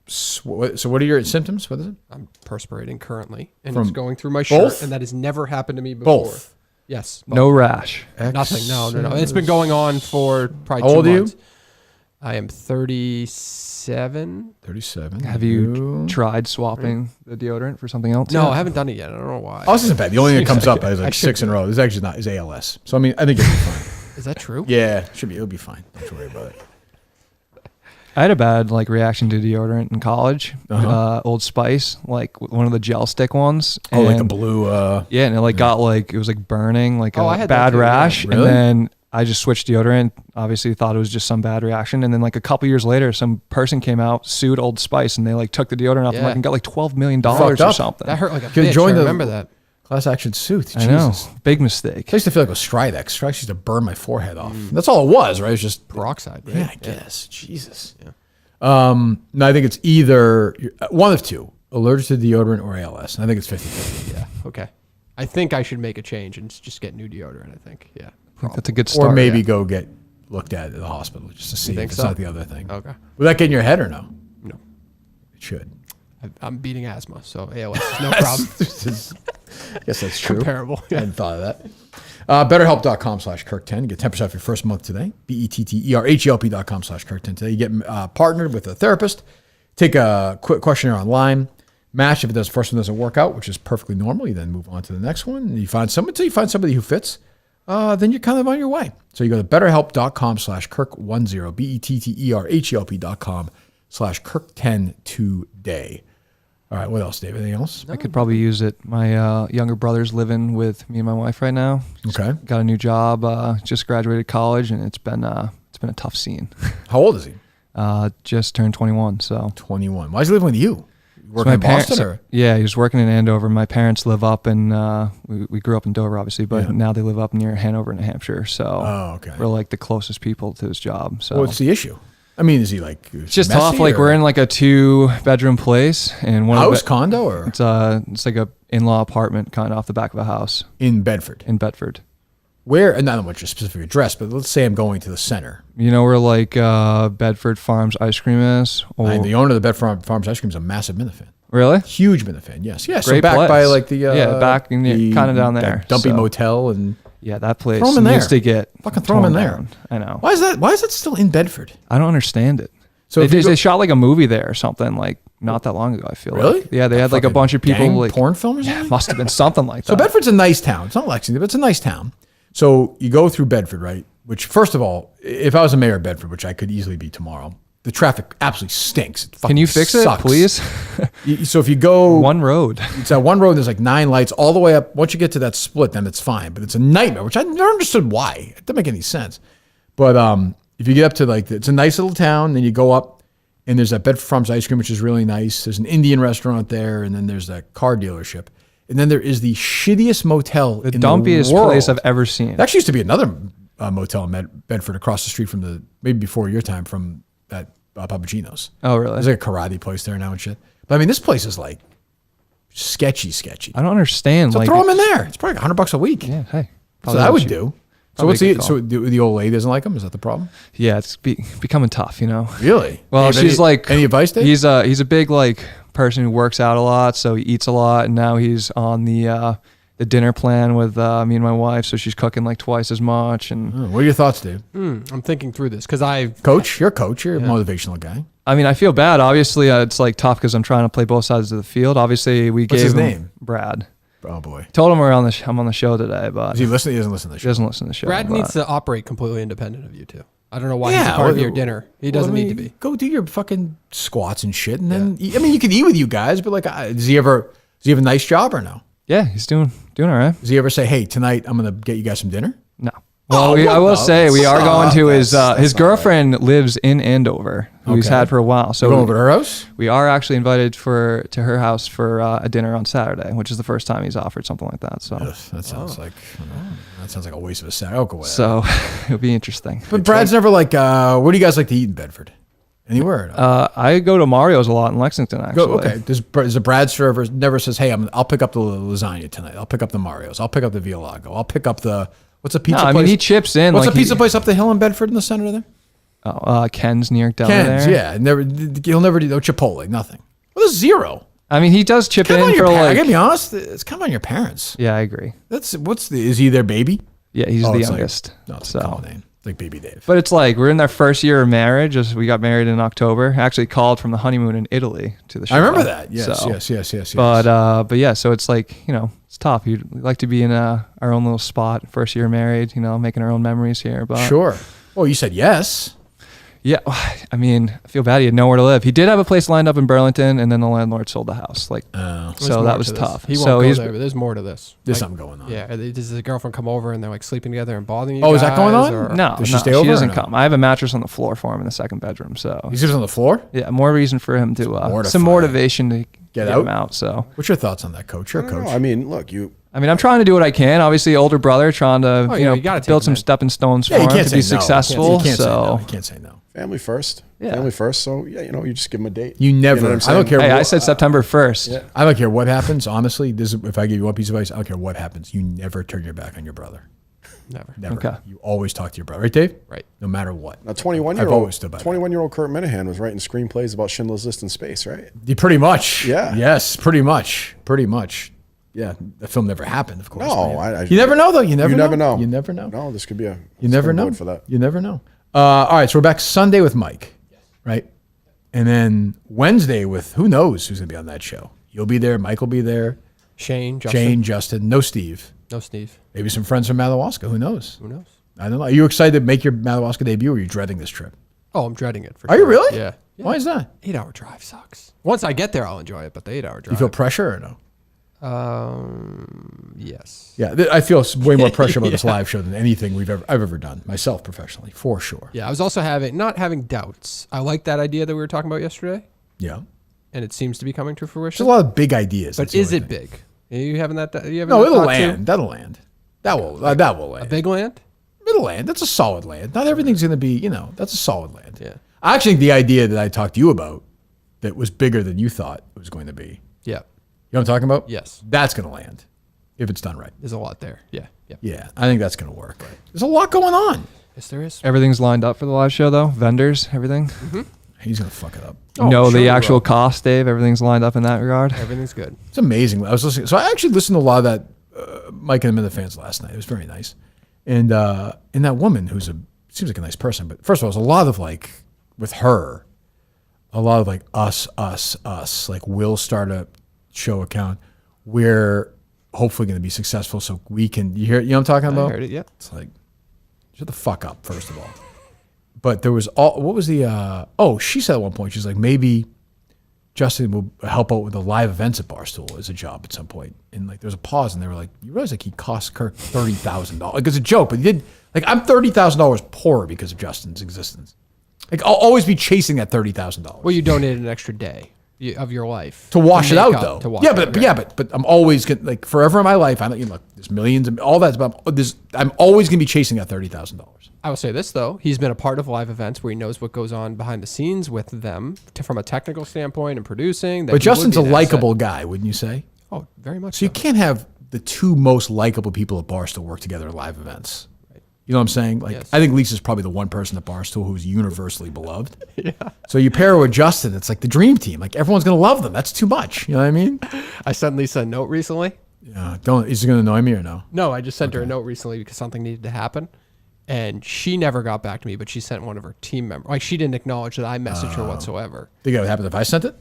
So what are your symptoms? What is it? I'm perspirating currently, and From it's going through my shirt, both? and that has never happened to me before. Both? Yes. No rash. Nothing. No. It's been going on for probably 2 How old are you? months. I am 37. 37. Have you tried swapping the deodorant for something else? No, yet? I haven't done it yet. I don't know why. Oh, this isn't bad. The only thing that comes up is like 6 in a row. This is actually not. Is ALS. So I mean, I think it'll be fine. Is that true? Yeah, should be. It'll be fine. Don't worry about it. I had a bad reaction to deodorant in college. Old Spice, one of the gel stick ones. Oh, like the blue. Yeah, and it got it was burning, I a had bad that too, yeah. rash. Really? And then I just switched deodorant. Obviously thought it was just some bad reaction. And then a couple years later, some person came out, sued Old Spice, and they took the deodorant off and got $12 million or something. That hurt like a Could've bitch. joined I the- remember that. Class action suit. I know. Jesus. Big mistake. I used to feel like it was Stridex. Stridex used to burn my forehead off. That's all it was, right? It was just peroxide, right? Yeah, I guess. Jesus. Yeah. No, I think it's either one of two: allergic to deodorant or ALS. And I think it's 50-50. Yeah. Okay. I think I should make a change and just get new deodorant. I think. Yeah. I think that's a good start. Or maybe go get looked at the hospital just to see if think it's so? not the other thing. Okay. Will that get in your head or no? No. It should. I'm beating asthma, so ALS is no problem. I guess that's true. Comparable. I hadn't thought of that. BetterHelp.com/Kirk10. Get 10% off your first month today. BetterHelp.com/Kirk10 today. You get partnered with a therapist. Take a quick questionnaire online. Match if the first one doesn't work out, which is perfectly normal. You then move on to the next one. And you find someone until you find somebody who fits. Then you're kind of on your way. So you go to BetterHelp.com/Kirk10. BetterHelp.com/Kirk10 today. All right, what else, Dave? Anything else? I could probably use it. My younger brother's living with me and my wife right now. Okay. Got a new job. Just graduated college, and it's been a tough scene. How old is he? Just turned 21. So 21. Why is he living with you? Working in Boston, or? Yeah, he was working in Andover. My parents live up in, we grew up in Dover, obviously, but now they live up near Hanover, New Hampshire. So we're the closest people to his job. So what's the issue? I mean, is he it's just tough. We're in a 2-bedroom place and condo, or it's like a in-law apartment kind of off the back of a house in Bedford. Where? And I don't know what your specific address, but let's say I'm going to the center. You know where Bedford Farms ice cream is? And the owner of the Bedford Farms ice cream is a massive Minute fan. Really? Huge Minute fan. Yes. Yeah. So Great back place. by back kind of down there. Dumpy Motel and. Yeah, that place throw him in needs there. to get fucking throw him in there. Down. I know. Why is that? Why is it still in Bedford? I don't understand it. So they shot a movie there or something not that long ago. I feel really? Yeah, they had a bunch of people porn film or something. Yeah, must have been something like that. So Bedford's a nice town. It's not Lexington, but it's a nice town. So you go through Bedford, right? Which, first of all, if I was a mayor of Bedford, which I could easily be tomorrow, the traffic absolutely stinks. Can you fix it, please? So if you go one road, it's that one road. There's 9 lights all the way up. Once you get to that split, then it's fine. But it's a nightmare, which I never understood why. It doesn't make any sense. But if you get up to it's a nice little town, then you go up, and there's that Bedford Farms ice cream, which is really nice. There's an Indian restaurant there, and then there's that car dealership, and then there is the shittiest motel in the dumpiest world. place I've ever seen. There actually used to be another motel in Bedford across the street from maybe before your time from that Papagino's. Oh, really? There's a karate place there now and shit. But I mean, this place is sketchy. I don't understand. So throw them in there. It's probably $100 a week. Yeah, hey. So that would do. So what's the old lady doesn't like him? Is that the problem? Yeah, it's becoming tough, Really? Well, she's any advice, Dave? He's a big person who works out a lot, so he eats a lot, and now he's on the dinner plan with me and my wife, so she's cooking twice as much. And what are your thoughts, Dave? I'm thinking through this because Coach. You're a coach. You're a motivational guy. I mean, I feel bad. Obviously, it's tough because I'm trying to play both sides of the field. Obviously, What's gave his him name? Brad. Oh boy. Told him I'm on the show today, but does he listen? He doesn't listen to the show. He doesn't listen to the show. Brad needs to operate completely independent of you two. I don't know why he's a part of your dinner. He doesn't need to be. Go do your fucking squats and shit, and then I mean, you can eat with you guys, but does he have a nice job or no? Yeah, he's doing all right. Does he ever say, "Hey, tonight I'm gonna get you guys some dinner"? No. Well, I will say we are going to his girlfriend lives in Andover, who he's had for a while. So you're going over to her house? We are actually invited to her house for a dinner on Saturday, which is the first time he's offered something like that. So that sounds like a waste of a Saturday. I'll go with so it'll be interesting. But Brad's never where do you guys like to eat in Bedford? Anywhere? I go to Mario's a lot in Lexington, actually. Okay. Does a Brad server never says, "Hey, I'll pick up the lasagna tonight. I'll pick up the Mario's. I'll pick up the Via Lago. I'll pick up the what's a pizza place? I mean, he chips in. What's a pizza place up the hill in Bedford in the center there? Ken's New York Deli there. Yeah. He'll never do no Chipotle, nothing. Well, there's zero. I mean, he does chip in for I gotta be honest, it's come on your parents. Yeah, I agree. Is he their baby? Yeah, he's the youngest. It's a common name. Like Baby Dave. But it's like we're in our first year of marriage. We got married in October. Actually called from the honeymoon in Italy to the show. I remember that. Yes. But yeah, so it's like, it's tough. You'd like to be in our own little spot, first year married, making our own memories here. But sure. Well, you said yes. Yeah, I mean, I feel bad. He had nowhere to live. He did have a place lined up in Burlington, and then the landlord sold the house. So that was tough. He won't go there, but there's more to this. There's something going on. Yeah, does the girlfriend come over and they're like sleeping together and bothering you? Oh, is that going on? No, does she stay over? She doesn't come. I have a mattress on the floor for him in the second bedroom. So he sleeps on the floor. Yeah, more reason for him to some motivation to get him out. So, what's your thoughts on that, Coach? You're a coach. I mean, look, I'm trying to do what I can. Obviously, older brother, trying to build some stepping stones for him to be successful. You can't say no. Family first. Yeah. Family first. So, you just give them a date. You never. I don't care. I said September 1st. Yeah. I don't care what happens. Honestly, if I give you one piece of advice, I don't care what happens. You never turn your back on your brother. Never. Okay. You always talk to your brother. Right, Dave? Right. No matter what. Now, 21-year-old Kurt Minahan was writing screenplays about Schindler's List in space, right? Pretty much. Yeah. Yes, pretty much. Yeah, the film never happened, of course. No, you never know, though. You never know. You never know. No, this could be a. You never know. For that. You never know. All right, so we're back Sunday with Mike, right? And then Wednesday with who knows who's going to be on that show. You'll be there. Mike will be there. Shane, Justin. No Steve. Maybe some friends from Madawaska. Who knows? I don't know. Are you excited to make your Madawaska debut, or are you dreading this trip? Oh, I'm dreading it. Are you really? Yeah. Why is that? 8-hour drive sucks. Once I get there, I'll enjoy it, but the 8-hour drive. You feel pressure or no? Yes. Yeah, I feel way more pressure about this live show than anything I've ever done myself professionally, for sure. Yeah, I was also not having doubts. I like that idea that we were talking about yesterday. Yeah. And it seems to be coming to fruition. There's a lot of big ideas. But is it big? Are you having that? No, it'll land. That'll land. That will land. A big land? It'll land. That's a solid land. Not everything's going to be, that's a solid land. Yeah. I actually think the idea that I talked to you about that was bigger than you thought it was going to be. Yeah. You know what I'm talking about? Yes. That's going to land if it's done right. There's a lot there. Yeah. Yeah, I think that's going to work. Right. There's a lot going on. Yes, there is. Everything's lined up for the live show, though. Vendors, everything. Mm-hmm. He's going to fuck it up. The actual cost, Dave. Everything's lined up in that regard. Everything's good. It's amazing. I was listening. So I actually listened to a lot of that Mike and the Minute fans last night. It was very nice. And that woman seems like a nice person. But first of all, there's a lot of with her, a lot of us. Like we'll start a show account. We're hopefully going to be successful so we can, you know what I'm talking about? I heard it, yeah. It's like, shut the fuck up, first of all. But there was she said at one point, she's like, maybe Justin will help out with the live events at Barstool as a job at some point. And there was a pause and they were like, you realize he cost Kirk $30,000. It's a joke, but he did, I'm $30,000 poorer because of Justin's existence. I'll always be chasing that $30,000. Well, you donated an extra day of your life to wash it out, though. But I'm always gonna forever in my life. There's millions and all that, but I'm always gonna be chasing that $30,000. I will say this though: he's been a part of live events where he knows what goes on behind the scenes with them from a technical standpoint and producing. But Justin's a likable guy, wouldn't you say? Oh, very much. So you can't have the two most likable people at Barstool work together at live events. You know what I'm saying? Yes. I think Lisa's probably the one person at Barstool who's universally beloved. Yeah. So you pair her with Justin, it's like the dream team. Everyone's going to love them. That's too much. You know what I mean? I sent Lisa a note recently. Yeah. Is it going to annoy me or no? No, I just sent her a note recently because something needed to happen. And she never got back to me, but she sent one of her team members. She didn't acknowledge that I messaged her whatsoever. Think it would happen if I sent it?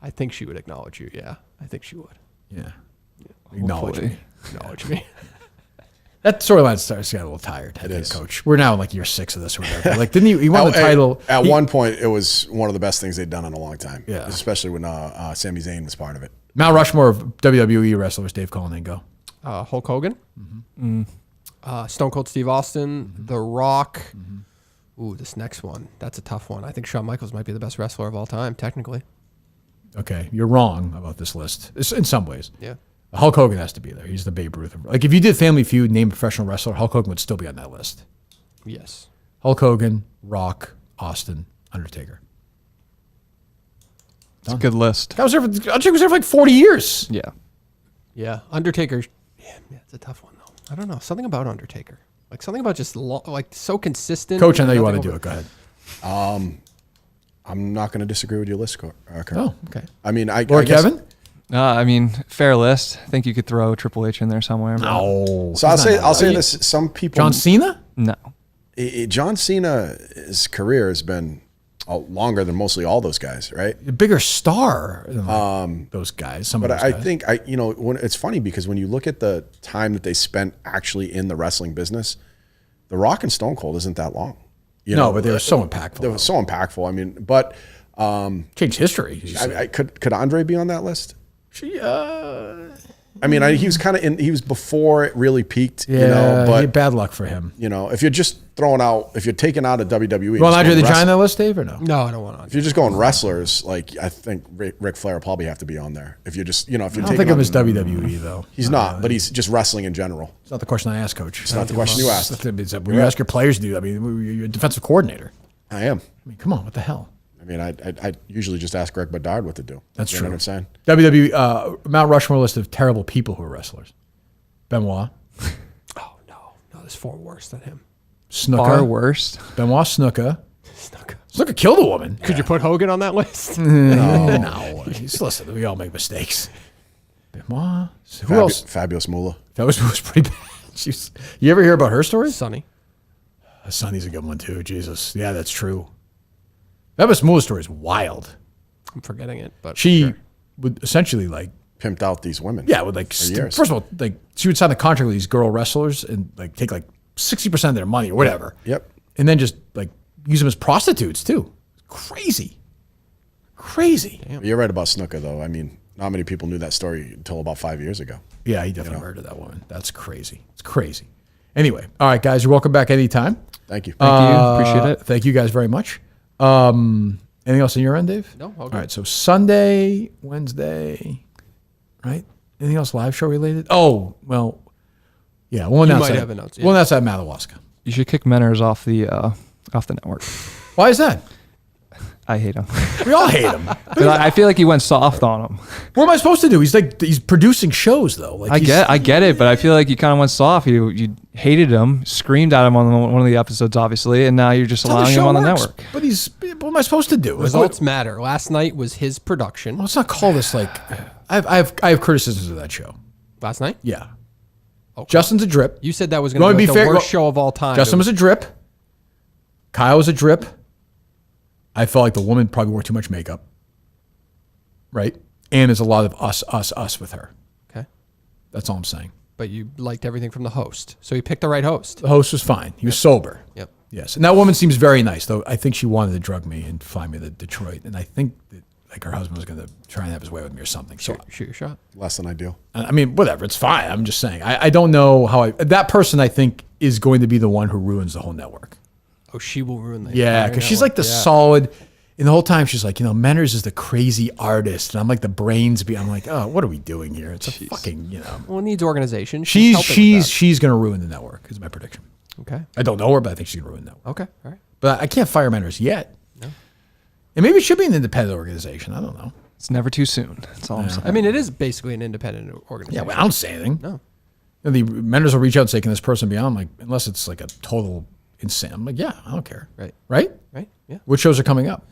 I think she would acknowledge you. Yeah. I think she would. Yeah. Acknowledge me. Acknowledge me. That storyline starts to get a little tired. It is, Coach. We're now in year 6 of this or whatever. Didn't he won the title? At one point, it was one of the best things they'd done in a long time. Yeah. Especially when Sami Zayn was part of it. Mount Rushmore of WWE wrestlers, Dave Callahan, go. Hulk Hogan. Mm-hmm. Stone Cold Steve Austin. Mm-hmm. The Rock. Mm-hmm. Ooh, this next one. That's a tough one. I think Shawn Michaels might be the best wrestler of all time, technically. Okay. You're wrong about this list. In some ways. Yeah. Hulk Hogan has to be there. He's the Babe Ruth. If you did Family Feud, name a professional wrestler, Hulk Hogan would still be on that list. Yes. Hulk Hogan, Rock, Austin, Undertaker. It's a good list. Undertaker was there for 40 years. Yeah. Yeah. Undertaker. Yeah, it's a tough one, though. I don't know. Something about Undertaker. Something about just so consistent. Coach, I know you want to do it. Go ahead. I'm not going to disagree with your list, Kurt. Oh, okay. I mean, I Lord guess, Kevin? I mean, fair list. I think you could throw Triple H in there somewhere. No. So I'll say this. Some people. John Cena? No. John Cena's career has been longer than mostly all those guys, right? A bigger star than those guys. Some but of those I guys. think when it's funny because when you look at the time that they spent actually in the wrestling business, The Rock and Stone Cold isn't that long. But they were so impactful. They were so impactful. I mean, but changed history. Could Andre be on that list? I mean, he was kind of he was before it really peaked. Yeah, but bad luck for him. If you're just if you're taking out a WWE, you want Andre the Giant on that list, Dave, or no? No, I don't want Andre. If you're just going wrestlers, like I think Ric Flair will probably have to be on there. If you're just, if you're taking, I don't think of him as WWE though. He's not, but he's just wrestling in general. It's not the question I asked, Coach. It's not the question you asked. When you ask your players to do that, I mean, you're a defensive coordinator. I am. I mean, come on, what the hell? I mean, I usually just ask Greg Bedard what to do. That's you true. Know what I'm saying? WWE Mount Rushmore list of terrible people who are wrestlers. Benoit. Oh no, there's 4 worse than him. Snuka. Far worst. Benoit Snuka. Snuka killed a woman. Could you put Hogan on that list? No. Listen, we all make mistakes. Benoit. Who else? Fabulous Moolah. Fabulous Moolah's pretty bad. You ever hear about her story? Sonny. Sonny's a good one too. Jesus. Yeah, that's true. Fabulous Moolah's story is wild. I'm forgetting it, but she would essentially pimped out these women. Yeah, with first of all, she would sign the contract with these girl wrestlers and take 60% of their money or whatever. Yep. And then just use them as prostitutes too. Crazy. Damn. You're right about Snuka though. I mean, not many people knew that story until about 5 years ago. Yeah, he definitely murdered that woman. That's crazy. It's crazy. Anyway, all right, guys, you're welcome back anytime. Thank you. Thank you. Appreciate it. Thank you guys very much. Anything else on your end, Dave? No. All right, so Sunday, Wednesday, right? Anything else live show related? Oh, well, yeah. We'll announce might that. have announced, yeah. We'll announce that at Madawaska. You should kick Menners off the network. Why is that? I hate him. We all hate him. I feel like he went soft on him. What am I supposed to do? He's producing shows though. I get it, but I feel like you kind of went soft. You hated him, screamed at him on one of the episodes, obviously, and now you're just allowing him on the network. But what am I supposed to do? Results matter. Last night was his production. Well, let's not call this I have criticisms of that show. Last night? Yeah. Okay. Justin's a drip. You said that was going to be the worst show of all time. Justin was a drip. Kyle was a drip. I felt like the woman probably wore too much makeup. Right? And there's a lot of us with her. Okay. That's all I'm saying. But you liked everything from the host. So you picked the right host. The host was fine. He was sober. Yep. Yes. And that woman seems very nice, though. I think she wanted to drug me and fly me to Detroit. And I think that her husband was going to try and have his way with me or something. So shoot your shot. Less than ideal. I mean, whatever. It's fine. I'm just saying. I don't know how that person, I think, is going to be the one who ruins the whole network. Oh, she will ruin the Yeah, because she's like the solid. And the whole time she's like, Menners is the crazy artist, and I'm like the brains. I'm like, oh, what are we doing here? It's a fucking, Well, it needs organization. She's going to ruin the network. Is my prediction. Okay. I don't know her, but I think she's going to ruin the network. Okay. All right. But I can't fire Menners yet. No. And maybe it should be an independent organization. I don't know. It's never too soon. That's all I'm saying. I mean, it is basically an independent organization. Yeah, well, I don't say anything. No. The Menners will reach out and say, can this person be on? I'm like, unless it's like a total insane. I'm like, yeah, I don't care. Right. Right? Right. Yeah. What shows are coming up?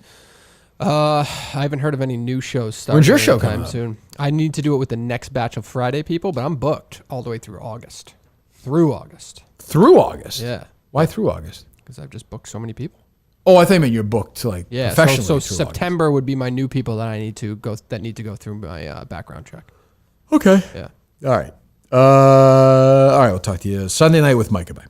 I haven't heard of any new shows starting. When's your show coming up? Soon. I need to do it with the next batch of Friday people, but I'm booked all the way through August. Through August. Yeah. Why through August? Because I've just booked so many people. Oh, I think you're booked professionally. So September would be my new people that I need to go through my background check. Okay. Yeah. All right. We'll talk to you Sunday night with Micah. Bye.